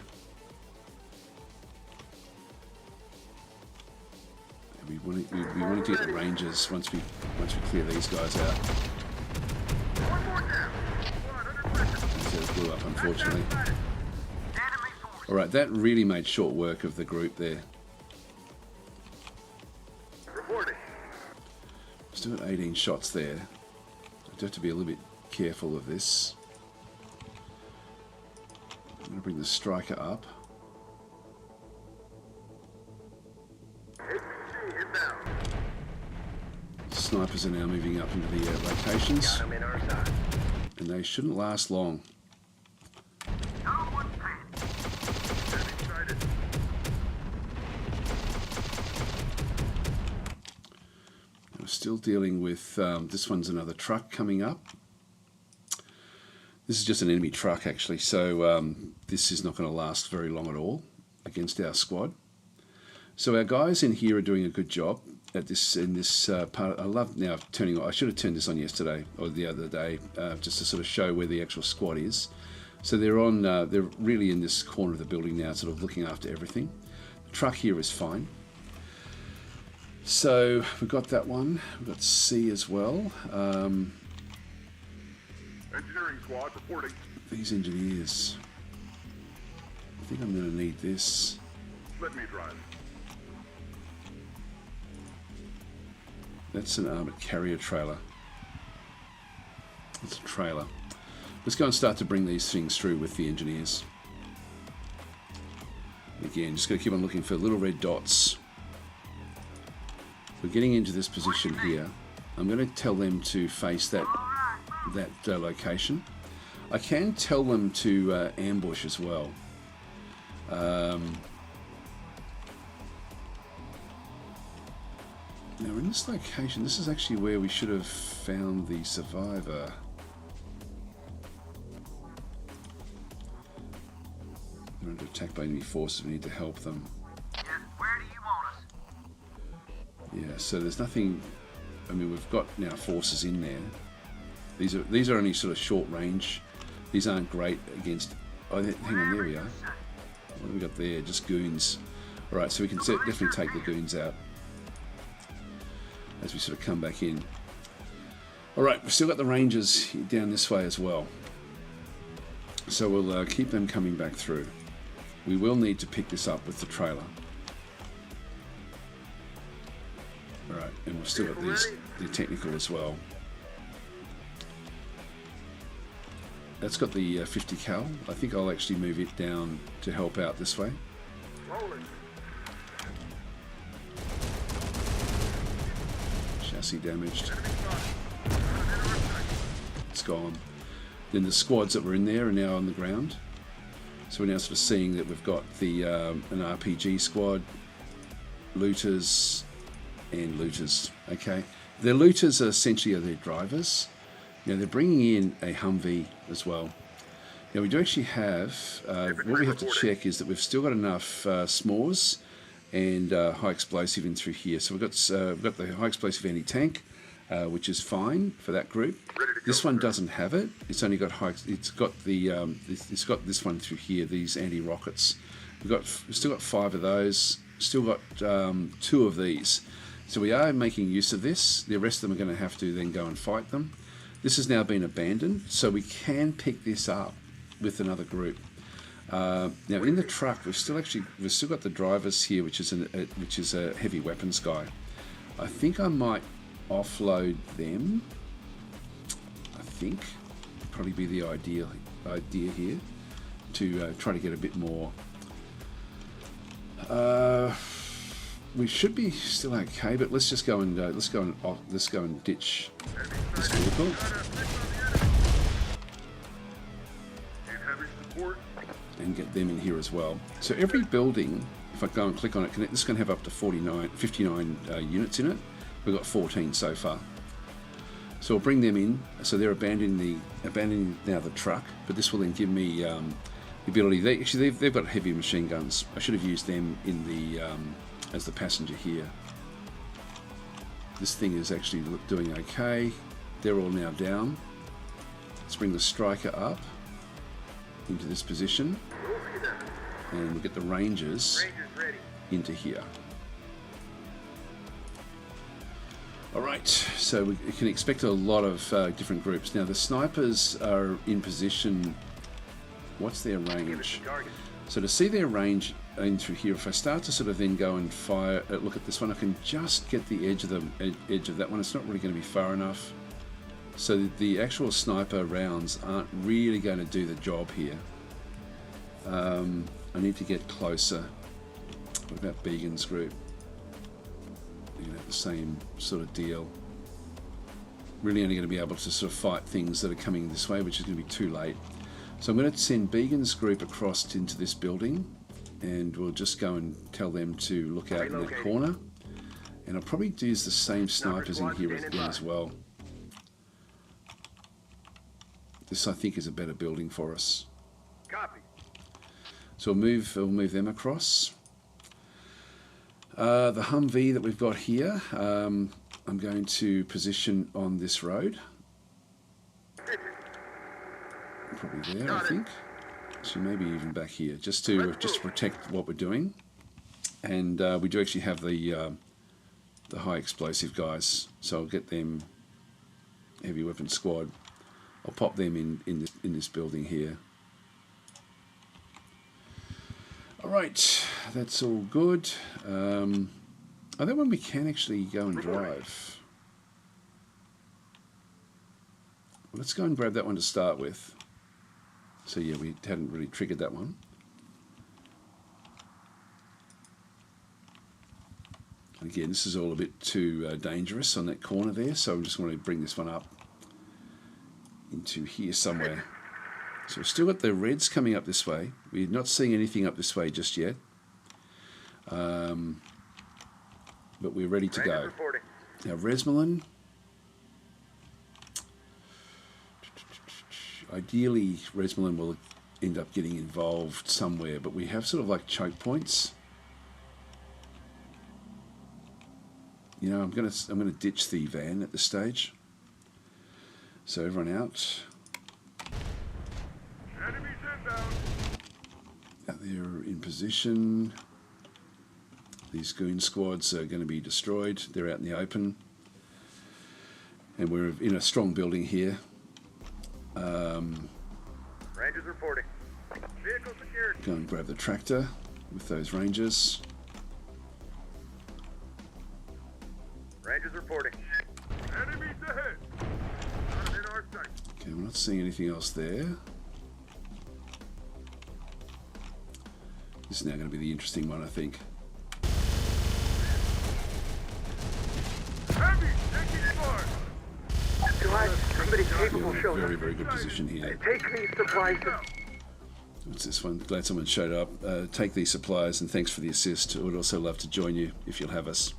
We want to get the Rangers once we clear these guys out. These blew up, unfortunately. Alright, that really made short work of the group there. Still at 18 shots there. I do have to be a little bit careful of this. I'm going to bring the striker up. Snipers are now moving up into the locations. And they shouldn't last long. We're still dealing with, this one's another truck coming up. This is just an enemy truck actually, so this is not going to last very long at all against our squad. So our guys in here are doing a good job at this part. I love now turning on. I should have turned this on yesterday or the other day, just to sort of show where the actual squad is. So they're on. They're really in this corner of the building now, sort of looking after everything. The truck here is fine. So we've got that one. We've got C as well. Engineering squad reporting. These engineers. I think I'm going to need this. Let me drive. That's an armoured carrier trailer. It's a trailer. Let's go and start to bring these things through with the engineers. Again, just got to keep on looking for little red dots. We're getting into this position here. I'm going to tell them to face that location. I can tell them to ambush as well. Now in this location, this is actually where we should have found the survivor. We're under attack by enemy forces, we need to help them. Yes, where do you want us? Yeah, so there's nothing, I mean we've got now forces in there. These are only sort of short range. These aren't great against, oh hang on, there we are. What have we got there? Just goons. Alright, so we can definitely take the goons out as we sort of come back in. Alright, we've still got the rangers down this way as well. So we'll keep them coming back through. We will need to pick this up with the trailer. Alright, and we've still got the technical as well. That's got the 50 cal. I think I'll actually move it down to help out this way. Rolling. Chassis damaged. Enemy spotted. It's gone. Then the squads that were in there are now on the ground. So we're now sort of seeing that we've got the an RPG squad, looters, and looters. Okay, the looters are essentially their drivers. Now they're bringing in a Humvee as well. Now we do actually have, what we have to check is that we've still got enough s'mores and high explosive in through here. So we've got the high explosive anti-tank, which is fine for that group. This one doesn't have it. It's only got high. It's got the it's got this one through here. These anti-rockets. We've still got 5 of those. Still got 2 of these. So we are making use of this. The rest of them are going to have to then go and fight them. This has now been abandoned, so we can pick this up with another group. Now in the truck, we've still got the drivers here, which is a heavy weapons guy. I think I might offload them. I think probably be the idea here to try to get a bit more. We should be still okay, but let's just go and ditch this vehicle and get them in here as well. So every building, if I go and click on it, this is going to have up to 59 units in it. We've got 14 so far. So we'll bring them in. So they're abandoning now the truck, but this will then give me the ability. They've got heavy machine guns. I should have used them in the as the passenger here. This thing is actually doing okay. They're all now down. Let's bring the striker up into this position, and we'll get the rangers into here. Alright, so we can expect a lot of different groups. Now the snipers are in position. What's their range? So to see their range in through here, if I start to sort of then go and fire, look at this one, I can just get the edge of that one. It's not really going to be far enough. So the actual sniper rounds aren't really going to do the job here. I need to get closer. What about Began's group? You're going to have the same sort of deal. Really only going to be able to sort of fight things that are coming this way, which is going to be too late. So I'm going to send Began's group across into this building, and we'll just go and tell them to look out in that corner. And I'll probably use the same snipers in here as well. This, I think, is a better building for us. Copy. So we'll move them across. The Humvee that we've got here, I'm going to position on this road. Probably there, I think. So maybe even back here, just to protect what we're doing. And we do actually have the high explosive guys, so I'll get them. Heavy weapon squad. I'll pop them in this building here. All right, that's all good. Oh, that one we can actually go and drive. Let's go and grab that one to start with. So yeah, we hadn't really triggered that one. And again, this is all a bit too dangerous on that corner there, so I just want to bring this one up into here somewhere. So we've still got the reds coming up this way. We're not seeing anything up this way just yet. But we're ready to Rangers go. reporting. Now, Resmelin. Ideally, Resmelin will end up getting involved somewhere, but we have sort of like choke points. You know, I'm gonna ditch the van at this stage. So everyone out. Enemies inbound. Out there in position. These goon squads are going to be destroyed. They're out in the open. And we're in a strong building here. Rangers reporting. Vehicle secured. Go and grab the tractor with those rangers. Rangers reporting. Enemies ahead. Not in our sight. Okay, we're not seeing anything else there. This is now going to be the interesting one, I think. Heavy taking fire. Glad somebody We're capable in a showed very, up. very good position here. Take these supplies. What's this one? Glad someone showed up. Take these supplies and thanks for the assist. I would also love to join you if you'll have us.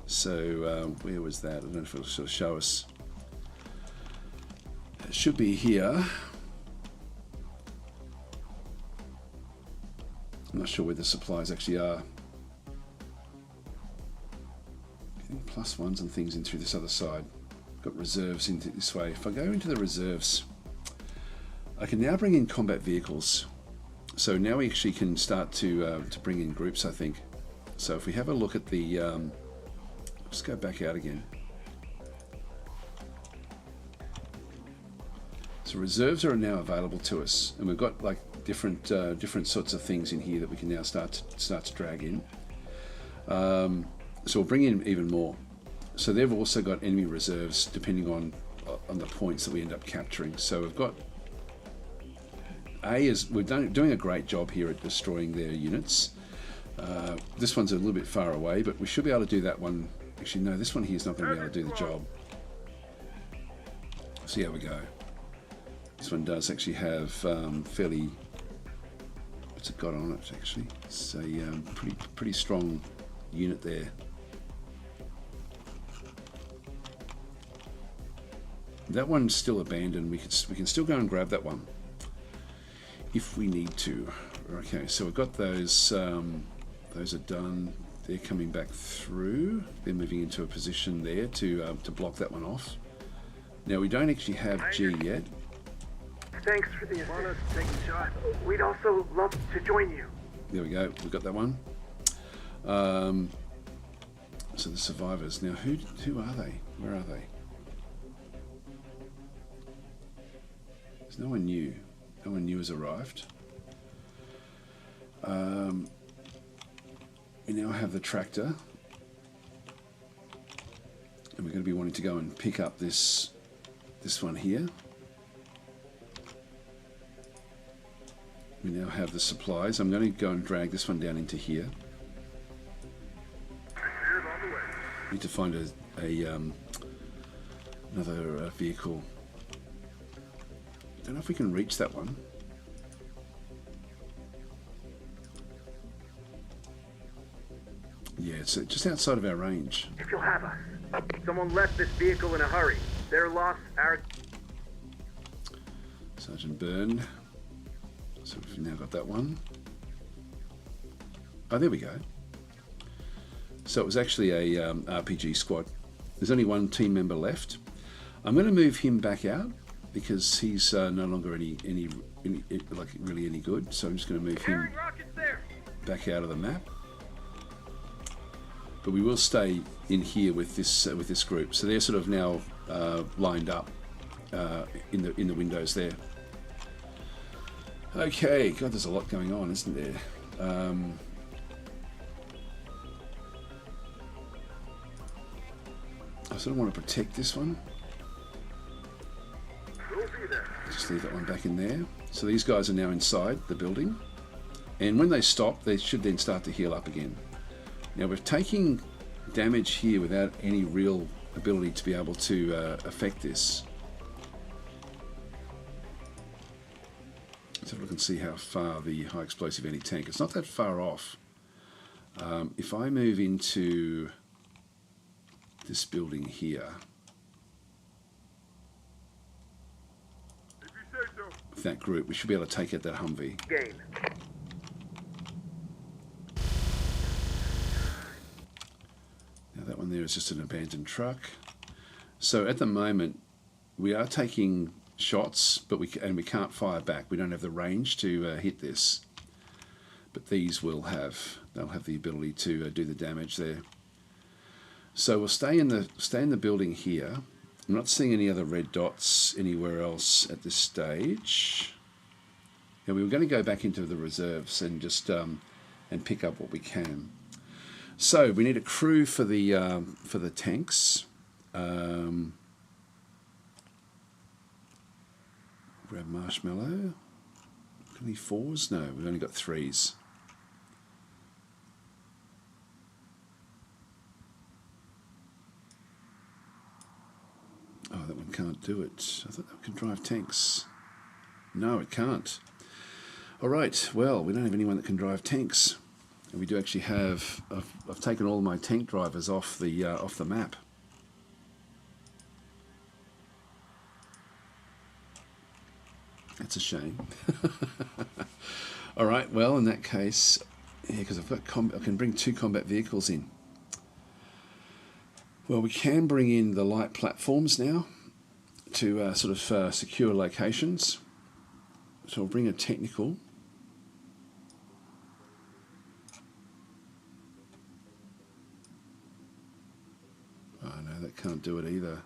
So where was that? I don't know if it'll sort of show us. It should be here. I'm not sure where the supplies actually are. Getting plus ones and things in through this other side. Got reserves into this way. If I go into the reserves, I can now bring in combat vehicles. So now we actually can start to bring in groups, I think. So if we have a look at the, let's go back out again. So reserves are now available to us, and we've got like different sorts of things in here that we can now start to drag in. So we'll bring in even more. So they've also got enemy reserves depending on the points that we end up capturing. So we've got we're doing a great job here at destroying their units. This one's a little bit far away, but we should be able to do that one. Actually, no, this one here is not going to be able to do the job. See how we go. This one does actually have fairly. What's it got on it? Actually, it's a pretty strong unit there. That one's still abandoned. We can still go and grab that one if we need to. Okay, so we've got those. Those are done. They're coming back through. They're moving into a position there to block that one off. Now we don't actually have G yet. Thanks for the assist. Take a shot. We'd also love to join you. There we go. We've got that one. So the survivors. Now who are they? Where are they? There's no one new. No one new has arrived. We now have the tractor, and we're going to be wanting to go and pick up this one here. We now have the supplies. I'm going to go and drag this one down into here. Cleared on the way. Need to find another vehicle. Don't know if we can reach that one. Yeah, it's just outside of our range. If you'll have us. Someone left this vehicle in a hurry. Their loss, our... Sergeant Byrne. So we've now got that one. Oh, there we go. So it was actually a RPG squad. There's only one team member left. I'm going to move him back out because he's no longer any like really any good. So I'm just going to move him back out of the map. But we will stay in here with this group. So they're sort of now lined up in the windows there. Okay, God, there's a lot going on, isn't there? I sort of want to protect this one. We'll be there. Just leave that one back in there. So these guys are now inside the building, and when they stop, they should then start to heal up again. Now we're taking damage here without any real ability to be able to affect this. Let's have a look and see how far the high explosive anti-tank. It's not that far off. If I move into this building here, If you say so. with that group, we should be able to take out that Humvee. Gain. Now that one there is just an abandoned truck. So at the moment, we are taking shots, but we can't fire back. We don't have the range to hit this. But these will have. They'll have the ability to do the damage there. So we'll stay in the building here. I'm not seeing any other red dots anywhere else at this stage. And we were going to go back into the reserves and just and pick up what we can. So we need a crew for the tanks. Grab marshmallow. Any fours? No, we've only got threes. Oh, that one can't do it. I thought that can drive tanks. No, it can't. All right, well, we don't have anyone that can drive tanks. And we do actually have... I've taken all my tank drivers off the map. That's a shame. All right, well, in that case, yeah, because I've got I can bring 2 combat vehicles in. Well, we can bring in the light platforms now to sort of secure locations. So I'll bring a technical. Oh no, that can't do it either.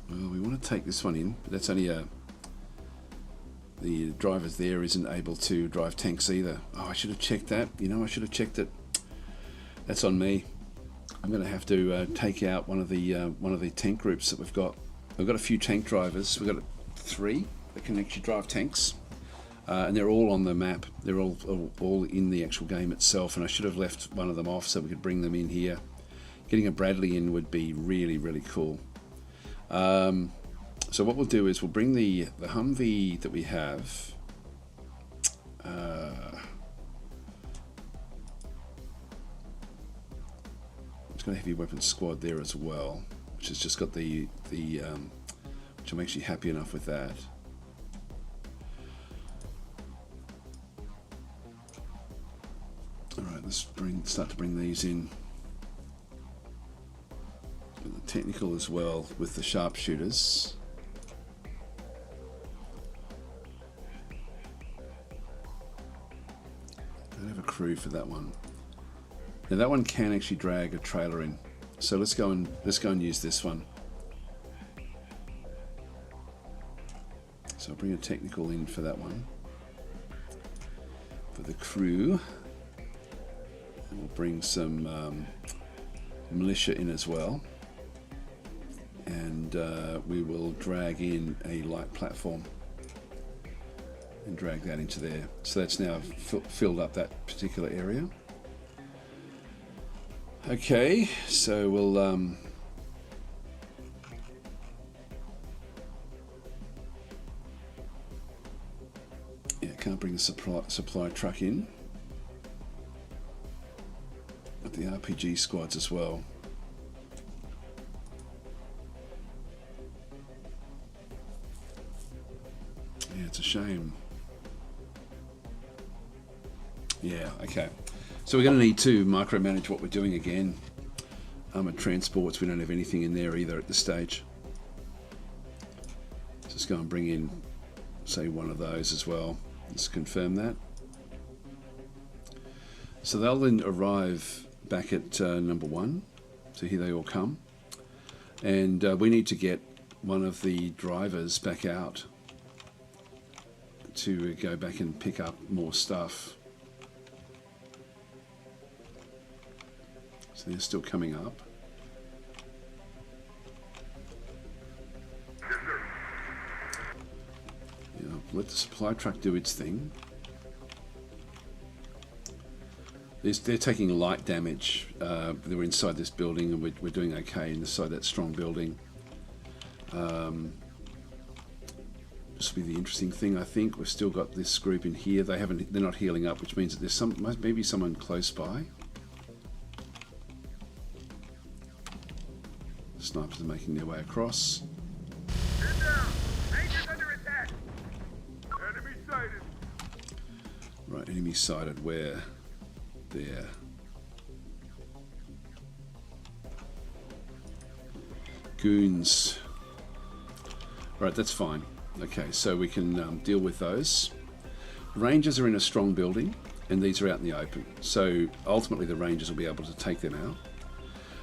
Well, we want to take this one in, but that's only the drivers there isn't able to drive tanks either. Oh, I should have checked that. You know, I should have checked it. That's on me. I'm going to have to take out one of the tank groups that we've got. We've got a few tank drivers. We've got 3 that can actually drive tanks, and they're all on the map. They're all in the actual game itself. And I should have left one of them off so we could bring them in here. Getting a Bradley in would be really, really cool. So what we'll do is we'll bring the Humvee that we have. It's got a heavy weapons squad there as well, which has just got which I'm actually happy enough with that. All right, let's start to bring these in. The technical as well with the sharpshooters. Don't have a crew for that one. Now that one can actually drag a trailer in. So let's go and use this one. So I'll bring a technical in for that one. For the crew. And we'll bring some militia in as well. And we will drag in a light platform and drag that into there. So that's now filled up that particular area. Okay, so we'll yeah, can't bring the supply truck in, but the RPG squads as well. Yeah, it's a shame. Yeah, okay. So we're going to need to micromanage what we're doing again. Armoured transports, we don't have anything in there either at this stage. Just go and bring in, say, one of those as well. Let's confirm that. So they'll then arrive back at number 1. So here they all come. And we need to get one of the drivers back out to go back and pick up more stuff. So they're still coming up. Yes, sir. Yeah, let the supply truck do its thing. they're taking light damage. They're inside this building, and we're doing okay inside that strong building. This will be the interesting thing. I think we've still got this group in here. They're not healing up, which means that there's maybe someone close by. Snipers are making their way across. Get down! Ranger's under attack! Enemy sighted! Right, enemy sighted where? There. Goons. Right, that's fine. Okay, so we can deal with those. Rangers are in a strong building, and these are out in the open. So ultimately the Rangers will be able to take them out.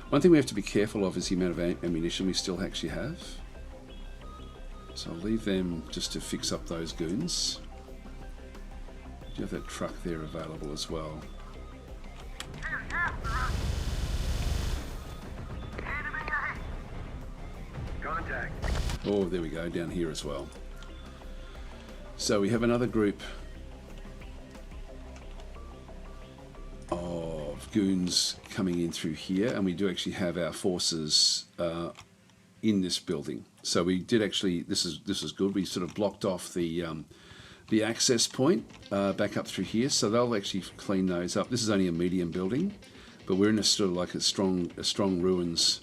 One thing we have to be careful of is the amount of ammunition we still actually have. So I'll leave them just to fix up those goons. You have that truck there available as well. Contact. Oh, there we go, down here as well. So we have another group of goons coming in through here, and we do actually have our forces in this building. So we did actually, this is good. We sort of blocked off the access point back up through here, so they'll actually clean those up. This is only a medium building, but we're in a sort of like a strong ruins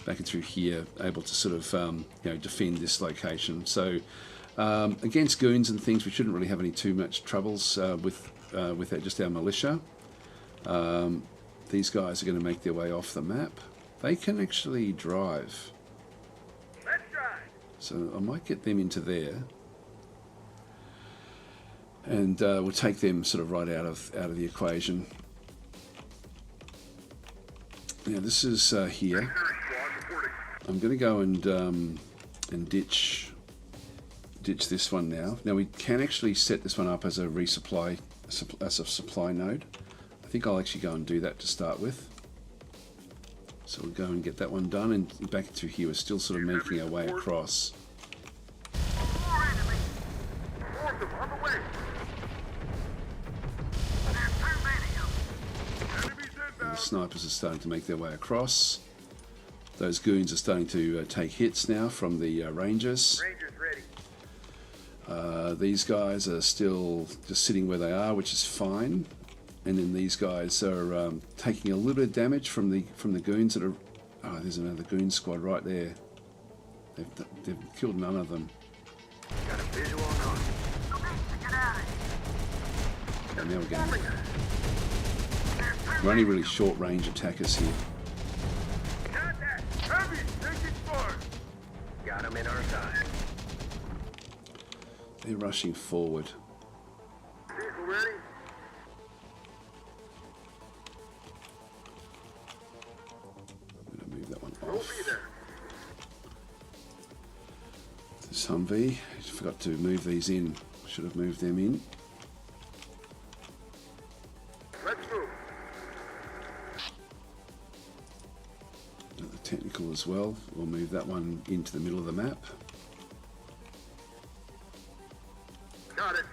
back through here, able to sort of defend this location. So against goons and things, we shouldn't really have any too much troubles with just our militia. These guys are going to make their way off the map. They can actually drive. Let's drive! So I might get them into there, and we'll take them sort of right out of the equation. Now this is here. I'm going to go and ditch this one now. Now we can actually set this one up as a resupply, as a supply node. I think I'll actually go and do that to start with. So we'll go and get that one done, and back through here we're still sort of making our way across. More enemy! More of them on the way! There's too many of them! Enemies The inbound! snipers are starting to make their way across. Those goons are starting to take hits now from the Rangers. Ranger's ready. These guys are still just sitting where they are, which is fine. And then these guys are taking a little bit of damage from the goons that are. Oh, there's another goon squad right there. They've killed none of them. Got a visual on. And now we're getting. We're only really short range attackers here. Contact! Heavy! Taking fire! Got him in our side. They're rushing forward. Vehicle ready? I'm going to move that one We'll off. be there. This Humvee. I forgot to move these in. Should have moved them in. Let's move. Another technical as well. We'll move that one into the middle of the map. Got it.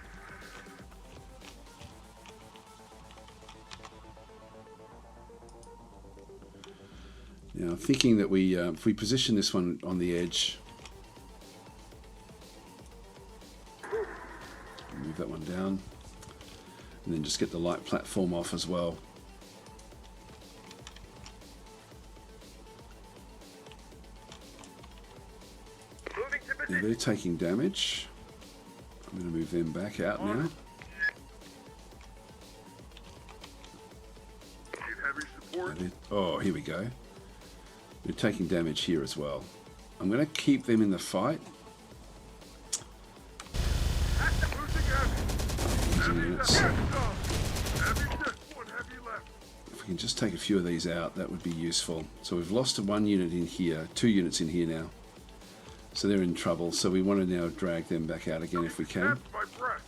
Now, I'm thinking that we, if we position this one on the edge, move that one down, and then just get the light platform off as well. Moving to Now position. they're taking damage. I'm going to move them back out now. Need heavy support. Oh, here we go. They're taking damage here as well. I'm going to keep them in the fight. Losing heavy. Using units. Heavy just one heavy left. If we can just take a few of these out, that would be useful. So we've lost one unit in here, 2 units in here now. So they're in trouble. So we want to now drag them back out again if we can. That's my breath.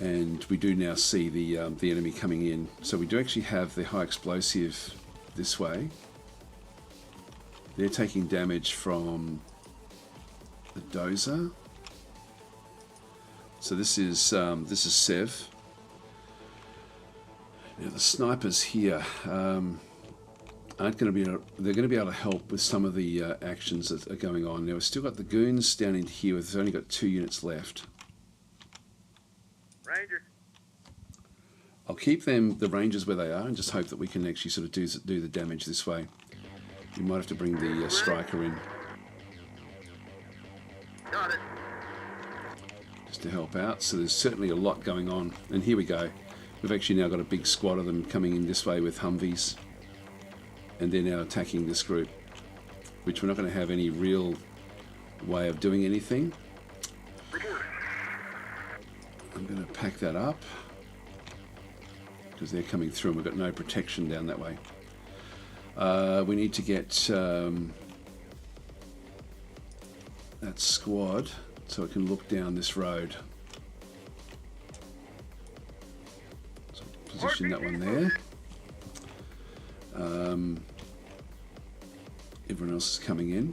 And we do now see the enemy coming in. So we do actually have the high explosive this way. They're taking damage from the dozer. So this is Sev. Now the snipers here aren't going to be. They're going to be able to help with some of the actions that are going on. Now we've still got the goons down in here. We've only got 2 units left. Ranger. I'll keep the rangers where they are, and just hope that we can actually sort of do the damage this way. We might have to bring the striker in. Got it. Just to help out. So there's certainly a lot going on. And here we go. We've actually now got a big squad of them coming in this way with Humvees. And they're now attacking this group, which we're not going to have any real way of doing anything. I'm going to pack that up, because they're coming through and we've got no protection down that way. We need to get that squad so it can look down this road. So position that one there. Everyone else is coming in.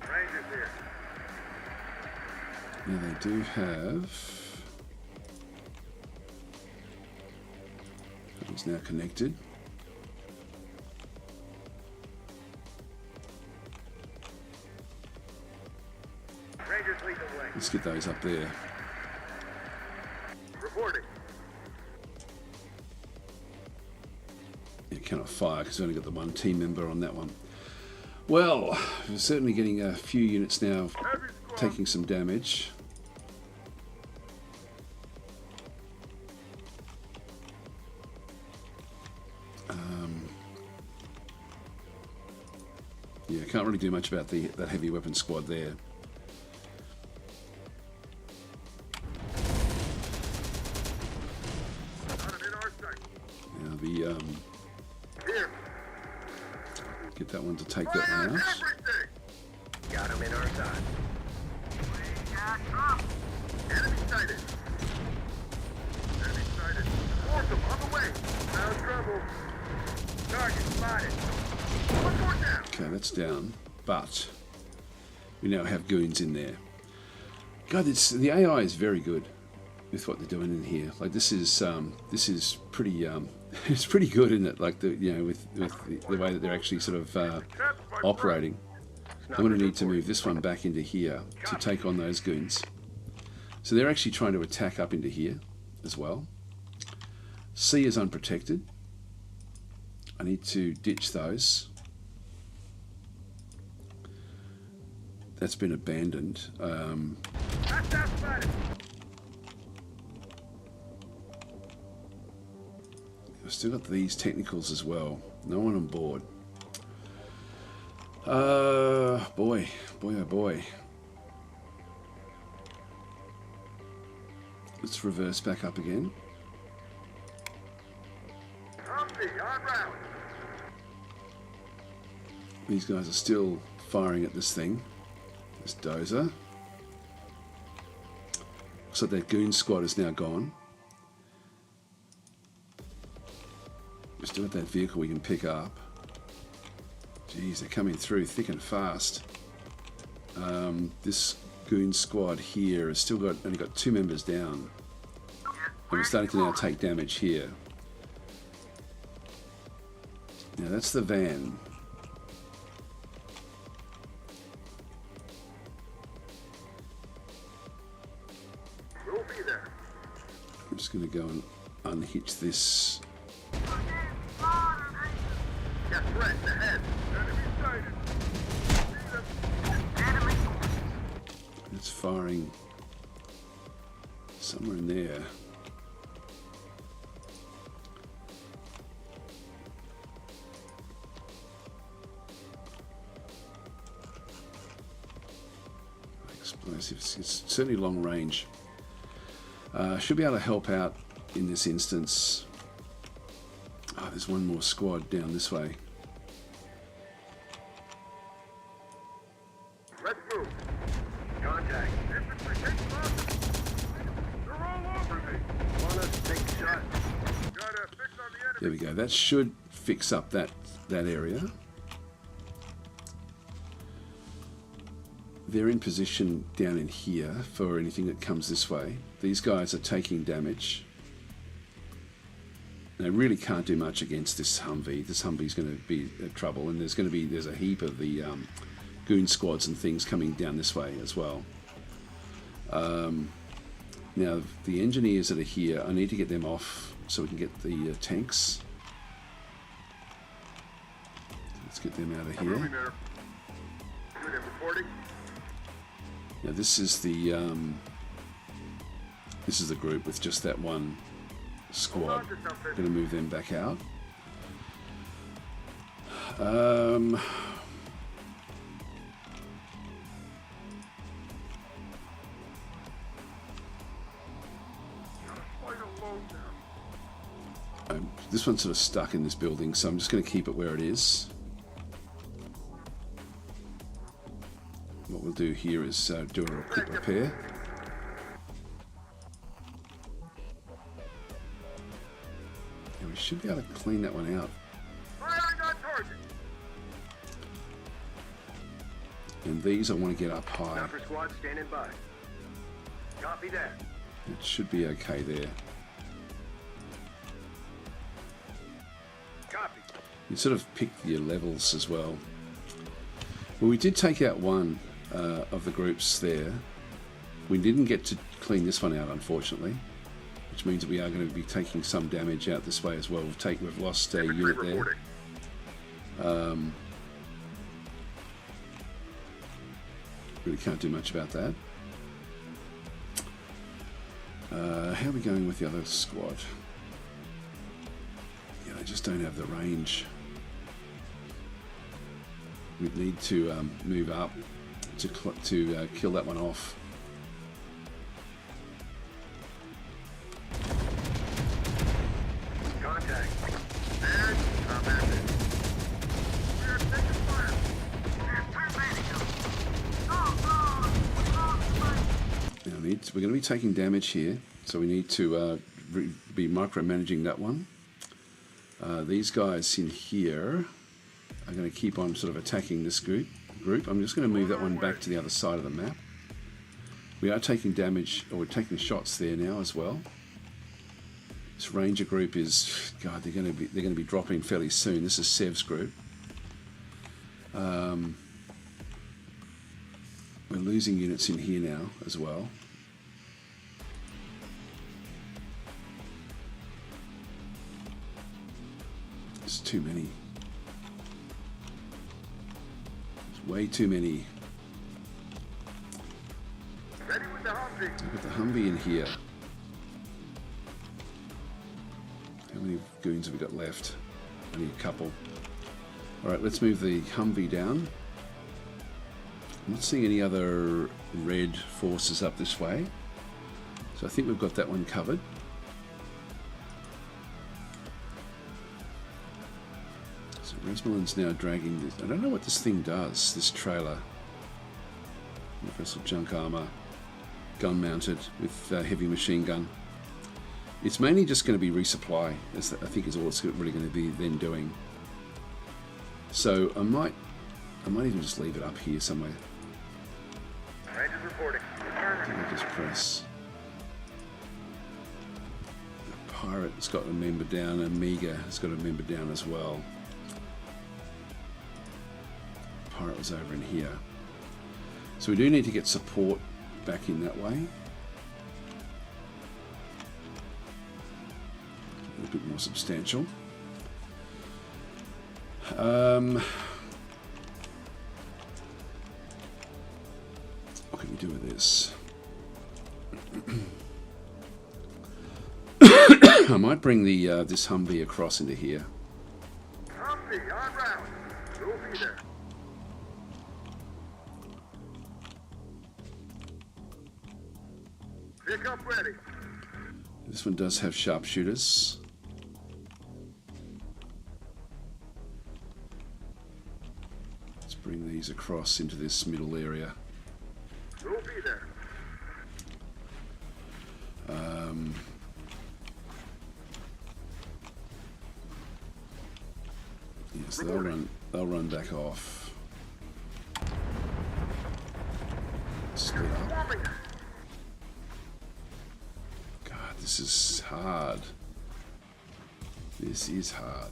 Rangers here. Now they do have. It's now connected. Rangers lead the way. Let's get those up there. Reporting. You cannot fire because we've only got the one team member on that one. Well, we're certainly getting a few units now taking some damage. Yeah, can't really do much about that heavy weapon squad there. Got him in our sight. Now Here. get that one to take that Fire one out. everything. Got him in our side. We got trouble. Enemy sighted. Enemy sighted. Awesome, on the way. Found trouble. Target spotted. One more down. Okay, that's down, but we now have goons in there. God, the AI is very good with what they're doing in here. Like this is pretty it's pretty good, isn't it? Like with the way that they're actually sort of operating. I'm going to need to move this one back into here to take on those goons. So they're actually trying to attack up into here as well. C is unprotected. I need to ditch those. That's been abandoned. That's spotted. I've still got these technicals as well. No one on board. Boy, oh boy. Let's reverse back up again. Humpty, on route. These guys are still firing at this thing. This dozer. So that goon squad is now gone. We've still got that vehicle we can pick up. Jeez, they're coming through thick and fast. This goon squad here has still only got 2 members down. And we're starting to now take damage here. Now that's the van. We'll be there. I'm just going to go and unhitch this. Got threats ahead. Enemy sighted. See them. Enemy. It's firing somewhere in there. Explosives. It's certainly long range. Should be able to help out in this instance. Oh, there's one more squad down this way. Let's move. Contact. Infantry, take them up. They're all over me. Want us to take a shot? Got a fix on the enemy. There we go. That should fix up that area. they're in position down in here for anything that comes this way. These guys are taking damage. They really can't do much against this Humvee. This Humvee's going to be in trouble, and there's a heap of the goon squads and things coming down this way as well. Now the engineers that are here, I need to get them off so we can get the tanks. Let's get them out of here. Now this is the group with just that one squad. Going to move them back out. This one's sort of stuck in this building, so I'm just going to keep it where it is. What we'll do here is do a quick repair. And we should be able to clean that one out. And these I want to get up high. Sniper squad standing by. Copy that. It should be okay there. Copy. You sort of pick your levels as well. Well, we did take out one of the groups there. We didn't get to clean this one out, unfortunately, which means that we are going to be taking some damage out this way as well. We've lost a unit there. Really can't do much about that. How are we going with the other squad? Yeah, they just don't have the range. We need to move up to kill that one off. Contact. And I'm active. We are taking fire. Now we're going to be taking damage here, so we need to be micromanaging that one. These guys in here are going to keep on sort of attacking this group. I'm just going to move that one back to the other side of the map. We are taking damage, or we're taking shots there now as well. This Ranger group is, God, they're going to be dropping fairly soon. This is Sev's group. We're losing units in here now as well. There's too many. Way too many. Ready with the Humvee. Look at the Humvee in here. How many goons have we got left? Only a couple. Alright, let's move the Humvee down. I'm not seeing any other red forces up this way. So I think we've got that one covered. Resmalin's now dragging this. I don't know what this thing does, this trailer. Universal junk armor, gun mounted with heavy machine gun. It's mainly just going to be resupply, I think is all it's really going to be then doing. So I might even just leave it up here somewhere. Rangers reporting. I'll just press. The Pirate's got a member down, and Amiga has got a member down as well. Pirate was over in here. So we do need to get support back in that way. A bit more substantial. What can we do with this? I might bring the this Humvee across into here. Humvee on route. We'll be there. Pick up ready. This one does have sharpshooters. Let's bring these across into this middle area. We'll be there. Yes, they'll run back off. This is hard. This is hard.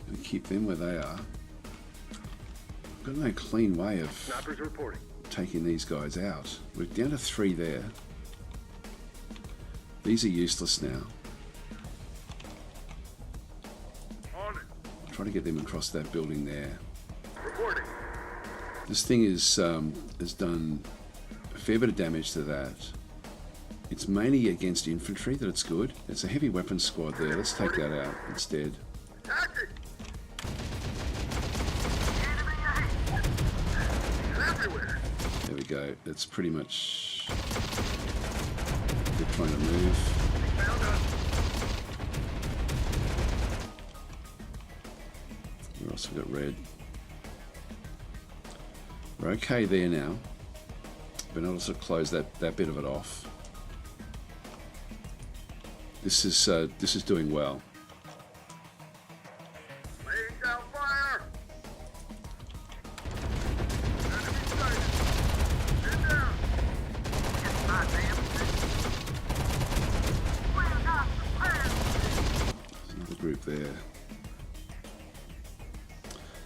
Gonna keep them where they are. I've got no clean way of Snipers reporting. taking these guys out. We're down to 3 there. These are useless now. On it. Try to get them across that building there. Reporting. This thing is has done a fair bit of damage to that. It's mainly against infantry that it's good. It's a heavy weapons squad there. Let's take that out instead. Tactic. Everywhere. There we go. That's pretty much... They're trying to move. Found us. Where else we got red? We're okay there now. Been able to close that bit of it off. This is doing well. Laying down fire. Enemy sighted. Get down. There's another group there.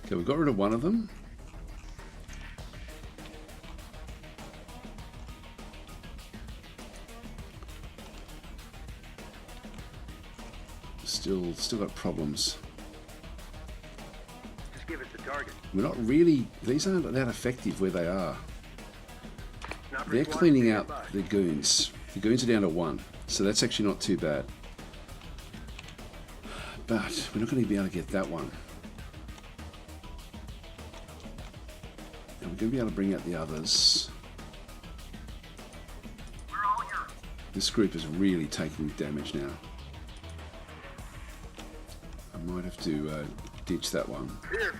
Okay, we've got rid of one of them. Still got problems. Just give us the target. We're not really... These aren't that effective where they are. Sniper They're squad, cleaning stand out by. the goons. The goons are down to 1, so that's actually not too bad. But we're not going to be able to get that one. And we're going to be able to bring out the others. This group is really taking damage now. I might have to ditch that one. Here.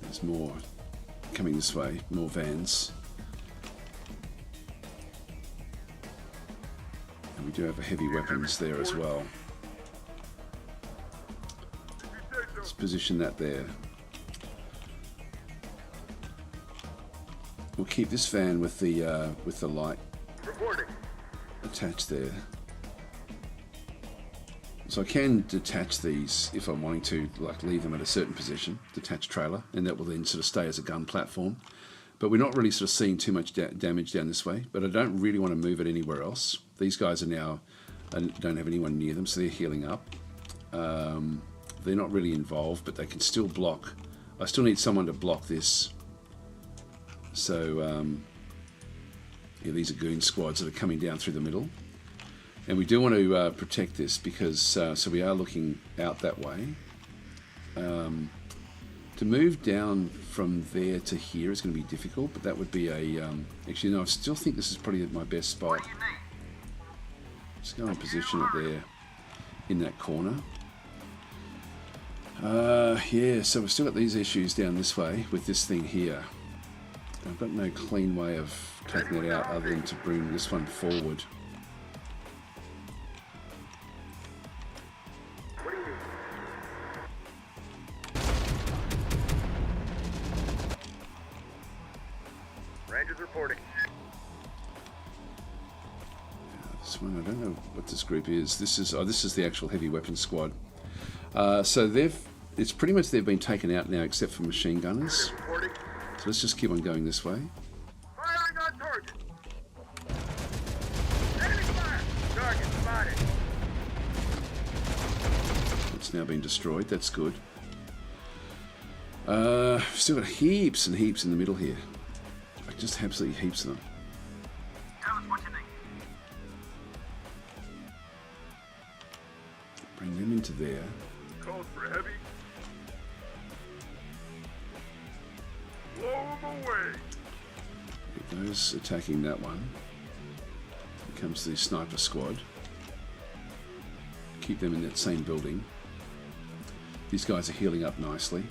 There's more coming this way, more vans. And we do have heavy weapons there as well. If you say so. Let's position that there. We'll keep this van with the light Reporting. attached there. So I can detach these if I'm wanting to, like leave them at a certain position, detach trailer, and that will then sort of stay as a gun platform. But we're not really sort of seeing too much damage down this way, but I don't really want to move it anywhere else. These guys are now, don't have anyone near them, so they're healing up. They're not really involved, but they can still block. I still need someone to block this. So, yeah, these are goon squads that are coming down through the middle. And we do want to protect this because, so we are looking out that way. To move down from there to here is going to be difficult, but that would be a... actually, no, I still think this is probably my best spot. Just go and position it there in that corner. Yeah, so we've still got these issues down this way with this thing here. I've got no clean way of taking it out other than to bring this one forward. What do you need? Rangers reporting. This one, I don't know what this group is. This is the actual heavy weapons squad. So it's pretty much they've been taken out now except for machine gunners. Reporting. So let's just keep on going this way. Firing on target. Enemy fire. Target spotted. It's now been destroyed. That's good. Still got heaps and heaps in the middle here. Like just absolutely heaps of them. Tell us what you need. Bring them into there. Calls for heavy. Blow them away. Get those attacking that one. Here comes the sniper squad. Keep them in that same building. These guys are healing up nicely.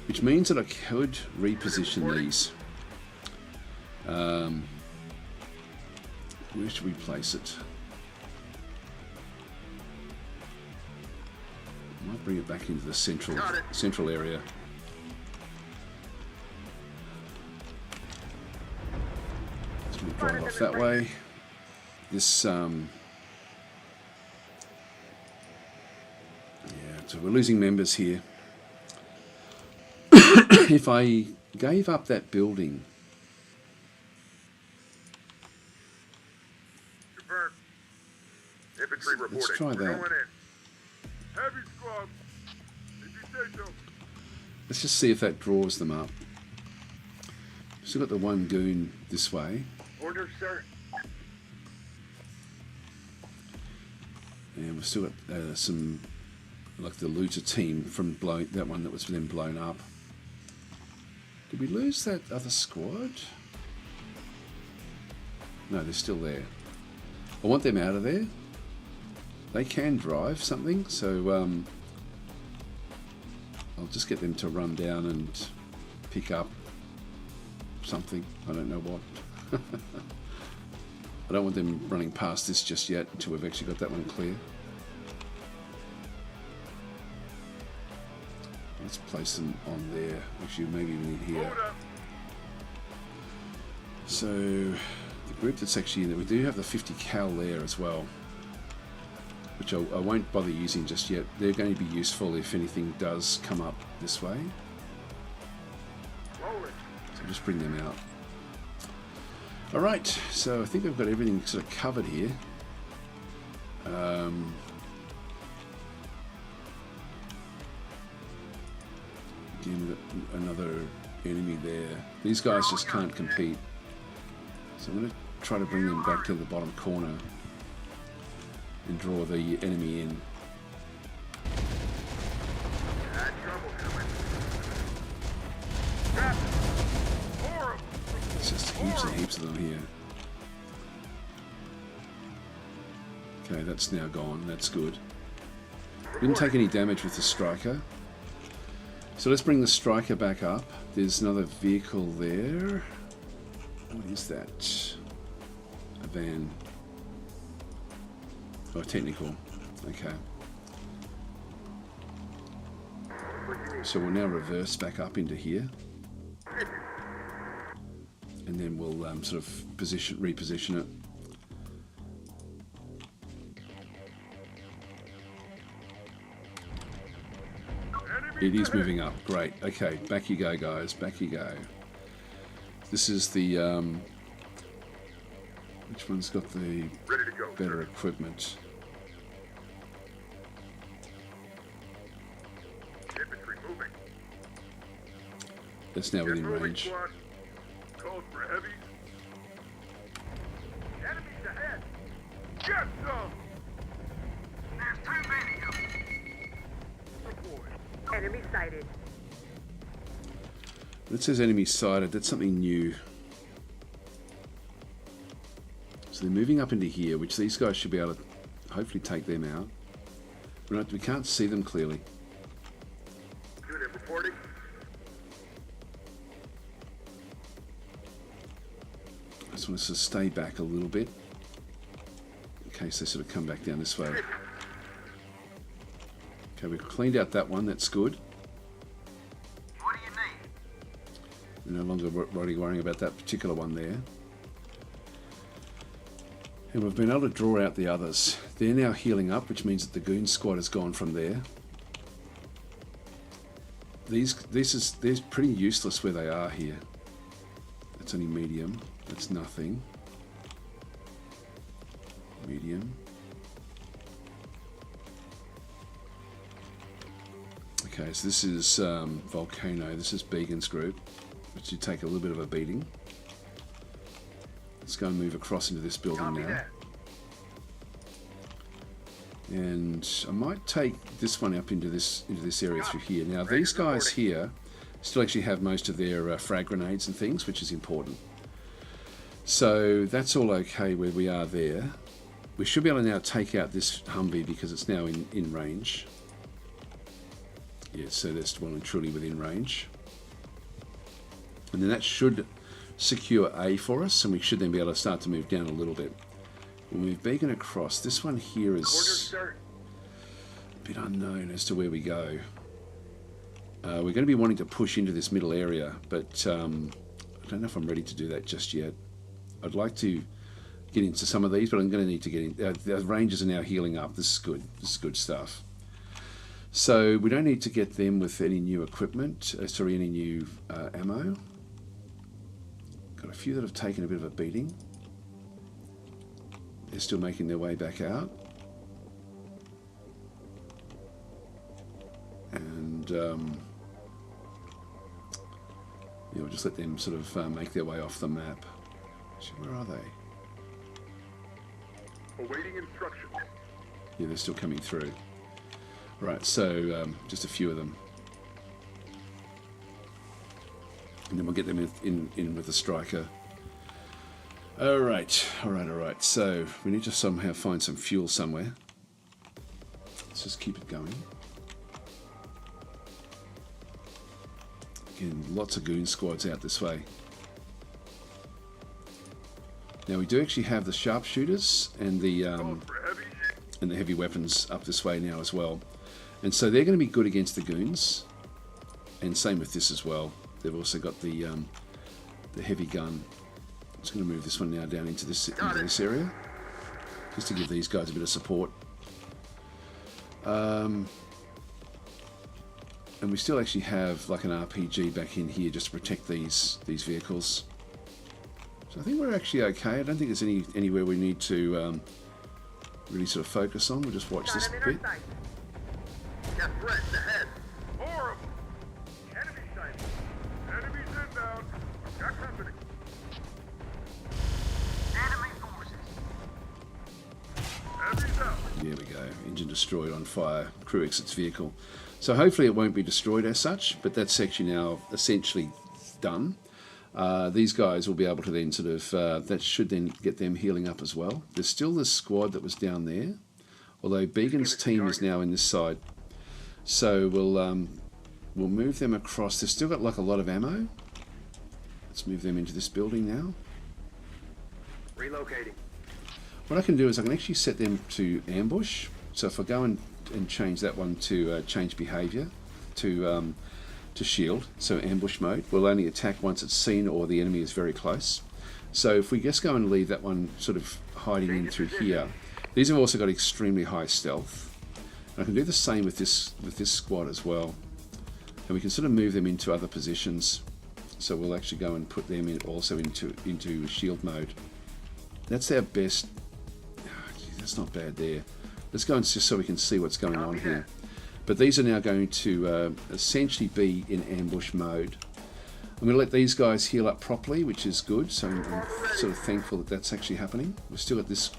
Which means that I could reposition these. Where should we place it? Might bring it back into the central area. Just going to drive off that way. This, yeah, so we're losing members here. If I gave up that building, Confirmed. Infantry reporting. let's try We're that. going in. Heavy scrub. If you say so. Let's just see if that draws them up. Still got the one goon this way. Orders, sir. And we've still got some, like the looter team from that one that was then blown up. Did we lose that other squad? No, they're still there. I want them out of there. They can drive something, so I'll just get them to run down and pick up something. I don't know what. I don't want them running past this just yet until we've actually got that one clear. Let's place them on there. Actually, maybe we need here. So, the group that's actually in there, we do have the 50 cal there as well, which I won't bother using just yet. They're going to be useful if anything does come up this way. So just bring them out. Alright, so I think I've got everything sort of covered here. Again, we've got another enemy there. These guys just can't compete. So I'm going to try to bring them back to the bottom corner and draw the enemy in. It's just heaps and heaps of them here. Okay, that's now gone. That's good. Didn't take any damage with the striker. So let's bring the striker back up. There's another vehicle there. What is that? A van. Oh, technical. Okay. So we'll now reverse back up into here. And then we'll sort of reposition it. It is moving up. Great. Okay, back you go, guys. Back you go. This is the... which one's got the better equipment? That's now within range. Code for heavy. Enemies ahead. Get some. There's too many of them. Deploy. Enemy sighted. It says enemy sighted. That's something new. So they're moving up into here, which these guys should be able to hopefully take them out. We can't see them clearly. Unit reporting. I just want us to stay back a little bit in case they sort of come back down this way. Okay, we've cleaned out that one. That's good. What do you need? We're no longer worrying about that particular one there. And we've been able to draw out the others. They're now healing up, which means that the goon squad has gone from there. They're pretty useless where they are here. That's only medium. That's nothing. Medium. Okay, so this is Volcano. This is Began's group, which you take a little bit of a beating. Let's go and move across into this building now. And I might take this one up into this area through here. Now these guys here still actually have most of their frag grenades and things, which is important. So that's all okay where we are there. We should be able to now take out this Humvee because it's now in range. Yeah, so that's well and truly within range. And then that should secure A for us, and we should then be able to start to move down a little bit. We'll move Beacon across. This one here is... Orders, sir. bit unknown as to where we go. We're going to be wanting to push into this middle area, but I don't know if I'm ready to do that just yet. I'd like to get into some of these, but I'm going to need to get in. The Rangers are now healing up. This is good. This is good stuff. So we don't need to get them with any new equipment, any new ammo. Got a few that have taken a bit of a beating. They're still making their way back out. And we'll just let them sort of make their way off the map. Actually, where are they? Awaiting instructions. Yeah, they're still coming through. Right, so just a few of them. And then we'll get them in with the striker. Alright. So we need to somehow find some fuel somewhere. Let's just keep it going. Again, lots of goon squads out this way. Now we do actually have the sharpshooters and the heavy weapons up this way now as well. And so they're going to be good against the goons. And same with this as well. They've also got the heavy gun. I'm just going to move this one now down into this area, just to give these guys a bit of support. And we still actually have like an RPG back in here just to protect these vehicles. So I think we're actually okay. I don't think there's anywhere we need to really sort of focus on. We'll just watch this bit. Got threats ahead. Horrible. Enemy sighted. Enemies inbound. Got company. Enemy forces. Enemies out. There we go. Engine destroyed, on fire. Crew exits vehicle. So hopefully it won't be destroyed as such, but that's actually now essentially done. These guys will be able to then sort of, that should then get them healing up as well. There's still this squad that was down there, although Began's team is now in this side. So we'll move them across. They've still got like a lot of ammo. Let's move them into this building now. Relocating. What I can do is I can actually set them to ambush. So if I go and change that one to change behavior to shield, so ambush mode, we'll only attack once it's seen or the enemy is very close. So if we just go and leave that one sort of hiding in through here, these have also got extremely high stealth. And I can do the same with this squad as well, and we can sort of move them into other positions. So we'll actually go and put them in also into shield mode. That's our best. That's not bad there. Let's go and just so we can see what's going on here. But these are now going to essentially be in ambush mode. I'm going to let these guys heal up properly, which is good. So I'm sort of thankful that that's actually happening. We've still got this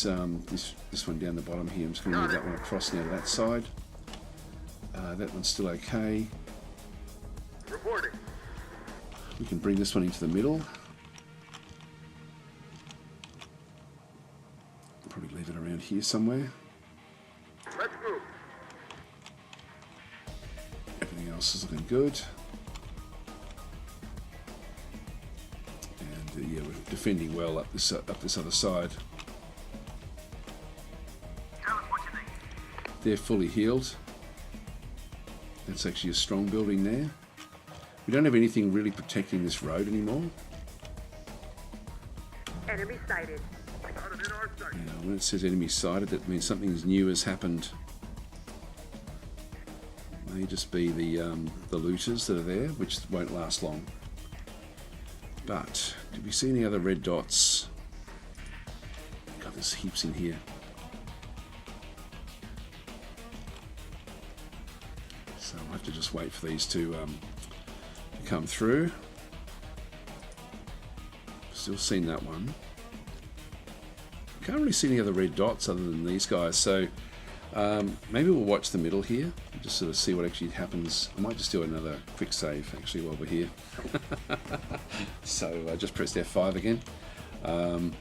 one down the bottom here. I'm just going to move that one across now to that side. That one's still okay. Reporting. We can bring this one into the middle. Probably leave it around here somewhere. Let's move. Everything else is looking good. And yeah, we're defending well up this other side. Tell us what you need. They're fully healed. That's actually a strong building there. We don't have anything really protecting this road anymore. Enemy sighted. Got it in our sight. When it says enemy sighted, that means something new has happened. May just be the looters that are there, which won't last long. But did we see any other red dots? God, there's heaps in here. So I'll have to just wait for these to come through. Still seen that one. Can't really see any other red dots other than these guys, so maybe we'll watch the middle here, just sort of see what actually happens. I might just do another quick save actually while we're here. So I just pressed F5 again. Enemy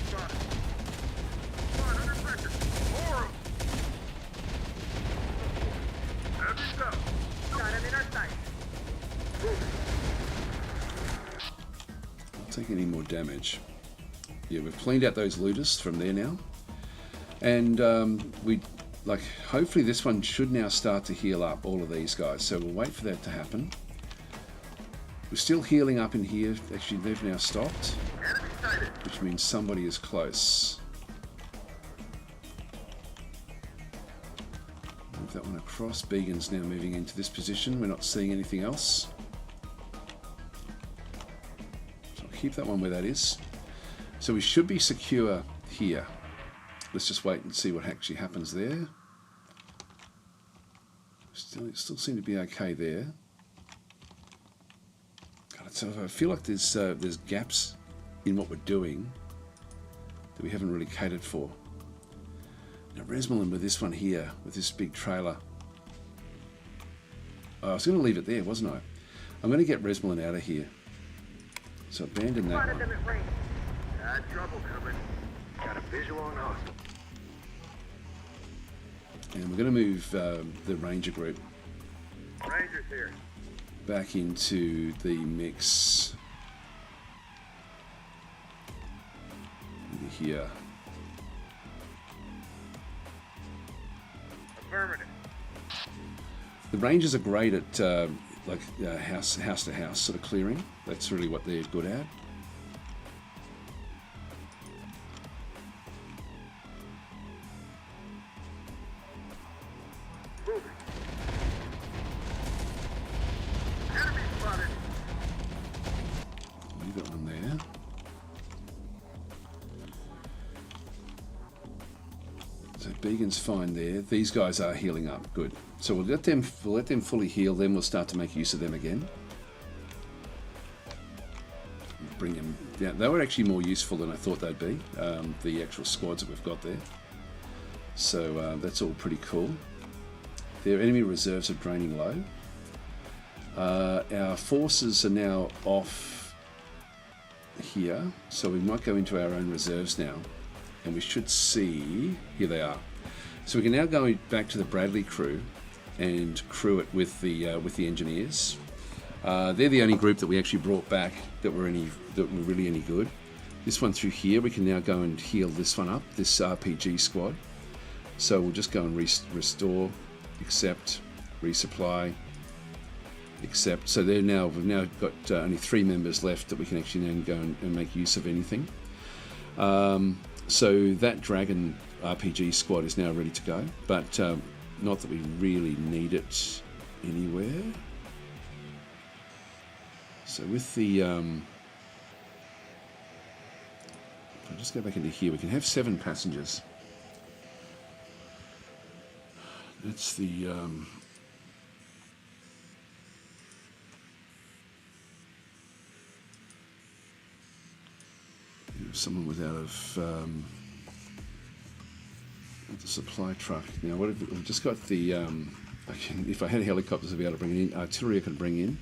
spotted. Spot under pressure. Horrible. Enemies out. Got him in our sight. Not taking any more damage. Yeah, we've cleaned out those looters from there now, and we like, hopefully this one should now start to heal up all of these guys. So we'll wait for that to happen. We're still healing up in here. Actually, they've now stopped, which means somebody is close. Move that one across. Began's now moving into this position. We're not seeing anything else. So I'll keep that one where that is. So we should be secure here. Let's just wait and see what actually happens there. Still seem to be okay there. God, so I feel like there's gaps in what we're doing that we haven't really catered for. Now Resmelin with this one here, with this big trailer. Oh, I was going to leave it there, wasn't I? I'm going to get Resmelin out of here. So abandon that Spotted one. them at range. Trouble coming. Got a visual on hostile. And we're going to move the Ranger group Rangers here. back into the mix. Into here. Affirmative. The Rangers are great at house to house sort of clearing. That's really what they're good at. Moving. Enemy spotted. Leave that one there. So Began's fine there. These guys are healing up. Good. So we'll let them fully heal. Then we'll start to make use of them again. Bring them down. They were actually more useful than I thought they'd be. The actual squads that we've got there. So that's all pretty cool. Their enemy reserves are draining low. Our forces are now off here, so we might go into our own reserves now, and we should see, here they are. So we can now go back to the Bradley crew and crew it with the engineers. They're the only group that we actually brought back that were really any good. This one through here, we can now go and heal this one up, this RPG squad. So we'll just go and restore, accept, resupply, accept. So we've now got only 3 members left that we can actually then go and make use of anything. So that Dragon RPG squad is now ready to go, but not that we really need it anywhere. So with the, if I just go back into here, we can have 7 passengers. That's the, someone was out of the supply truck. Now, what have we've just got the, if I had helicopters, I'd be able to bring it in. Artillery I could bring in.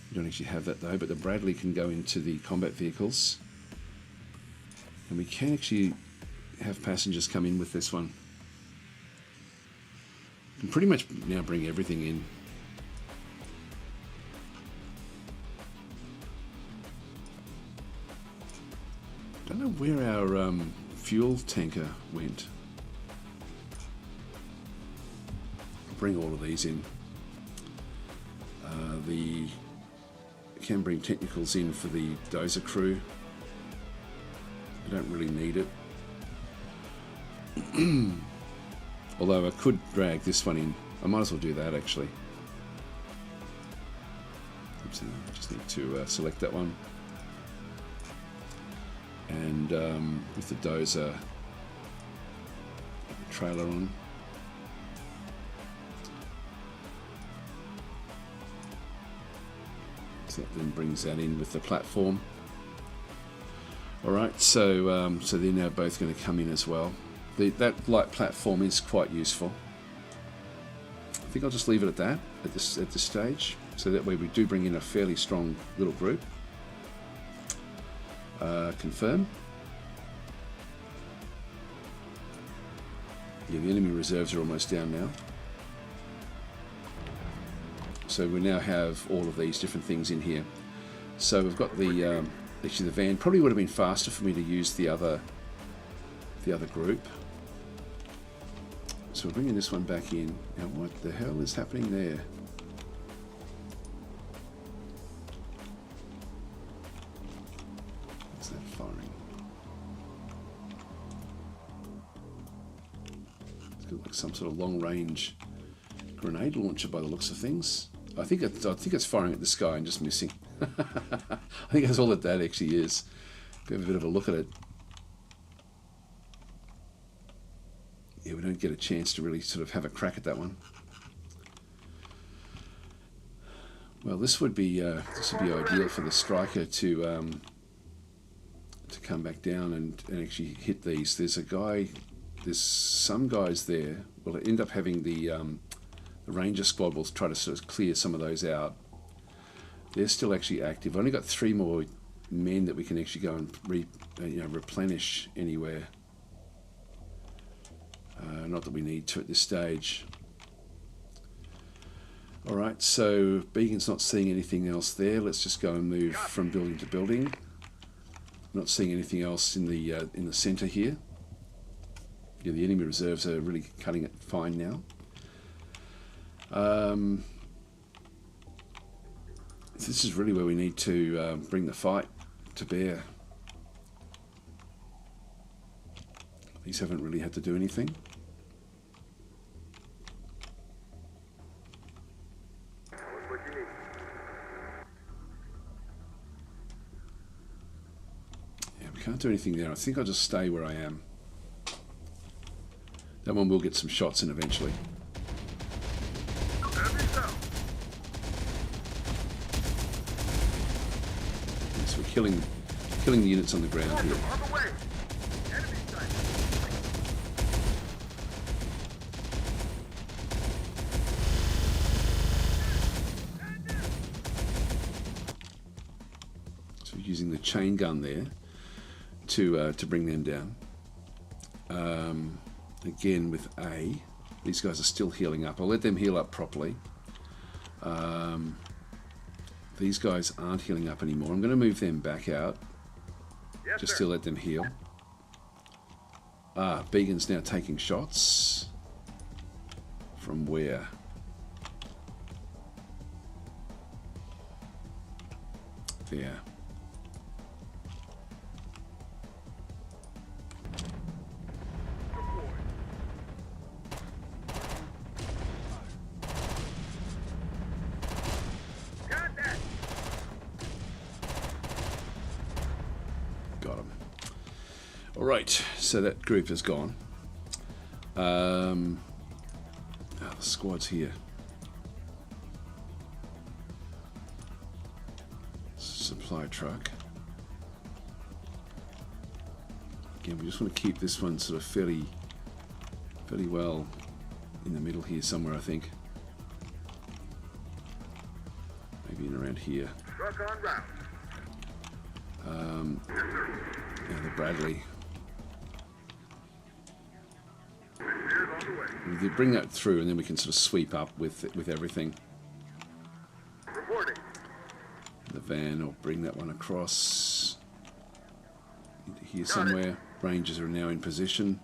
We don't actually have that though, but the Bradley can go into the combat vehicles. And we can actually have passengers come in with this one. We can pretty much now bring everything in. Don't know where our fuel tanker went. Bring all of these in. Can bring technicals in for the dozer crew. We don't really need it. Although I could drag this one in. I might as well do that actually. Oops, I just need to select that one. And with the dozer, the trailer on. So that then brings that in with the platform. Alright, so they're now both going to come in as well. That light platform is quite useful. I think I'll just leave it at that at this stage, so that way we do bring in a fairly strong little group. Confirm. Yeah, the enemy reserves are almost down now. So we now have all of these different things in here. So we've got the actually the van. Probably would have been faster for me to use the other group. So we're bringing this one back in. Now what the hell is happening there? What's that firing? It's got like some sort of long-range grenade launcher by the looks of things. I think it's firing at the sky and just missing. I think that's all that actually is. Have a bit of a look at it. Yeah, we don't get a chance to really sort of have a crack at that one. Well, this would be ideal for the striker to come back down and actually hit these. There's some guys there. Will end up having the Ranger squad will try to sort of clear some of those out. They're still actually active. I've only got 3 more men that we can actually go and replenish anywhere. Not that we need to at this stage. All right, so Beacon's not seeing anything else there. Let's just go and move from building to building. Not seeing anything else in the centre here. Yeah, the enemy reserves are really cutting it fine now. This is really where we need to bring the fight to bear. These haven't really had to do anything. Yeah, we can't do anything there. I think I'll just stay where I am. That one will get some shots in eventually. Yes, we're killing the units on the ground here. So we're using the chain gun there to bring them down. Again with A, these guys are still healing up. I'll let them heal up properly. These guys aren't healing up anymore. I'm going to move them back out, just to let them heal. Beacon's now taking shots. From where? There. Right, so that group is gone. The squad's here. Supply truck. Again, we just want to keep this one sort of fairly well in the middle here somewhere, I think. Maybe in around here. Truck on route. The Bradley. We bring that through, and then we can sort of sweep up with everything. Reporting. The van, or bring that one across into here somewhere. Rangers are now in position.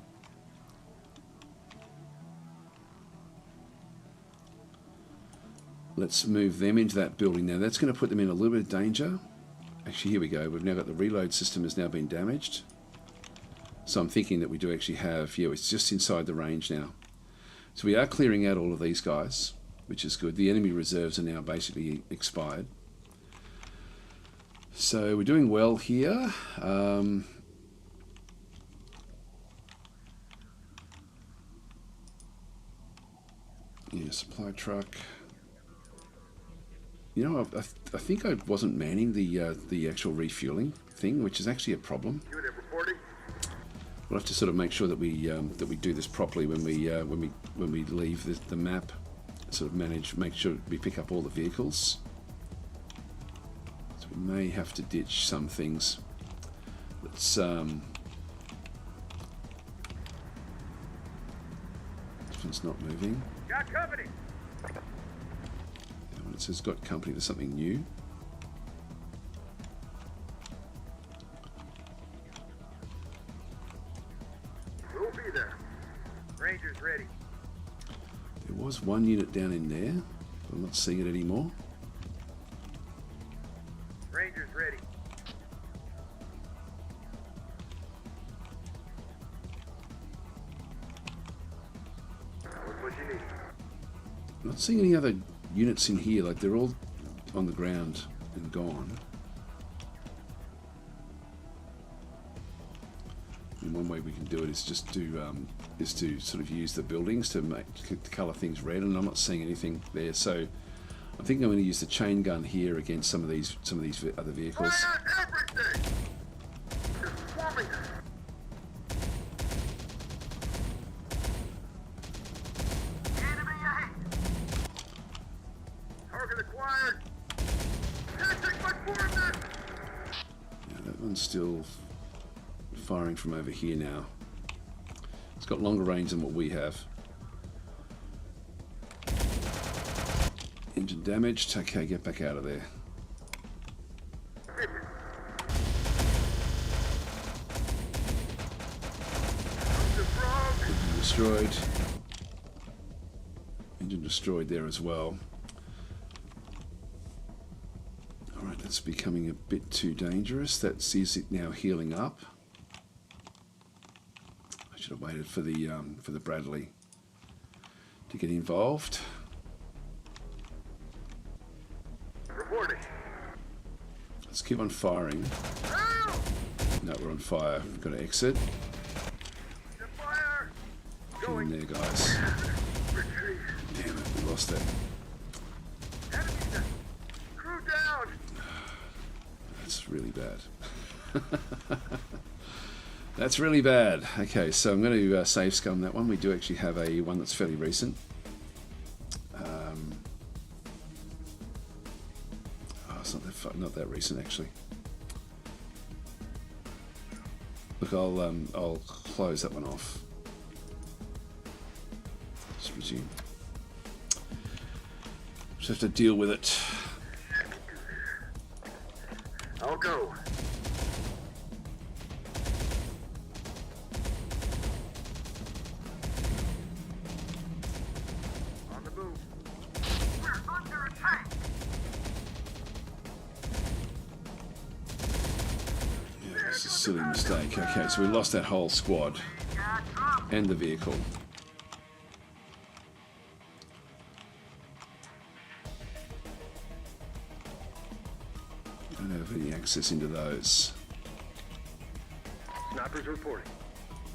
Let's move them into that building now. That's going to put them in a little bit of danger. Actually, here we go. We've now got the reload system has now been damaged. So I'm thinking that we do actually have, yeah, it's just inside the range now. So we are clearing out all of these guys, which is good. The enemy reserves are now basically expired. So we're doing well here. Yeah, supply truck. You know, I think I wasn't manning the actual refueling thing, which is actually a problem. Unit reporting. We'll have to sort of make sure that we do this properly when we leave the map. Sort of make sure we pick up all the vehicles. So we may have to ditch some things. Let's this one's not moving. Got company. When it says got company, there's something new. We'll be there. Rangers ready. There was one unit down in there. I'm not seeing it anymore. Rangers ready. What you need? I'm not seeing any other units in here. Like, they're all on the ground and gone. And one way we can do it is just to sort of use the buildings to colour things red, and I'm not seeing anything there. So I think I'm going to use the chain gun here against some of these other vehicles. Fire everything! They're swarming us. Enemy ahead. Target acquired. Can't take much more of this. Yeah, that one's still firing from over here now. It's got longer range than what we have. Engine damaged. Okay, get back out of there. Engine destroyed. Engine destroyed there as well. Alright, that's becoming a bit too dangerous. That sees it now healing up. I should have waited for the Bradley to get involved. Reporting. Let's keep on firing. No, we're on fire. We've got to exit. Fire. Get in there, guys. Retreat. Damn it, we lost that. Enemy down. Crew down. That's really bad. That's really bad. Okay, so I'm going to save scum that one. We do actually have a one that's fairly recent. It's not that recent actually. Look, I'll close that one off. Just resume. Just have to deal with it. I'll go. On the move. We're under attack. Yeah, this is a silly mistake. Okay, so we lost that whole squad and the vehicle. Don't have any access into those. Snipers reporting.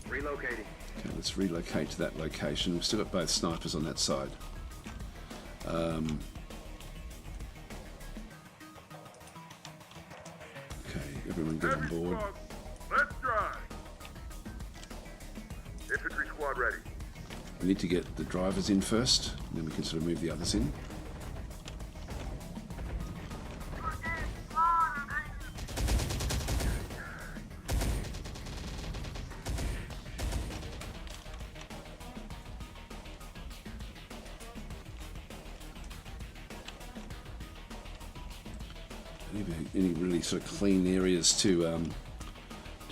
Relocating. Okay, let's relocate to that location. We've still got both snipers on that side. Okay, everyone get on board. Let's drive. Infantry squad ready. We need to get the drivers in first, and then we can sort of move the others in. Any really sort of clean areas to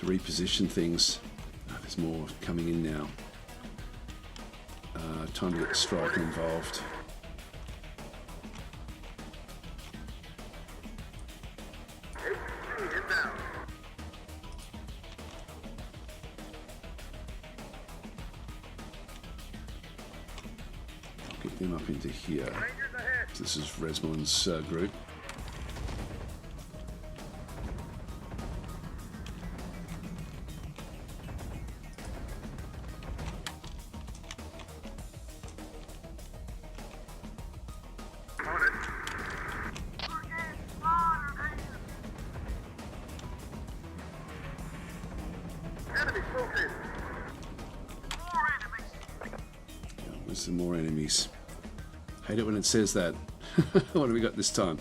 reposition things. Oh, there's more coming in now. Time to get the striker involved. Inbound. Get them up into here. Rangers ahead. So this is Resmond's group. On it. Enemy focus. More enemies. Yeah, there's some more enemies. Hate it when it says that. What have we got this time?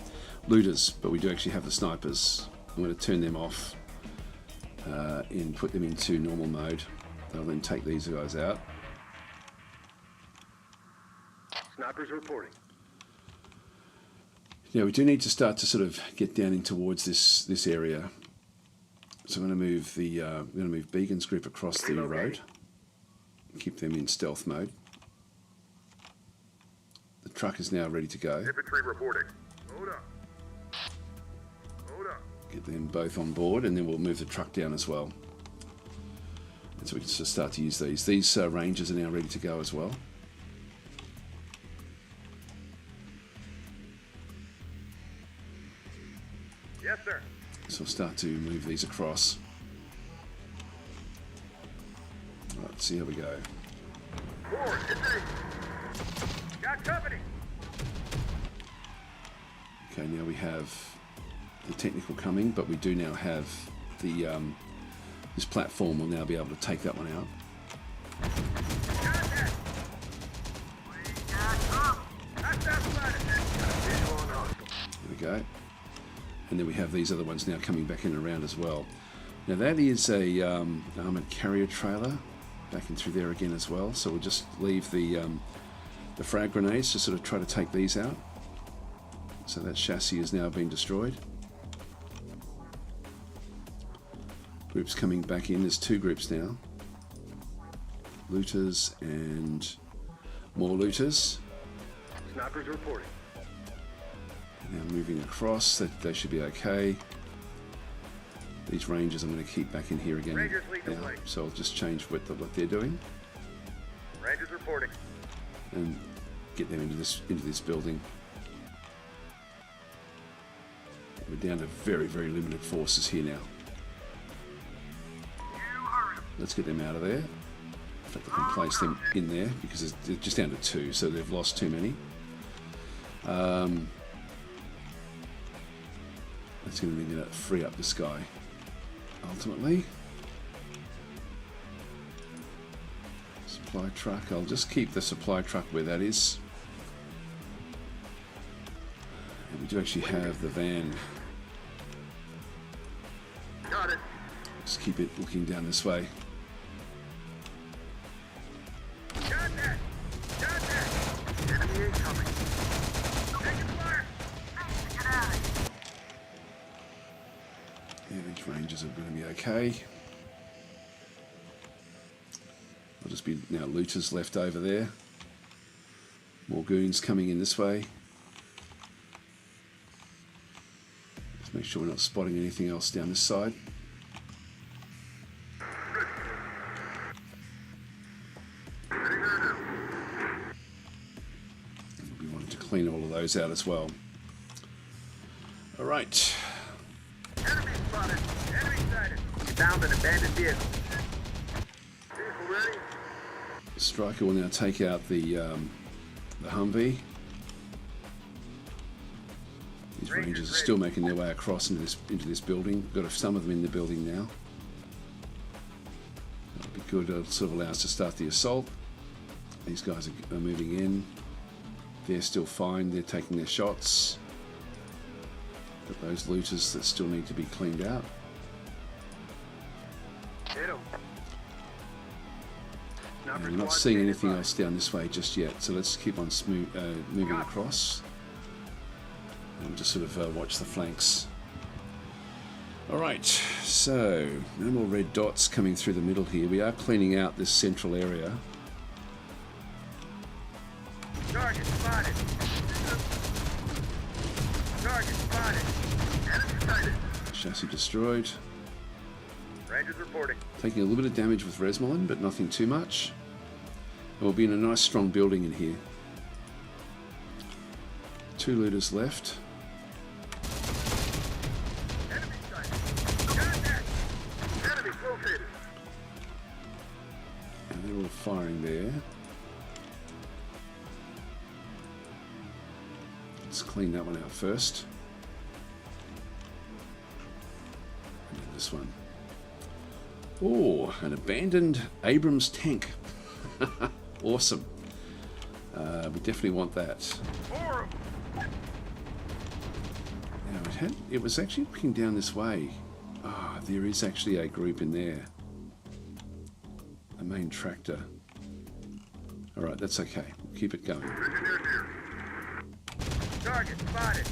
Looters, but we do actually have the snipers. I'm going to turn them off and put them into normal mode. They'll then take these guys out. Snipers reporting. Yeah, we do need to start to sort of get down in towards this area. So I'm going to move Beacon's group across the road. Keep them in stealth mode. truck is now ready to go. Infantry reporting. Hold up. Hold up. Get them both on board, and then we'll move the truck down as well. And so we can just start to use these. These Rangers are now ready to go as well. Yes, sir. So we'll start to move these across. Right, let's see how we go. Forward. Engage. Got company. Okay, now we have the technical coming, but we do now have the this platform will now be able to take that one out. Contact. That's outside of There we go. And then we have these other ones now coming back in and around as well. Now that is a armoured carrier trailer back in through there again as well. So we'll just leave the frag grenades to sort of try to take these out. So that chassis has now been destroyed. Groups coming back in. There's 2 groups now. Looters and more looters. Snipers reporting. Now moving across, that they should be okay. These Rangers I'm going to keep back in here again Rangers lead the now. way. So I'll just change what they're doing Rangers reporting. and get them into this building. We're down to very, very limited forces here now. Let's get them out of there. In fact, I can place them in there because they're just down to 2, so they've lost too many. That's going to free up this guy. Ultimately, supply truck. I'll just keep the supply truck where that is. And we do actually have the van. Got it. Just keep it looking down this way. Contact. Contact. Enemy incoming. Taking fire. Get out of here. Yeah, these Rangers are going to be okay. There'll just be now looters left over there. More goons coming in this way. Let's make sure we're not spotting anything else down this side. We wanted to clean all of those out as well. All right. Enemy spotted. Enemy sighted. We found an abandoned vehicle. Vehicle ready. Striker will now take out the Humvee. These Rangers are still making their way across into this building. We've got some of them in the building now. That'll be good. It'll sort of allow us to start the assault. These guys are moving in. They're still fine. They're taking their shots. Got those looters that still need to be cleaned out. Hit him. And we're not seeing anything else down this way just yet, so let's keep on moving across and just sort of watch the flanks. Alright, so no more red dots coming through the middle here. We are cleaning out this central area. Target spotted. Target spotted. Enemy sighted. Chassis destroyed. Rangers reporting. Taking a little bit of damage with Resmolin, but nothing too much. And we'll be in a nice strong building in here. 2 looters left. Enemy sighted. Contact. Enemy located. And they're all firing there. Let's clean that one out first. And then this one. Oh, an abandoned Abrams tank. Awesome. We definitely want that. For 'em. Now, it was actually looking down this way. There is actually a group in there. A main tractor. Alright, that's okay. We'll keep it going. Engineers here. Target spotted.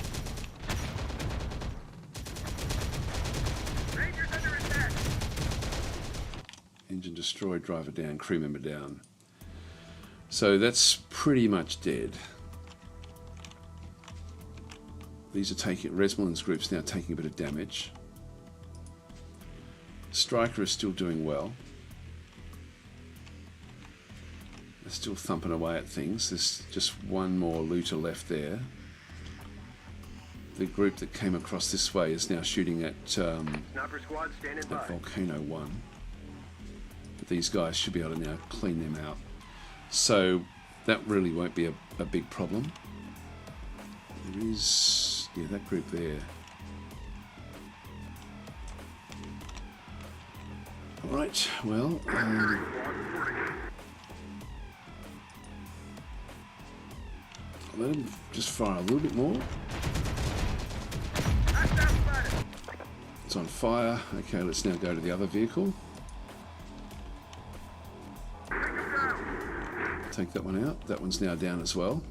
Rangers under attack. Engine destroyed, driver down, crew member down. So that's pretty much dead. These are taking, Resmelin's group's now taking a bit of damage. Striker is still doing well. They're still thumping away at things. There's just one more looter left there. The group that came across this way is now shooting at Sniper squad standing by. Volcano 1. But these guys should be able to now clean them out. So that really won't be a big problem. There is, yeah, that group there. Alright, well, let him just fire a little bit more. It's on fire. Okay, let's now go to the other vehicle. Take that one out. That one's now down as well.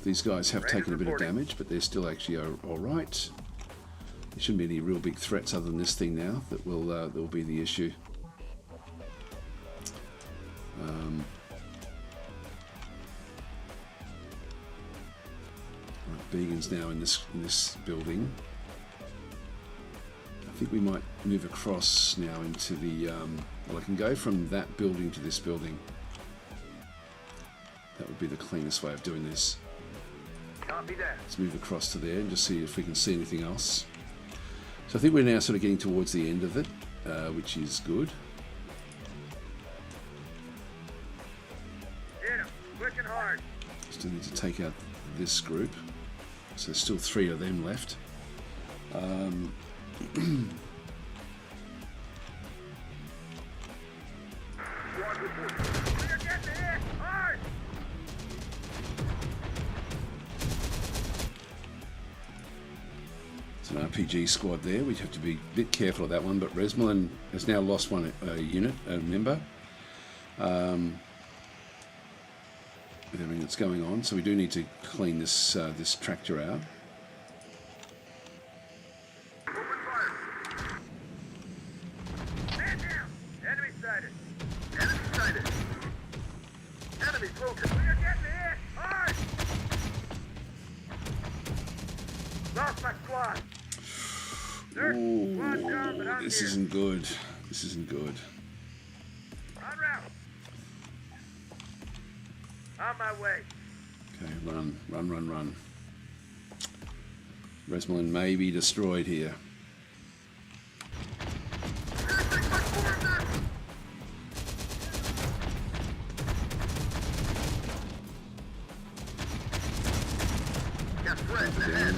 These guys have taken a bit of damage, but they're still actually alright. There shouldn't be any real big threats other than this thing now that will be the issue. Right, Began's now in this building. I think we might move across now into the. Well, I can go from that building to this building. That would be the cleanest way of doing this. Copy that. Let's move across to there and just see if we can see anything else. So I think we're now sort of getting towards the end of it, which is good. Hit him. Quick and hard. Still need to take out this group. So there's still 3 of them left. Squad reporting. We're getting hit. Hard. It's an RPG squad there. We have to be a bit careful of that one. But Resmelin has now lost one unit, a member. With everything that's going on, so we do need to clean this this tractor out. Open fire. Man down. Enemy sighted. Enemy sighted. Enemy broken. We are getting hit. Hard. Lost my squad. Sir, squad down, but I'm This here. isn't good. This isn't good. En route. On my way. Okay, run. Resmelin may be destroyed here. Got friends Down. ahead.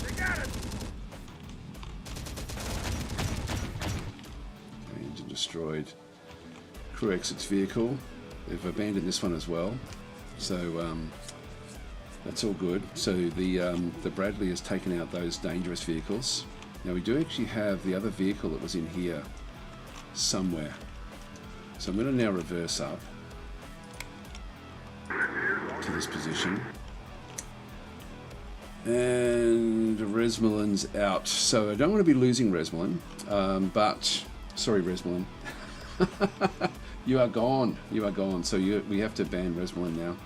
They got us. Engine destroyed. Crew exits vehicle. They've abandoned this one as well. So that's all good. So the Bradley has taken out those dangerous vehicles. Now we do actually have the other vehicle that was in here somewhere. So I'm going to now reverse up to this position. And Resmelin's out. So I don't want to be losing Resmelin, but sorry Resmelin. You are gone. You are gone. So we have to ban Resmelin now.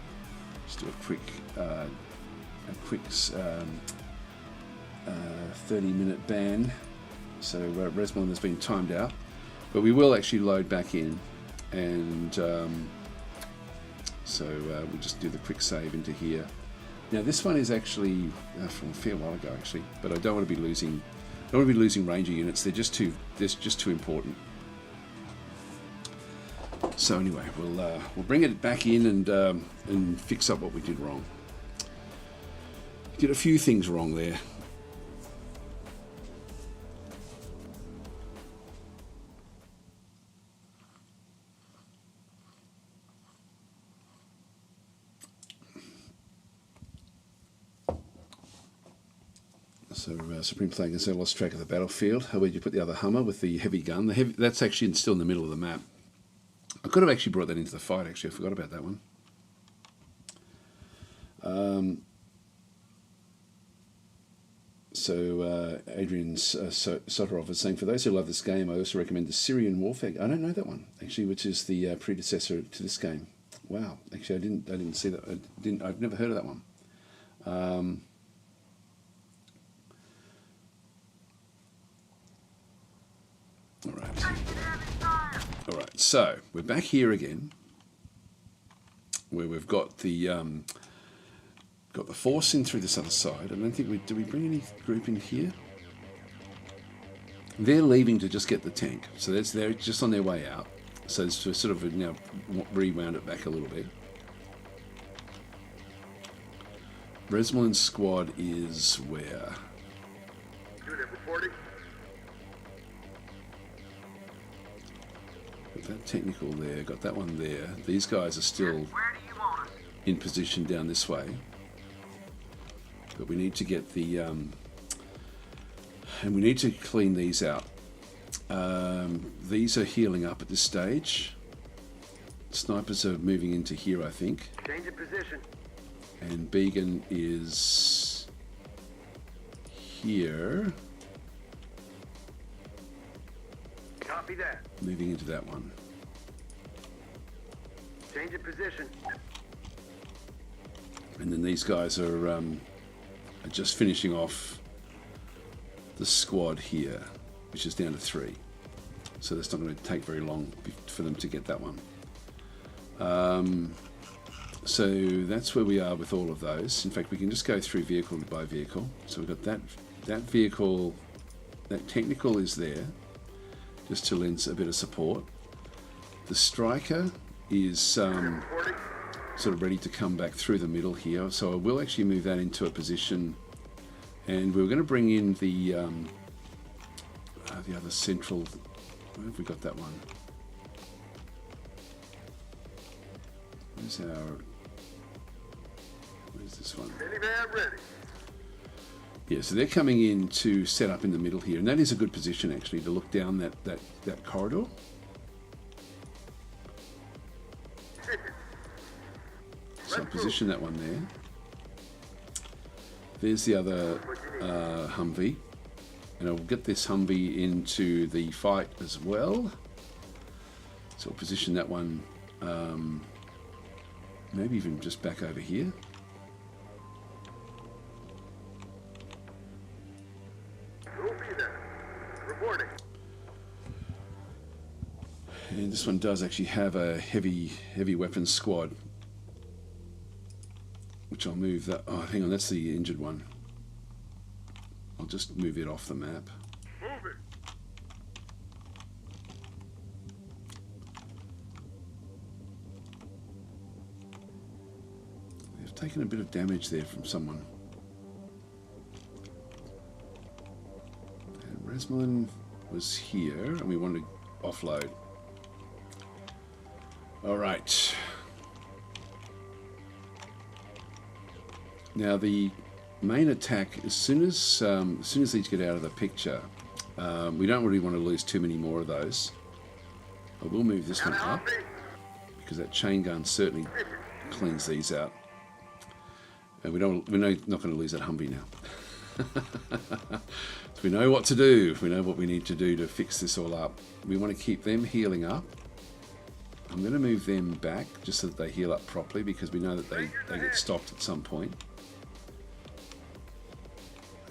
Just do a quick 30-minute ban. So Resmelin has been timed out, but we will actually load back in, and so we'll just do the quick save into here. Now this one is actually from a fair while ago actually, but I don't want to be losing. I don't want to be losing Ranger units. They're just too important. So anyway, we'll bring it back in and fix up what we did wrong. Did a few things wrong there. So Supreme Flag has lost track of the battlefield. How would you put the other Hummer with the heavy gun? That's actually still in the middle of the map. I could have actually brought that into the fight, actually. I forgot about that one. Adrian Sotorov is saying, for those who love this game, I also recommend the Syrian Warfare. I don't know that one, actually, which is the predecessor to this game. Wow. Actually, I didn't see that. I've never heard of that one. All right, so we're back here again, where we've got the force in through this other side. I don't think do we bring any group in here? They're leaving to just get the tank, so they're just on their way out. So it's to sort of now rewound it back a little bit. Resmolin's squad is where? Unit reporting. Got that technical there, got that one there. These guys are still in position down this way. But we need to get the... and we need to clean these out. These are healing up at this stage. Snipers are moving into here, I think. Change of position. And Began is here. Copy that. Moving into that one. Change of position. And then these guys are just finishing off the squad here, which is down to 3. So that's not going to take very long for them to get that one. So that's where we are with all of those. In fact, we can just go through vehicle by vehicle. So we've got that vehicle, that technical is there, just to lend a bit of support. The striker is sort of ready to come back through the middle here. So I will actually move that into a position, and we're going to bring in the other central. Where have we got that one? Where's this one? Any man ready. Yeah, so they're coming in to set up in the middle here, and that is a good position actually to look down that corridor. So I'll position that one there. There's the other Humvee, and I'll get this Humvee into the fight as well. So I'll position that one, maybe even just back over here. And this one does actually have a heavy weapons squad, which I'll move that. Oh, hang on, that's the injured one. I'll just move it off the map. Move it. They've taken a bit of damage there from someone. And Resmolin was here, and we want to offload. All right. Now the main attack, as soon as these get out of the picture, we don't really want to lose too many more of those. I will move this one up because that chain gun certainly cleans these out, and we're not going to lose that Humvee now. So we know what to do. We know what we need to do to fix this all up. We want to keep them healing up. I'm going to move them back just so that they heal up properly, because we know that they get stopped at some point.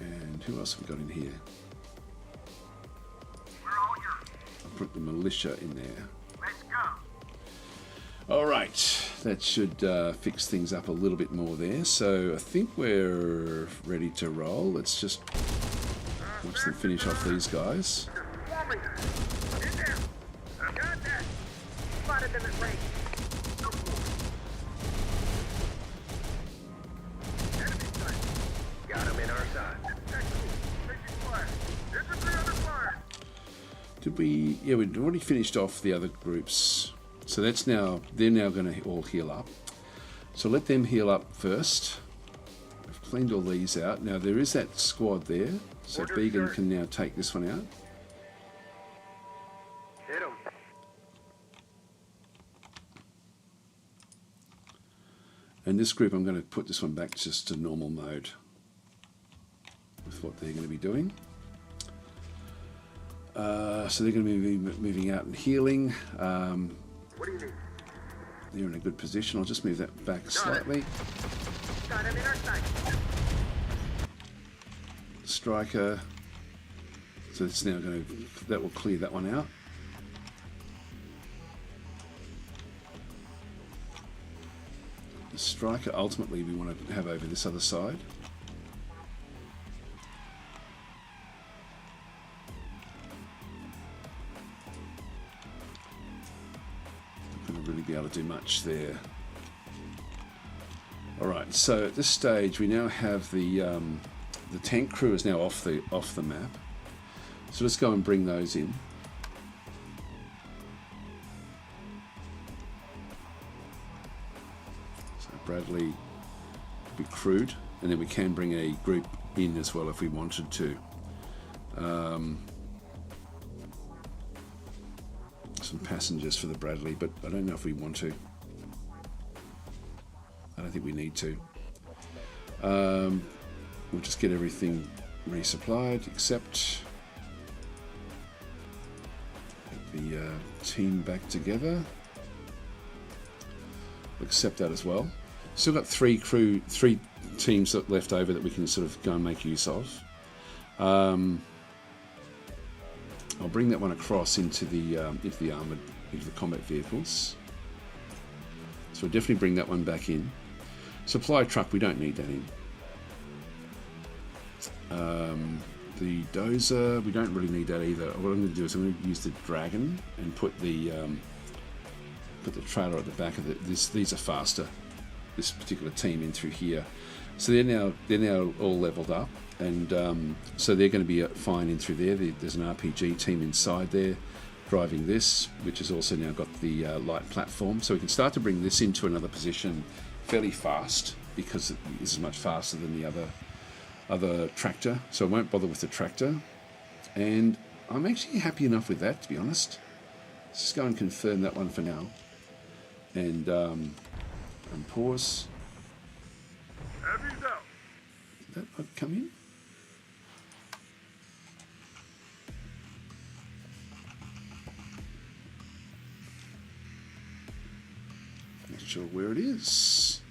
And who else have we got in here? I'll put the militia in there. Let's go. Alright, that should fix things up a little bit more there. So I think we're ready to roll. Let's just watch them finish off these guys. Spotted them at range. Got him in our side. Did we? Yeah, we'd already finished off the other groups. So that's now, they're now going to all heal up. So let them heal up first. We've cleaned all these out. Now there is that squad there. So Began can now take this one out. Hit him. And this group, I'm going to put this one back just to normal mode with what they're going to be doing. So they're going to be moving out and healing. What do you need? They're in a good position. I'll just move that back slightly. Got him in our sight. Striker. So it's now going to, that will clear that one out. The striker ultimately we want to have over this other side. Not going to really be able to do much there. All right, so at this stage we now have the tank crew is now off the map. So let's go and bring those in. So Bradley will be crewed, and then we can bring a group in as well if we wanted to. Some passengers for the Bradley, but I don't know if we want to. I don't think we need to. We'll just get everything resupplied, except get the team back together. We'll accept that as well. Still got three teams left over that we can sort of go and make use of. I'll bring that one across into the armored, into the combat vehicles. So we'll definitely bring that one back in. Supply truck, we don't need that in. The dozer, we don't really need that either. What I'm going to do is I'm going to use the Dragon and put the trailer at the back of it. These are faster. This particular team in through here, so they're now all leveled up, and so they're going to be fine in through there. There's an RPG team inside there driving this, which has also now got the light platform, so we can start to bring this into another position fairly fast because this is much faster than the other tractor. So I won't bother with the tractor, and I'm actually happy enough with that, to be honest. Let's just go and confirm that one for now, and pause. Heavy's out. Did that come in? Not sure where it is.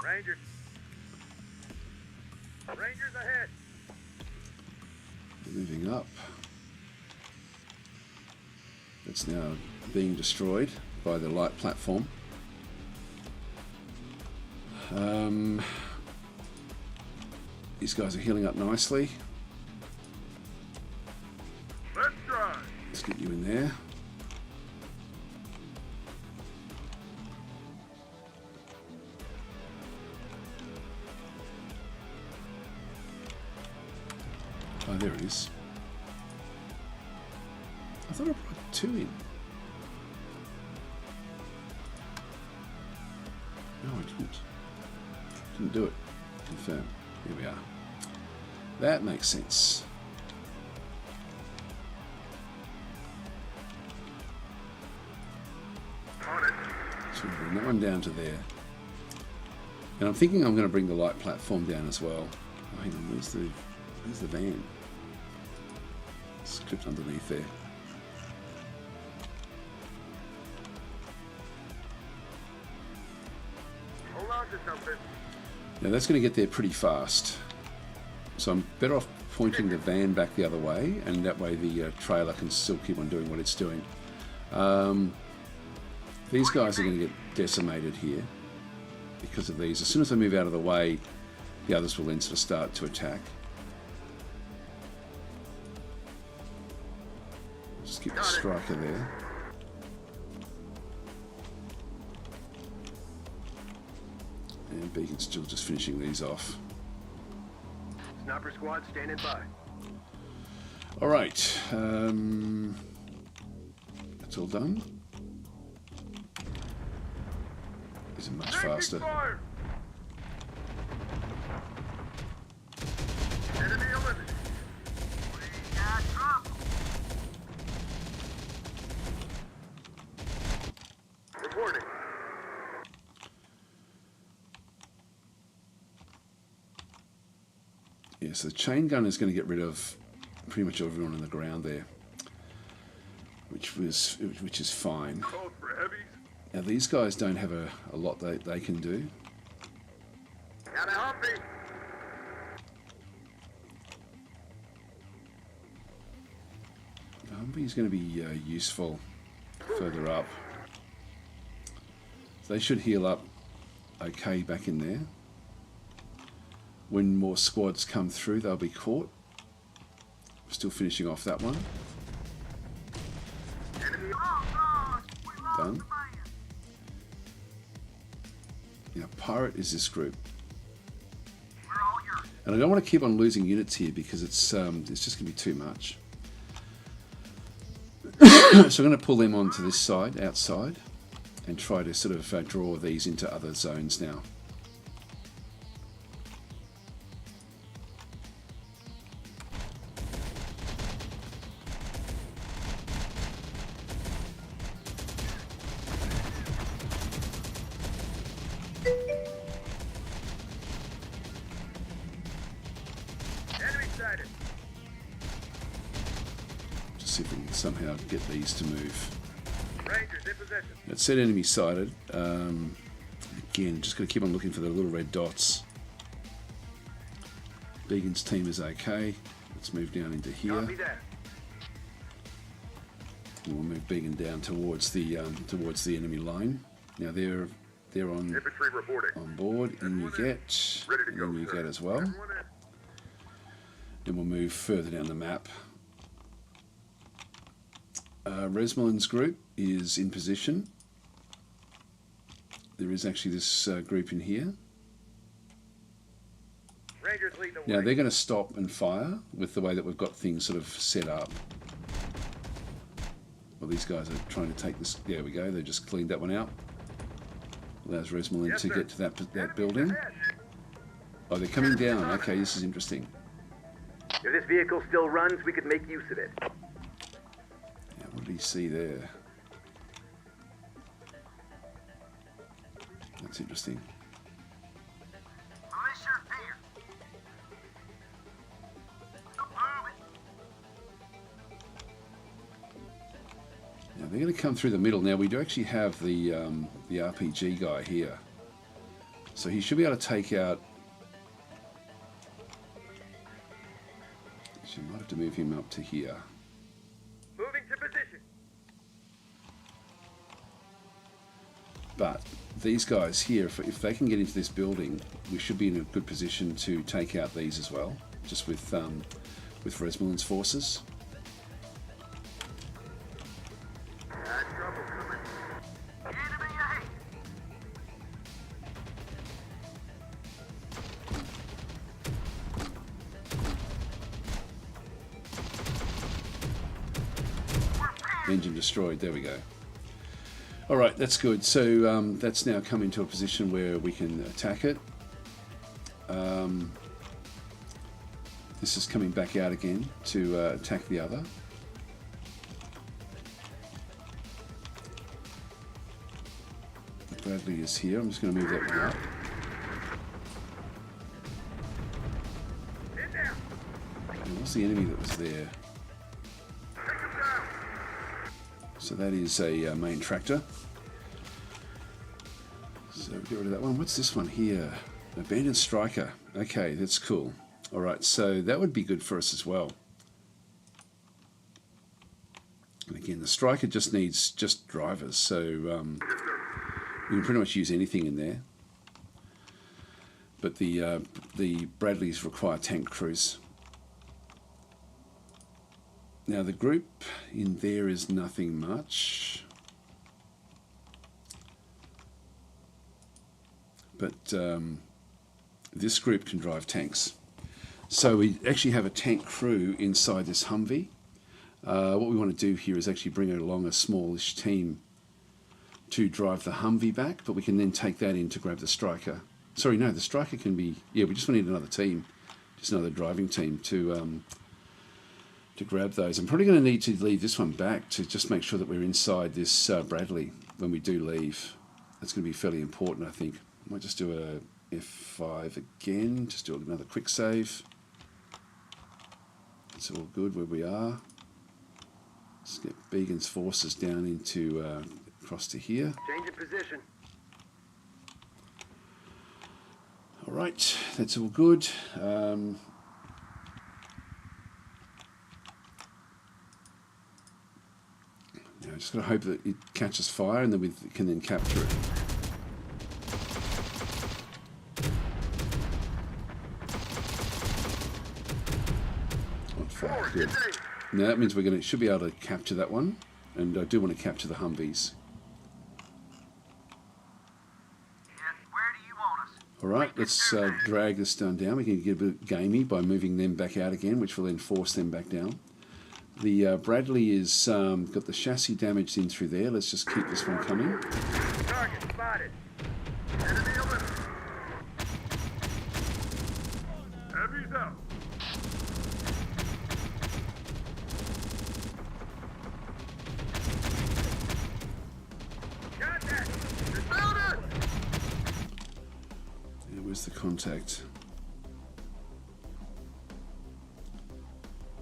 Rangers. Rangers ahead. Moving up. It's now being destroyed by the light platform. These guys are healing up nicely. Let's drive. Let's get you in there. Oh, there it is. I thought I brought two in. No, I didn't. Didn't do it. Confirm. Here we are. That makes sense. On it. So we'll bring that one down to there. And I'm thinking I'm going to bring the light platform down as well. Oh, hang on, where's the van? It's clipped underneath there. Hold on to something. Now that's going to get there pretty fast. So I'm better off pointing the van back the other way, and that way the trailer can still keep on doing what it's doing. These guys are going to get decimated here because of these. As soon as I move out of the way, the others will then sort of start to attack. Just keep the striker there. And Beacon's still just finishing these off. Sniper squad standing by. All right, that's all done. These are much faster. Fire. Enemy eliminated. We got trouble. Reporting. So the chain gun is going to get rid of pretty much everyone on the ground there. which is fine. Calls for heavies. Now these guys don't have a lot they can do. Got a Humpy. The Humvee is going to be useful further up. So they should heal up okay back in there. When more squads come through, they'll be caught. Still finishing off that one. Done. Now, Pirate is this group. And I don't want to keep on losing units here because it's just going to be too much. So I'm going to pull them onto this side, outside, and try to sort of draw these into other zones now. Just see if we can somehow get these to move. Rangers in possession. It said enemy sighted. Again, just got to keep on looking for the little red dots. Began's team is okay. Let's move down into here. Copy that. And we'll move Began down towards the enemy line. Now they're on Infantry reporting. board. In you get, Ready to and go, in you sir. get as well. Everyone in. Then we'll move further down the map. Resmolin's group is in position. There is actually this group in here. Rangers lead the Now way. they're going to stop and fire with the way that we've got things sort of set up. Well, these guys are trying to take this. There we go. They just cleaned that one out. Allows Resmolin Yes, to sir. get to that Enemies building. ahead. Oh, they're coming down. Okay, this is interesting. If this vehicle still runs, we could make use of it. Yeah, what did he see there? That's interesting. Now they're going to come through the middle. Now we do actually have the RPG guy here, so he should be able to take out. So you might have to move him up to here. Moving to position. But these guys here, if they can get into this building, we should be in a good position to take out these as well, just with Resmolin's forces. Trouble coming. Enemy ahead. Engine destroyed. There we go. All right, that's good. So that's now come into a position where we can attack it. This is coming back out again to attack the other. Bradley is here. I'm just going to move that one up. Get down. And what's the enemy that was there? Take him down. So that is a main tractor. So get rid of that one. What's this one here? Abandoned striker. Okay, that's cool. All right, so that would be good for us as well. And again, the striker just needs drivers, so we can pretty much use anything in there. But the Bradleys require tank crews. Now the group in there is nothing much. But this group can drive tanks. So we actually have a tank crew inside this Humvee. What we want to do here is actually bring along a smallish team to drive the Humvee back, but we can then take that in to grab the striker. Sorry, no, the striker can be... Yeah, we just need another team, just another driving team to grab those. I'm probably going to need to leave this one back to just make sure that we're inside this Bradley when we do leave. That's going to be fairly important, I think. I might just do a F5 again, just do another quick save. It's all good where we are. Let's get Began's forces down into across to here. Change in position. All right, that's all good. Now, just got to hope that it catches fire and then we can then capture it. On fire, good. Now that means we're should be able to capture that one, and I do want to capture the Humvees. All right, let's drag this down. We can get a bit gamey by moving them back out again, which will then force them back down. The Bradley is got the chassis damaged in through there. Let's just keep this one coming. Target spotted. Enemy eliminated. Heavy's out. Got that. Found it. Yeah, where's the contact?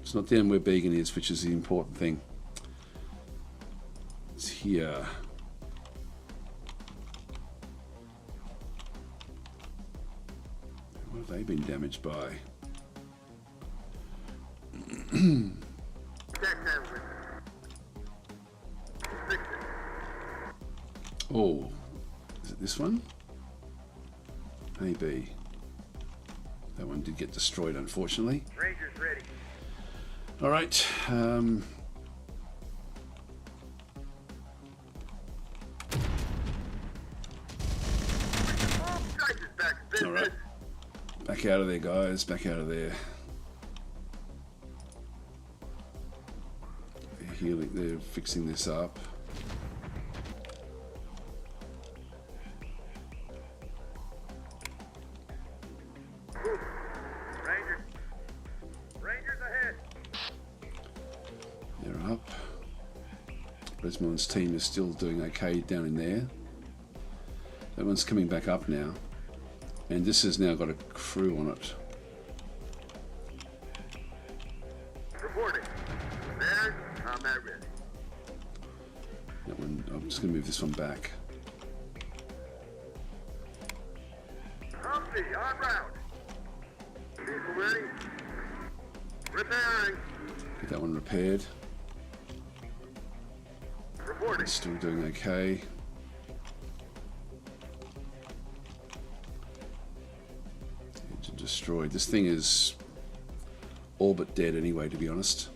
It's not down where Began is, which is the important thing. It's here. What have they been damaged by? Oh, is it this one? Maybe. That one did get destroyed, unfortunately. Ranger's ready. All right. All right. Back out of there, guys. Back out of there. They're healing. They're fixing this up. Rangers ahead. They're up. Resmont's team is still doing okay down in there. That one's coming back up now. And this has now got a crew on it. Reporting. There, combat ready. That one, I'm just going to move this one back. Humpty, en route. Vehicle ready. Repairing. Get that one repaired. Reporting. It's still doing okay. Engine destroyed. This thing is all but dead anyway, to be honest.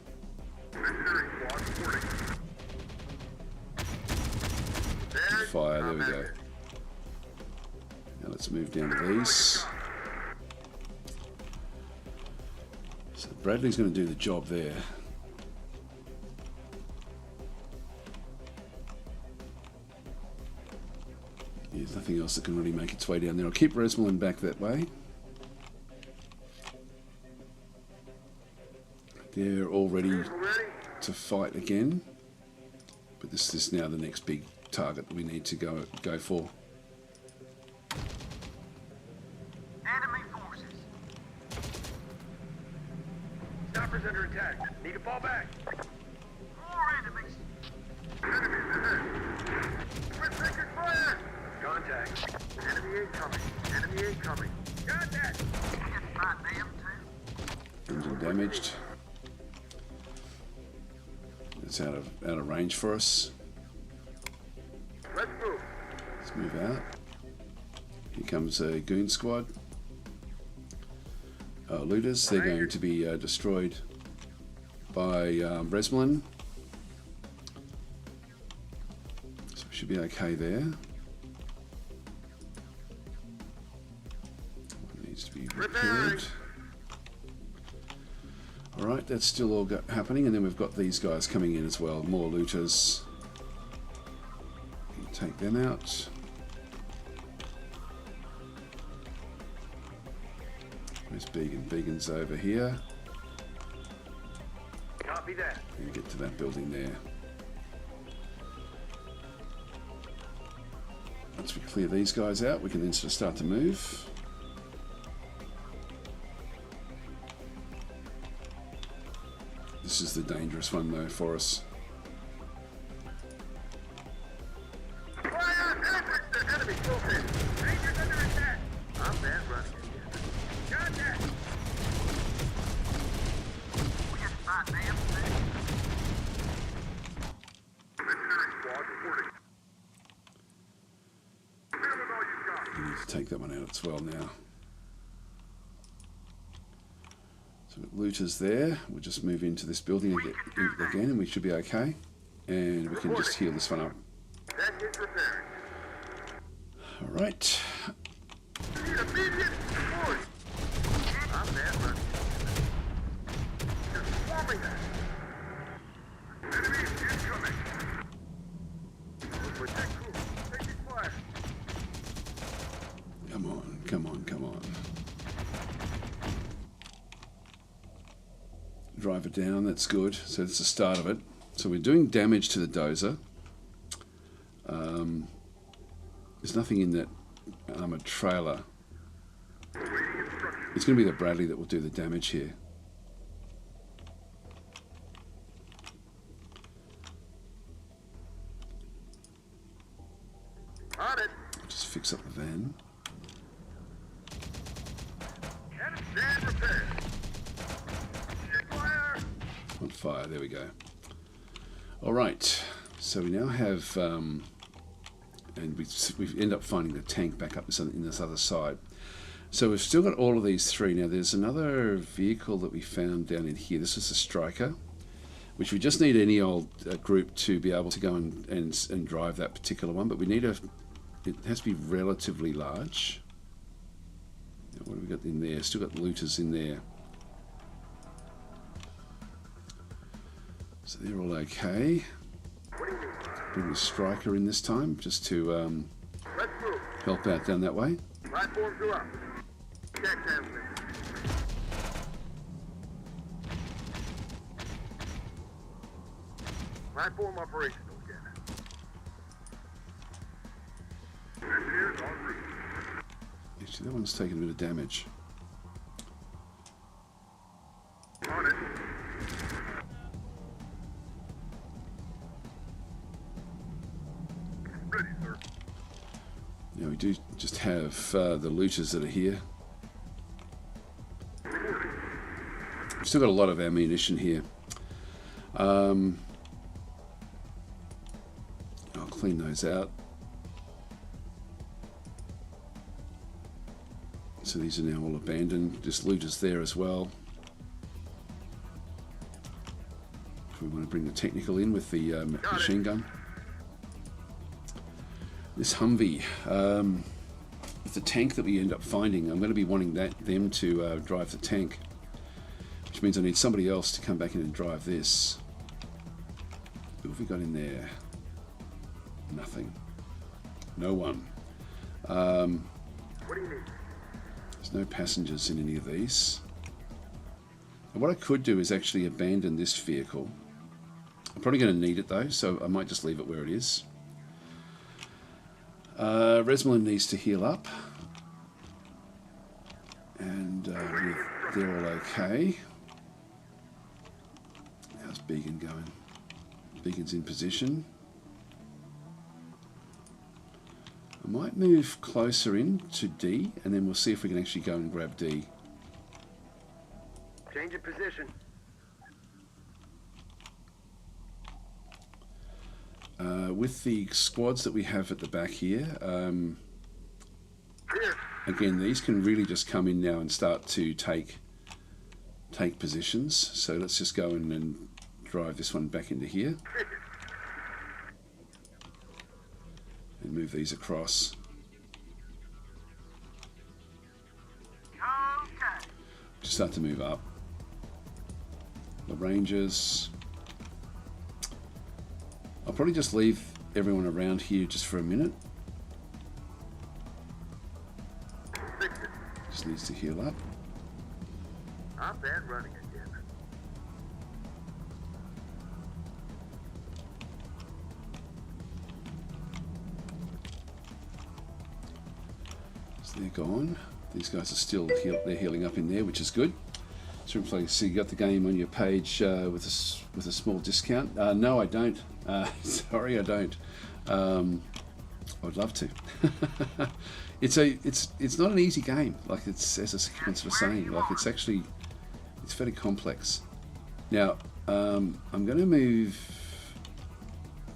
Engineering squad reporting. There, Fire, there we combat go. ready. Now let's move down to these. So Bradley's going to do the job there. There's nothing else that can really make its way down there. I'll keep Resmelin back that way. They're all ready Vehicle ready. to fight again. But this is now the next big target that we need to go for. Enemy forces. Stoppers under attack. Need to fall back. More enemies. Enemies ahead. We're taking fire. Contact. Enemy incoming. Enemy incoming. Got that. Get my damn too. Engine damaged. It's out of range for us. Let's move. Let's move out. Here comes a goon squad. Looters. They're going to be destroyed by Resmelin. So we should be okay there. One needs to be repaired. Alright, that's still all happening, and then we've got these guys coming in as well. More looters. Take them out. Where's Began? Began's over here. Copy that. And get to that building there. Once we clear these guys out, we can then sort of start to move. This is the dangerous one though for us. reporting. Deal with all you got. We need to take that one out as well now. So we've got looters there. We'll just move into this building again and we should be okay. And we can just heal this one up. That is repaired. Alright. Need immediate support. Not bad, but just swarming that. Enemies incoming. Protect crew. Taking fire. Come on, come on, come on. Drive it down, that's good. So that's the start of it. So we're doing damage to the dozer. There's nothing in that armored trailer. It's going to be the Bradley that will do the damage here. On it. Just fix up the van. Cannon stand repaired. Fire. On fire, there we go. Alright, so we now have, and we end up finding the tank back up in this other side. So we've still got all of these three. Now there's another vehicle that we found down in here. This is a striker, which we just need any old group to be able to go and drive that particular one, but we need it has to be relatively large. Now, what have we got in there? Still got looters in there. So they're all okay. Bring the striker in this time, just to Let's move. help out down that way. Platforms are up. Check handling. Platform operational again. Engineers en route. Actually, that one's taking a bit of damage. On it. Ready, sir. Now we do just have the looters that are here. We've still got a lot of ammunition here. I'll clean those out. So these are now all abandoned. Just looters there as well. If we want to bring the technical in with the machine gun. This Humvee, with the tank that we end up finding, I'm going to be wanting them to drive the tank, which means I need somebody else to come back in and drive this. Who have we got in there? Nothing. No one. What do you need? There's no passengers in any of these. And what I could do is actually abandon this vehicle. I'm probably going to need it though, so I might just leave it where it is. Resmelin needs to heal up, and they're all okay. How's Beacon going? Beacon's in position. I might move closer in to D, and then we'll see if we can actually go and grab D. Change of position. With the squads that we have at the back here, again, these can really just come in now and start to take positions. So let's just go in and drive this one back into here and move these across. Just start to move up. The Rangers. I'll probably just leave everyone around here just for a minute. Just needs to heal up. Not bad running again. So they're gone. These guys are still they're healing up in there, which is good. So you got the game on your page with a small discount. No, I don't. Sorry, I don't. I'd love to. It's not an easy game. Like it's as a sequence was saying. Like it's fairly complex. Now I'm going to move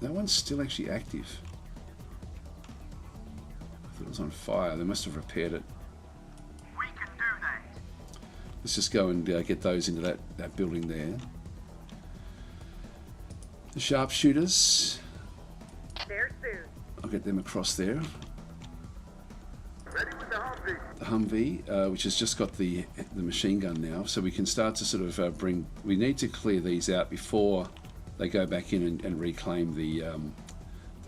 That one's still actually active. I thought it was on fire. They must have repaired it. We can do that. Let's just go and get those into that building there. The sharpshooters. There soon. I'll get them across there. Ready with the Humvee. The Humvee, which has just got the machine gun now, so we can start to sort of bring. We need to clear these out before they go back in and reclaim the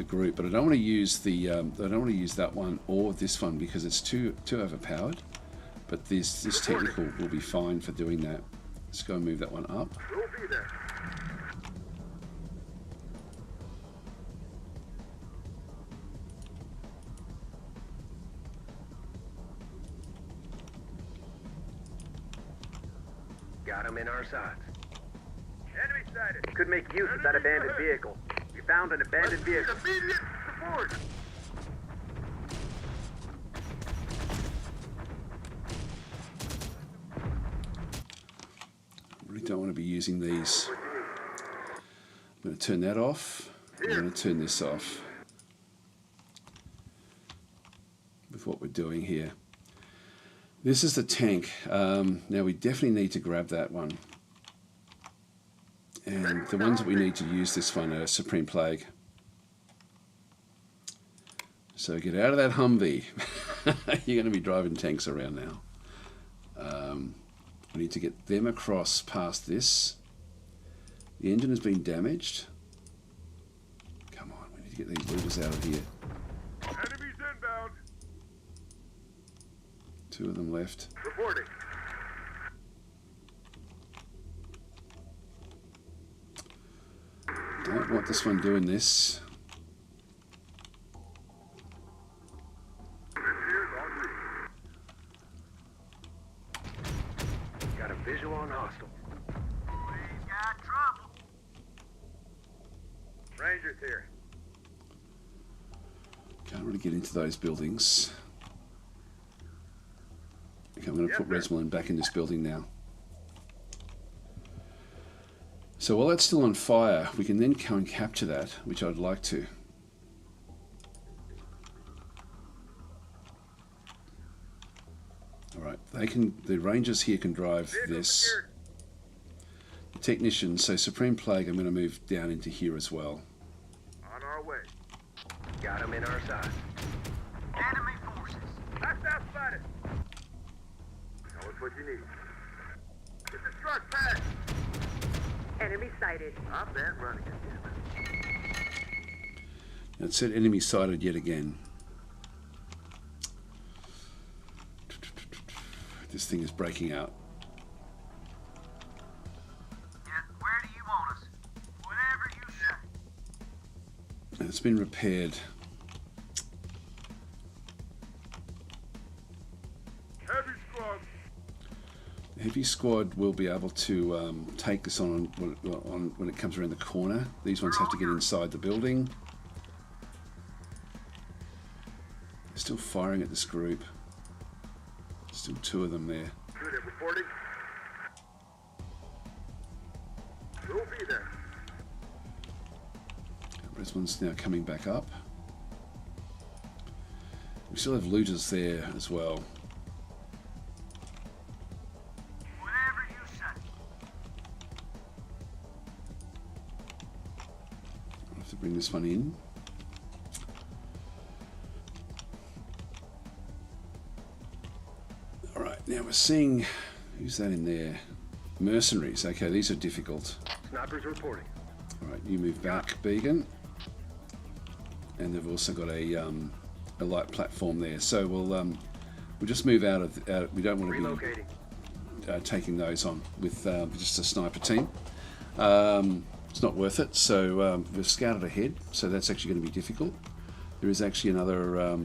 group. But I don't want to use I don't want to use that one or this one because it's too overpowered. But this technical will be fine for doing that. Let's go and move that one up. We'll be there. Got him in our sights. Enemy sighted. Could make use of that abandoned vehicle. We found an abandoned vehicle. Immediate support. Really don't want to be using these. I'm going to turn that off. I'm going to turn this off. With what we're doing here. This is the tank. Now we definitely need to grab that one. And the ones that we need to use this one are Supreme Plague. So get out of that Humvee. You're going to be driving tanks around now. We need to get them across past this. The engine has been damaged. Come on, we need to get these looters out of here. Enemies inbound. 2 of them left. Reporting. Don't want this one doing this. Here's en route. Got a visual on hostile. We got trouble. Rangers here. Can't really get into those buildings. Okay, I'm going to Yes, put sir. Resmelin back in this building now. So while that's still on fire, we can then go and capture that, which I'd like to. Alright, the Rangers here can drive Vehicle this. secured. The technicians, so Supreme Plague, I'm going to move down into here as well. On our way. Got him in our sights. Enemy forces. Hostile spotted. Tell us what you need. Get the truck back. Enemy sighted. I'm that running again. It said enemy sighted yet again. This thing is breaking out. Yeah, where do you want us? Whatever you say. And it's been repaired. Heavy squad. The heavy squad will be able to take this on when it comes around the corner. These ones have to get inside the building. They're still firing at this group. Still 2 of them there. Unit reporting. We'll be there. Resmon's now coming back up. We still have looters there as well. Whatever you say. I'll have to bring this one in. Alright, now we're seeing, who's that in there? Mercenaries. Okay, these are difficult. Snipers reporting. Alright, you move back, Beacon. And they've also got a light platform there. So we'll just move out of we don't want to Relocating. be taking those on with just a sniper team. It's not worth it. So we've scouted ahead. So that's actually going to be difficult. There is actually another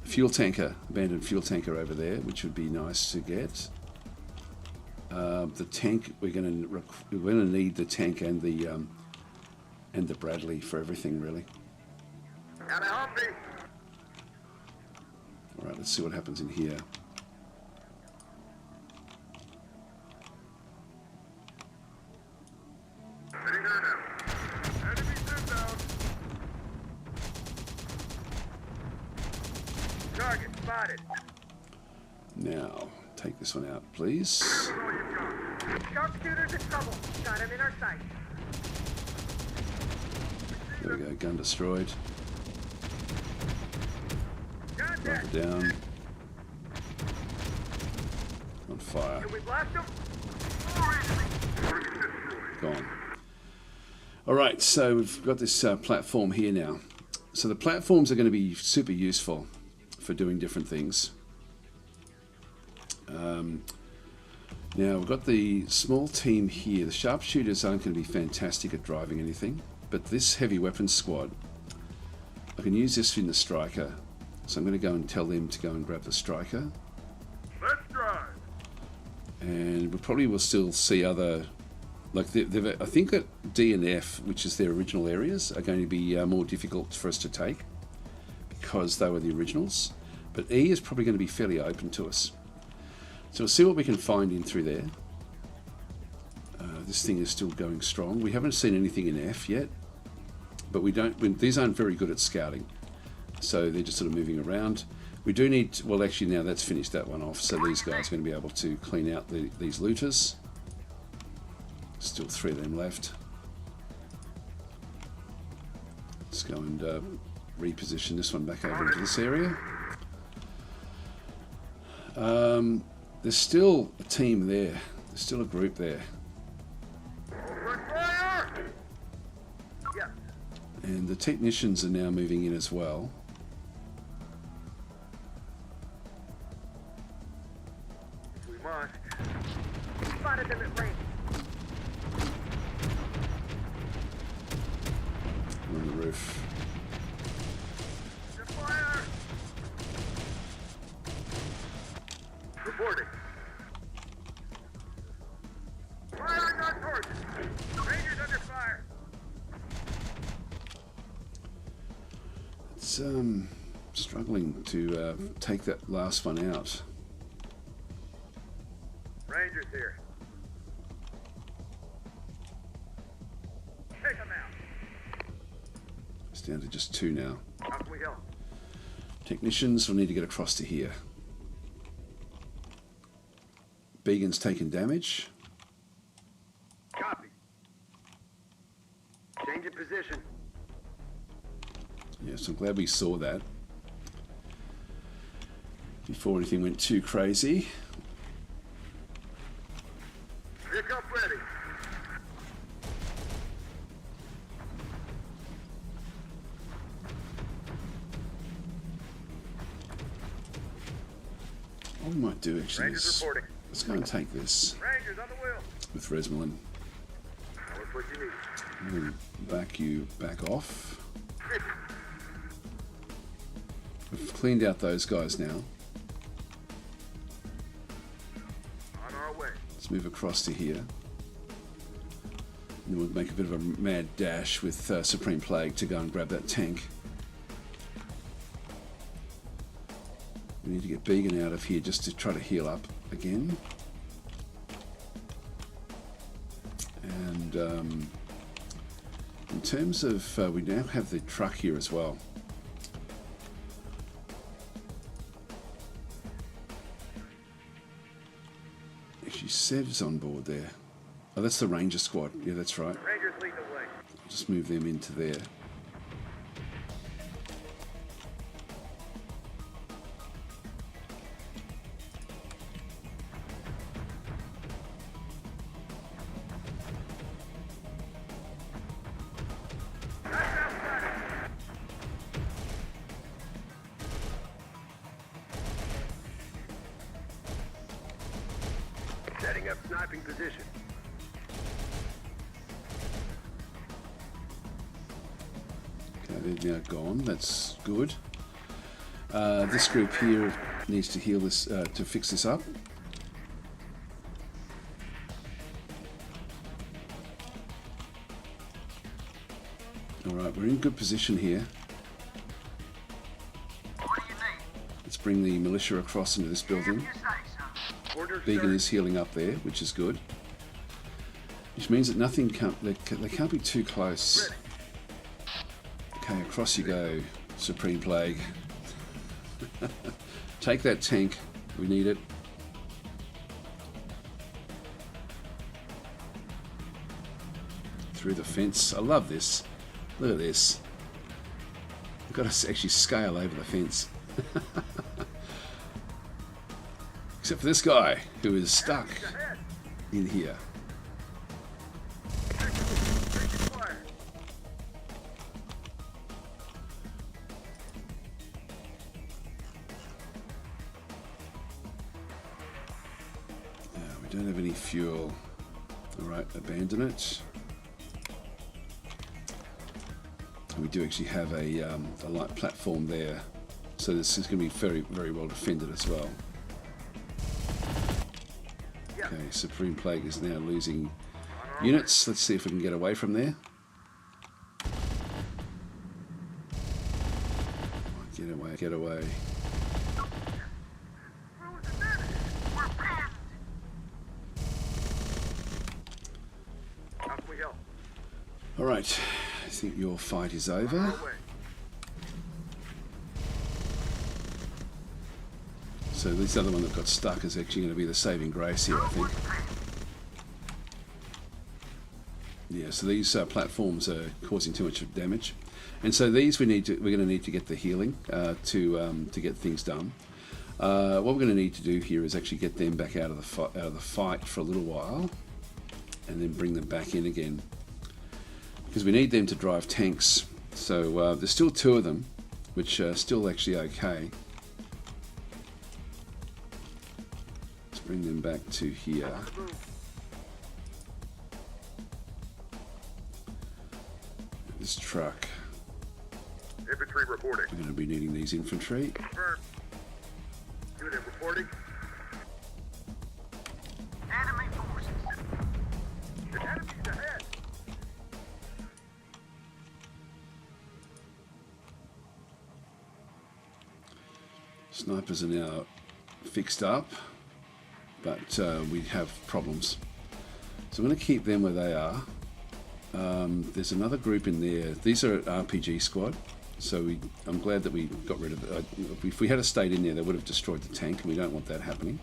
fuel tanker, abandoned fuel tanker over there, which would be nice to get. The tank we're going to need the tank and the Bradley for everything really. Got a Humvee. All right, let's see what happens in here. Heading on out. Enemies inbound. target. Spotted. Now, take this one out, please. Sharpshooter's in trouble. Got him in our sight. There we go, gun destroyed. Contact. Rifle down. On fire. Can we blast him? Gone. Alright, so we've got this platform here now. So the platforms are going to be super useful for doing different things. Now we've got the small team here. The sharpshooters aren't going to be fantastic at driving anything, but this heavy weapons squad, I can use this in the striker. So I'm going to go and tell them to go and grab the striker. Let's drive. And we probably will still see other, like I think that D and F, which is their original areas, are going to be more difficult for us to take because they were the originals. But E is probably going to be fairly open to us. So we'll see what we can find in through there. This thing is still going strong. We haven't seen anything in F yet, but these aren't very good at scouting. So they're just sort of moving around. We do need, well actually now that's finished that one off, so these guys are going to be able to clean out these looters. Still 3 of them left. Let's go and reposition this one back over into this area. There's still a team there. There's still a group there. Open fire! Yes. And the technicians are now moving in as well. We must. Spotted them at range. We're on the roof. Fire! Reporting. Firing on target. Rangers under fire. It's struggling to take that last one out. Rangers here. Take them out. It's down to just 2 now. How can we help? Technicians will need to get across to here. Began's taken damage. Copy. Change of position. Yes, I'm glad we saw that before anything went too crazy. Pickup ready. What we might do actually Rangers is reporting. let's go and take this Rangers on the wheel. with Resmelin What's what you need? and back you back off. We've cleaned out those guys now. On our way. Let's move across to here. And we'll make a bit of a mad dash with Supreme Plague to go and grab that tank. We need to get Began out of here just to try to heal up again. And in terms of, we now have the truck here as well. She said it's on board there. Oh, that's the Ranger squad. Yeah, that's right. Rangers lead the way. I'll just move them into there. Setting up sniping position. Okay, they're now gone. That's good. This group here needs to heal this, to fix this up. Alright, we're in good position here. What do you need? Let's bring the militia across into this building. You say so. Orders, Began sir. is healing up there, which is good. Which means that nothing can't, they can't be too close. Ready. Okay, across you go, Supreme Plague. Take that tank. We need it. Through the fence. I love this. Look at this. I've got to actually scale over the fence. Except for this guy, who is stuck in here. We don't have any fuel. Alright, abandon it. We do actually have a light platform there, so this is going to be very, very well defended as well. Okay, Supreme Plague is now losing units. Let's see if we can get away from there. Get away, get away. Alright, I think your fight is over. So this other one that got stuck is actually going to be the saving grace here, I think. Yeah, so these platforms are causing too much damage, and so these we're going to need to get the healing to get things done. What we're going to need to do here is actually get them back out of the fight for a little while, and then bring them back in again, because we need them to drive tanks. So there's still 2 of them, which are still actually okay. Let's bring them back to here. This truck. Infantry reporting. We're going to be needing these infantry. Confirmed. Unit reporting. Enemy forces. The enemy's ahead. Snipers are now fixed up, but we have problems. So I'm going to keep them where they are. There's another group in there. These are RPG squad, so I'm glad that we got rid of it. If we had stayed in there, they would have destroyed the tank, and we don't want that happening.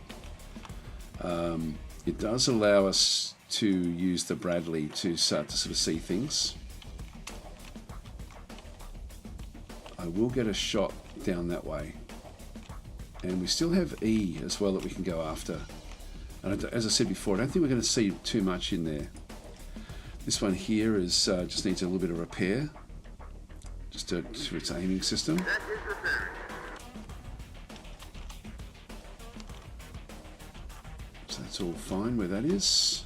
It does allow us to use the Bradley to start to sort of see things. I will get a shot down that way. And we still have E as well that we can go after. And as I said before, I don't think we're going to see too much in there. This one here is just needs a little bit of repair, just to its aiming system. That is repaired. So that's all fine where that is.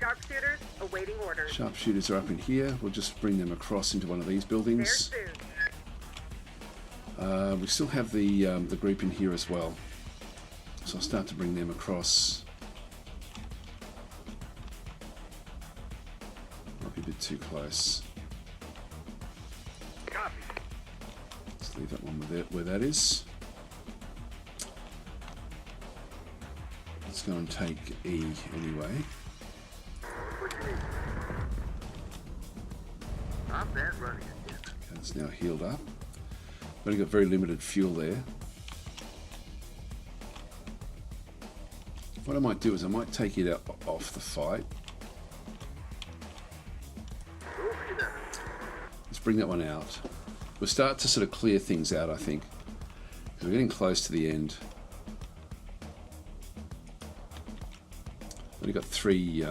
Sharpshooters awaiting orders. Sharpshooters are up in here. We'll just bring them across into one of these There buildings. soon. We still have the group in here as well, so I'll start to bring them across. Might be a bit too close. Copy. Let's leave that one where that is. Let's go and take E anyway. What you need? Stop that running again. Okay, it's now healed up. We've only got very limited fuel there. What I might do is I might take it out off the fight. Over you now. Let's bring that one out. We'll start to sort of clear things out, I think, because we're getting close to the end. We've only got three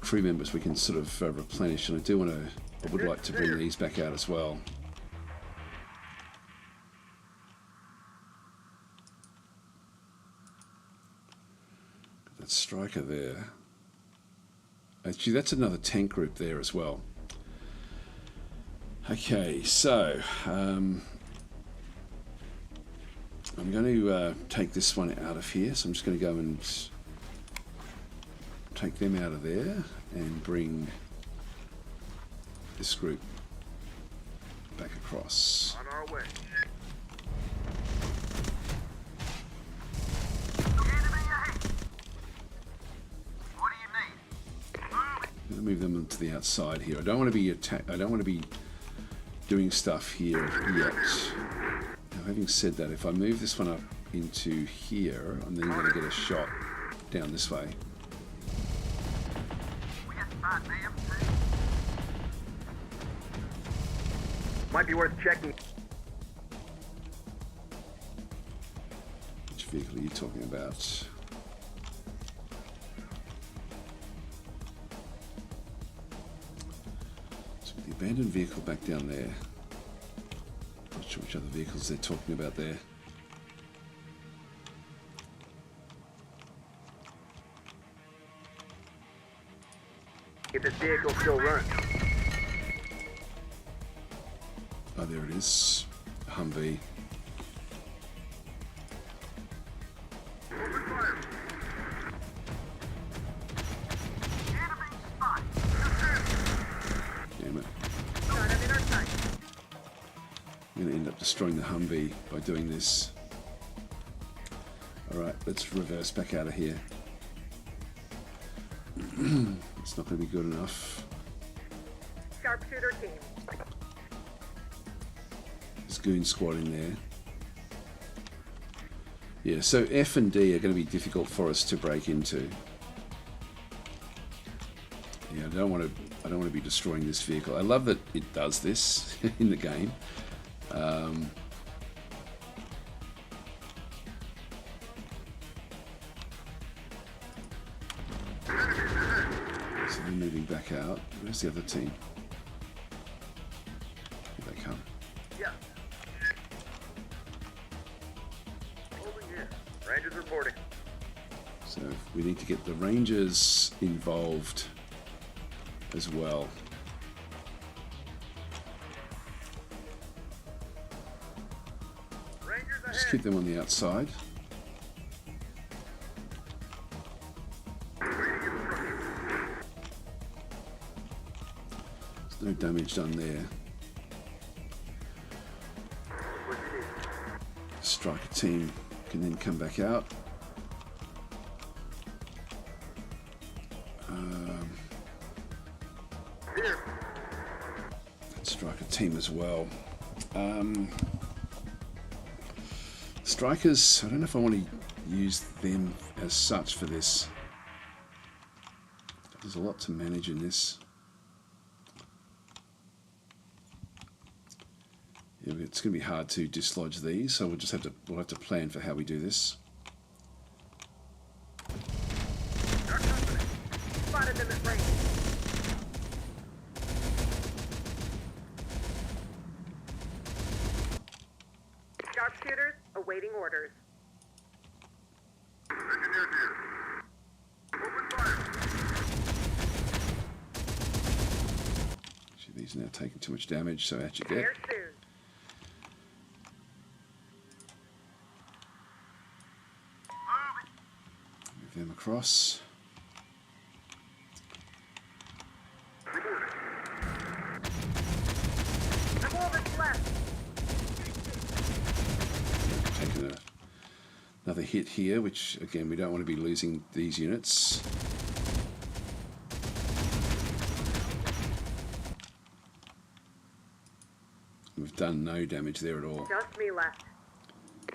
crew members we can sort of replenish, and I would like to bring these back out as well. That striker there. Actually, that's another tank group there as well. Okay, so I'm going to take this one out of here. So I'm just going to go and take them out of there and bring this group back across. On our way. Enemy ahead. What do you need? I'm going to move them to the outside here. I don't want to be doing stuff here yet. having said that, if I move this one up into here, I'm then going to get a shot down this way. We have to find them. Might be worth checking. Which vehicle are you talking about? So the abandoned vehicle back down there. Not sure which other vehicles they're talking about there. If this vehicle still runs. Oh, there it is. Humvee. Open fire. Enemy spot. Damn it. Got him in our sight. I'm going to end up destroying the Humvee by doing this. Alright, let's reverse back out of here. It's not going to be good enough. Sharpshooter team. There's Goon Squad in there. Yeah, so F and D are going to be difficult for us to break into. Yeah, I don't want to be destroying this vehicle. I love that it does this in the game. So they're moving back out. Where's the other team? Here they come. Yeah. Over here. Rangers reporting. So we need to get the Rangers involved as well. Rangers ahead. Just keep them on the outside. There's no damage done there. What you need? Striker team can then come back out. Here. Striker team as well. Strikers, I don't know if I want to use them as such for this. There's a lot to manage in this. Yeah, it's going to be hard to dislodge these, so we'll have to plan for how we do this. Our company. Spotted them at range. Sharpshooters awaiting orders. Engineers here. Open fire. Actually, these are now taking too much damage, so out you get. Here soon. Move them across. I'm over left. Taking another hit here, which again we don't want to be losing these units. We've done no damage there at all. Just me left.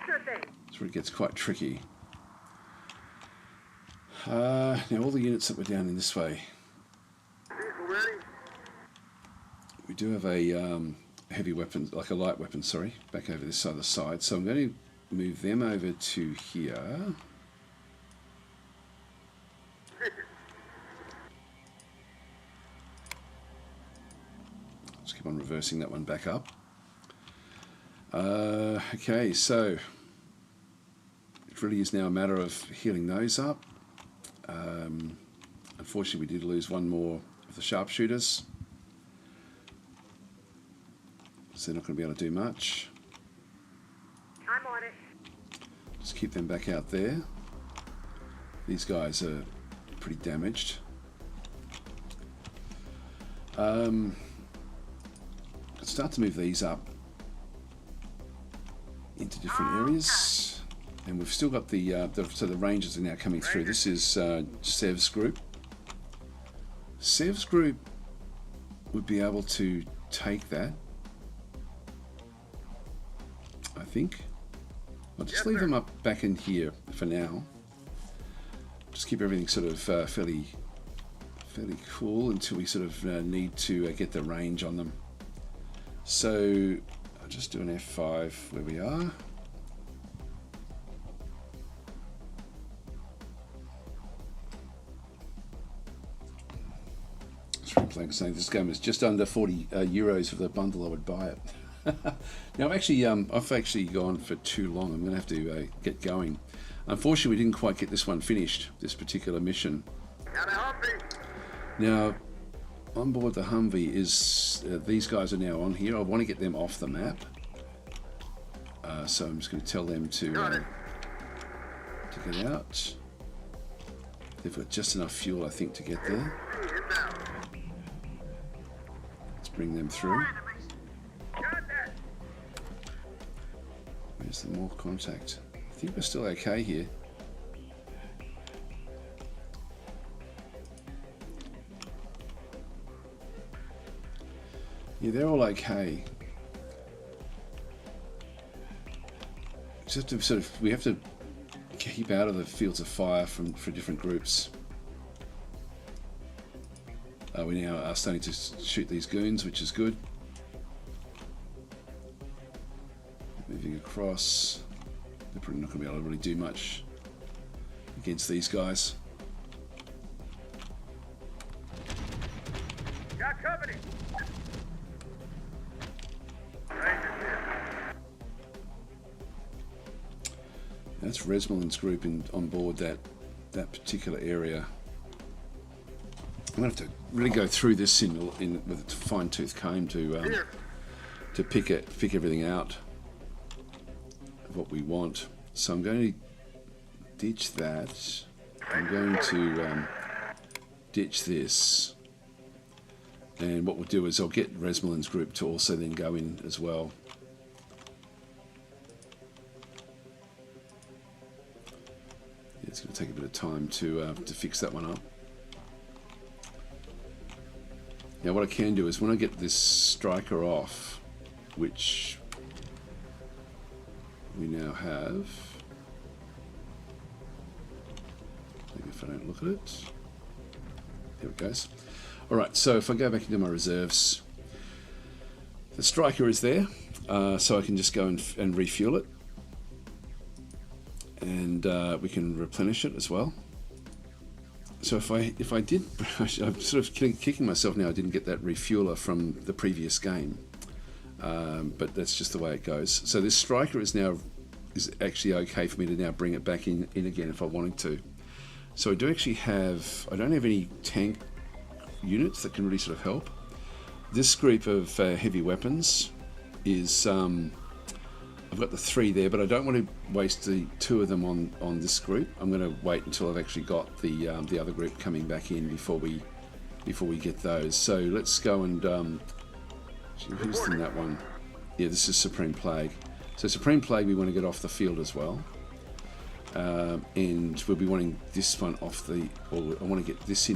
Sure thing. That's where it gets quite tricky. Now all the units that were down in this way, Vehicle ready. we do have a heavy weapon, like a light weapon, sorry, back over this other side. So I'm going to move them over to here. Just keep on reversing that one back up. Okay, so it really is now a matter of healing those up. Unfortunately, we did lose one more of the sharpshooters, so they're not going to be able to do much. I'm on it. Just keep them back out there. These guys are pretty damaged. Let's start to move these up into different areas, and we've still got so the Rangers are now coming through. This is Sev's group. Sev's group would be able to take that. I think. I'll just leave them up back in here for now. Just keep everything sort of fairly cool until we sort of need to get the range on them. So I'll just do an F5 where we are. Like saying this game is just under 40 euros for the bundle. I would buy it. Now I've actually gone for too long. I'm going to have to get going. Unfortunately, we didn't quite get this one finished, this particular mission. Now, on board the Humvee is these guys are now on here. I want to get them off the map, so I'm just going to tell them to get out. They've got just enough fuel, I think, to get there. Bring them through. Where's the more contact? I think we're still okay here. Yeah, they're all okay. Just to sort of, we have to keep out of the fields of fire for different groups. We now are starting to shoot these goons, which is good. Moving across. They're probably not going to be able to really do much against these guys. Got company. That's Resmelin's group on board that particular area. I'm going to have to really go through this with a fine-tooth comb to pick everything out of what we want. So I'm going to ditch that. I'm going to ditch this, and what we'll do is I'll get Resmelin's group to also then go in as well. It's going to take a bit of time to fix that one up. Now what I can do is when I get this striker off, which we now have, maybe if I don't look at it, there it goes. Alright, so if I go back into my reserves, the striker is there, so I can just go and refuel it, and we can replenish it as well. So if I did, I'm sort of kicking myself now I didn't get that refueler from the previous game, but that's just the way it goes. So this striker is actually okay for me to now bring it back in again if I wanted to. So I don't have any tank units that can really sort of help. This group of heavy weapons is I've got the 3 there, but I don't want to waste the 2 of them on this group. I'm going to wait until I've actually got the other group coming back in before we get those. So let's go and who's in that one? Yeah, this is Supreme Plague. So Supreme Plague we want to get off the field as well, and we'll be wanting this one off I want to get this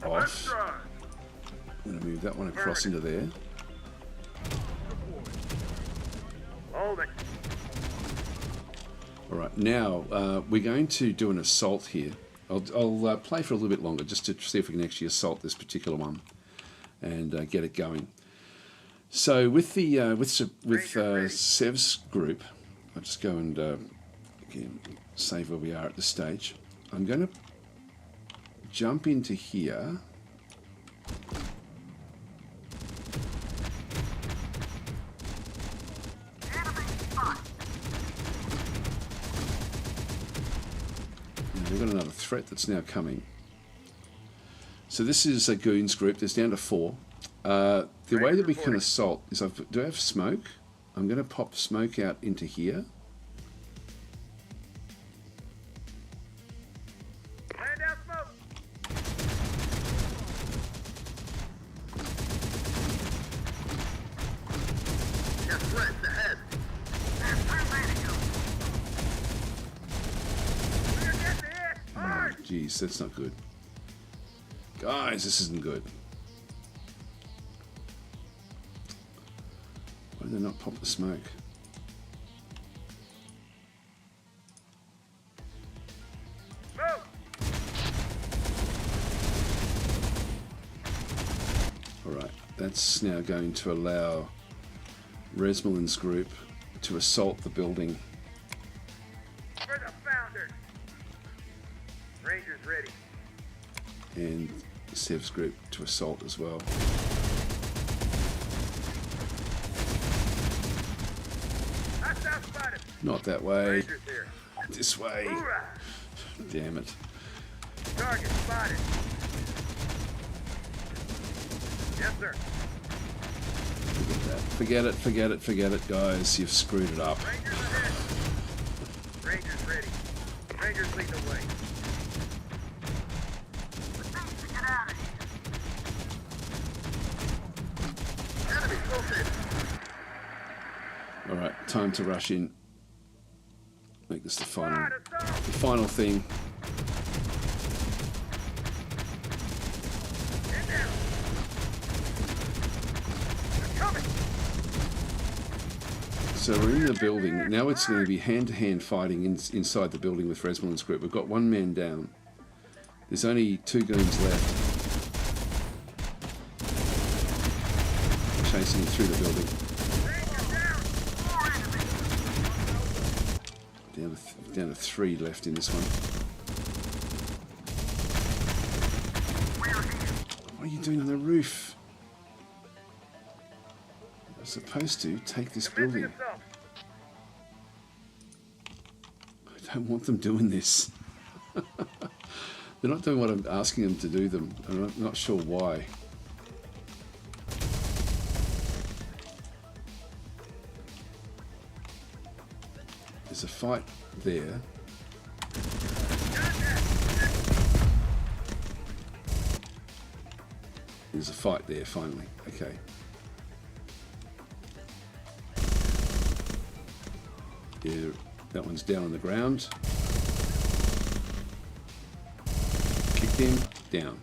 off. I'm going to move that one across into there. Alright, now we're going to do an assault here. I'll play for a little bit longer just to see if we can actually assault this particular one and get it going. So with Sev's group, I'll just go and again save where we are at this stage. I'm going to jump into here. We've got another threat that's now coming. So this is a goons group. There's down to 4. The way that we can assault is do I have smoke? I'm going to pop smoke out into here. Land down smoke. Got threats ahead. Oh, jeez, that's not good. Guys, this isn't good. Why did they not pop the smoke? that's now going to allow Resmelin's group to assault the building. For the founders. Rangers ready. And Sev's group to assault as well. Hostile spotted. Not that way. Rangers here. This way. Hoorah! Damn it. Target spotted. Yes, sir. Forget it, forget it, forget it, guys. You've screwed it up. Rangers ahead. Rangers ready. Rangers lead the way. Get out of here. Enemy spotted. Alright, time to rush in. Make this the final Assault. final thing. Get down. They're coming. So we're in the building. Now it's going to be hand-to-hand fighting inside the building with Resmelin's group. We've got one man down. There's only 2 goons left. Chasing him through the building. Down to 3 left in this one. What are you doing on the roof? I'm supposed to take this building. Assault. I don't want them doing this. They're not doing what I'm asking them to do them. I'm not sure why. There's a fight there. There's a fight there, finally. Okay. Yeah, that one's down on the ground. Kicked him, down.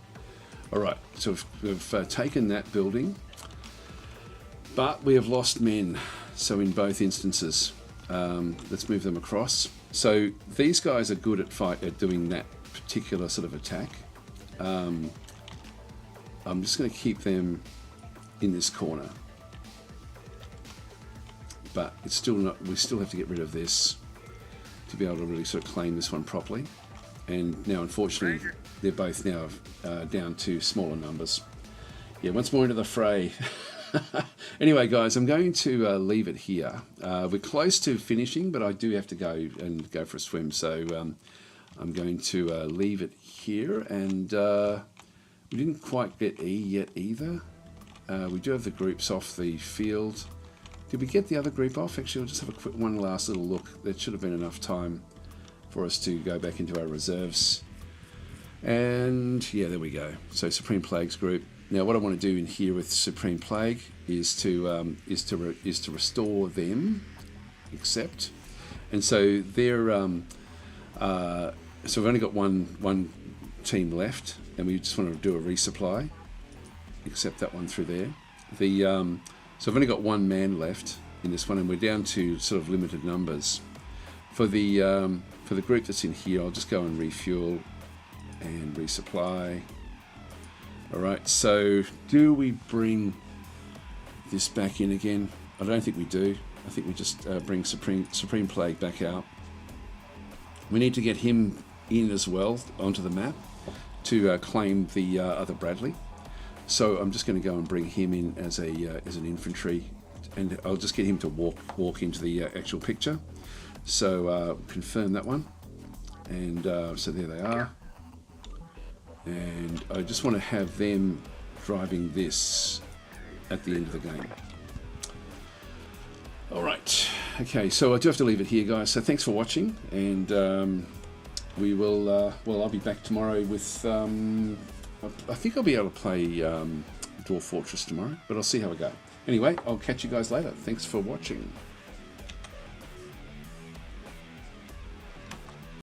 Alright, so we've taken that building, but we have lost men. So in both instances, let's move them across. So these guys are good at doing that particular sort of attack. I'm just going to keep them in this corner, but it's still not. We still have to get rid of this to be able to really sort of claim this one properly. And now, unfortunately, they're both now down to smaller numbers. Yeah, once more into the fray. Anyway, guys, I'm going to leave it here. We're close to finishing, but I do have to go for a swim. So I'm going to leave it here. And we didn't quite get E yet either. We do have the groups off the field. Did we get the other group off? Actually, we'll just have a quick one last little look. There should have been enough time for us to go back into our reserves. And yeah, there we go. So Supreme Plague's group. Now, what I want to do in here with Supreme Plague is to restore them, accept, and so they're so we've only got one team left, and we just want to do a resupply. Accept that one through there. So I've only got 1 man left in this one, and we're down to sort of limited numbers. For the group that's in here, I'll just go and refuel and resupply. Alright, so do we bring this back in again? I don't think we do. I think we just bring Supreme Plague back out. We need to get him in as well onto the map to claim the other Bradley. So I'm just going to go and bring him in as an infantry, and I'll just get him to walk into the actual picture. So confirm that one, and so there they are. And I just want to have them driving this at the end of the game. Alright, okay, so I do have to leave it here, guys. So thanks for watching, and we will, well, I'll be back tomorrow with, I think I'll be able to play Dwarf Fortress tomorrow, but I'll see how I go. Anyway, I'll catch you guys later. Thanks for watching.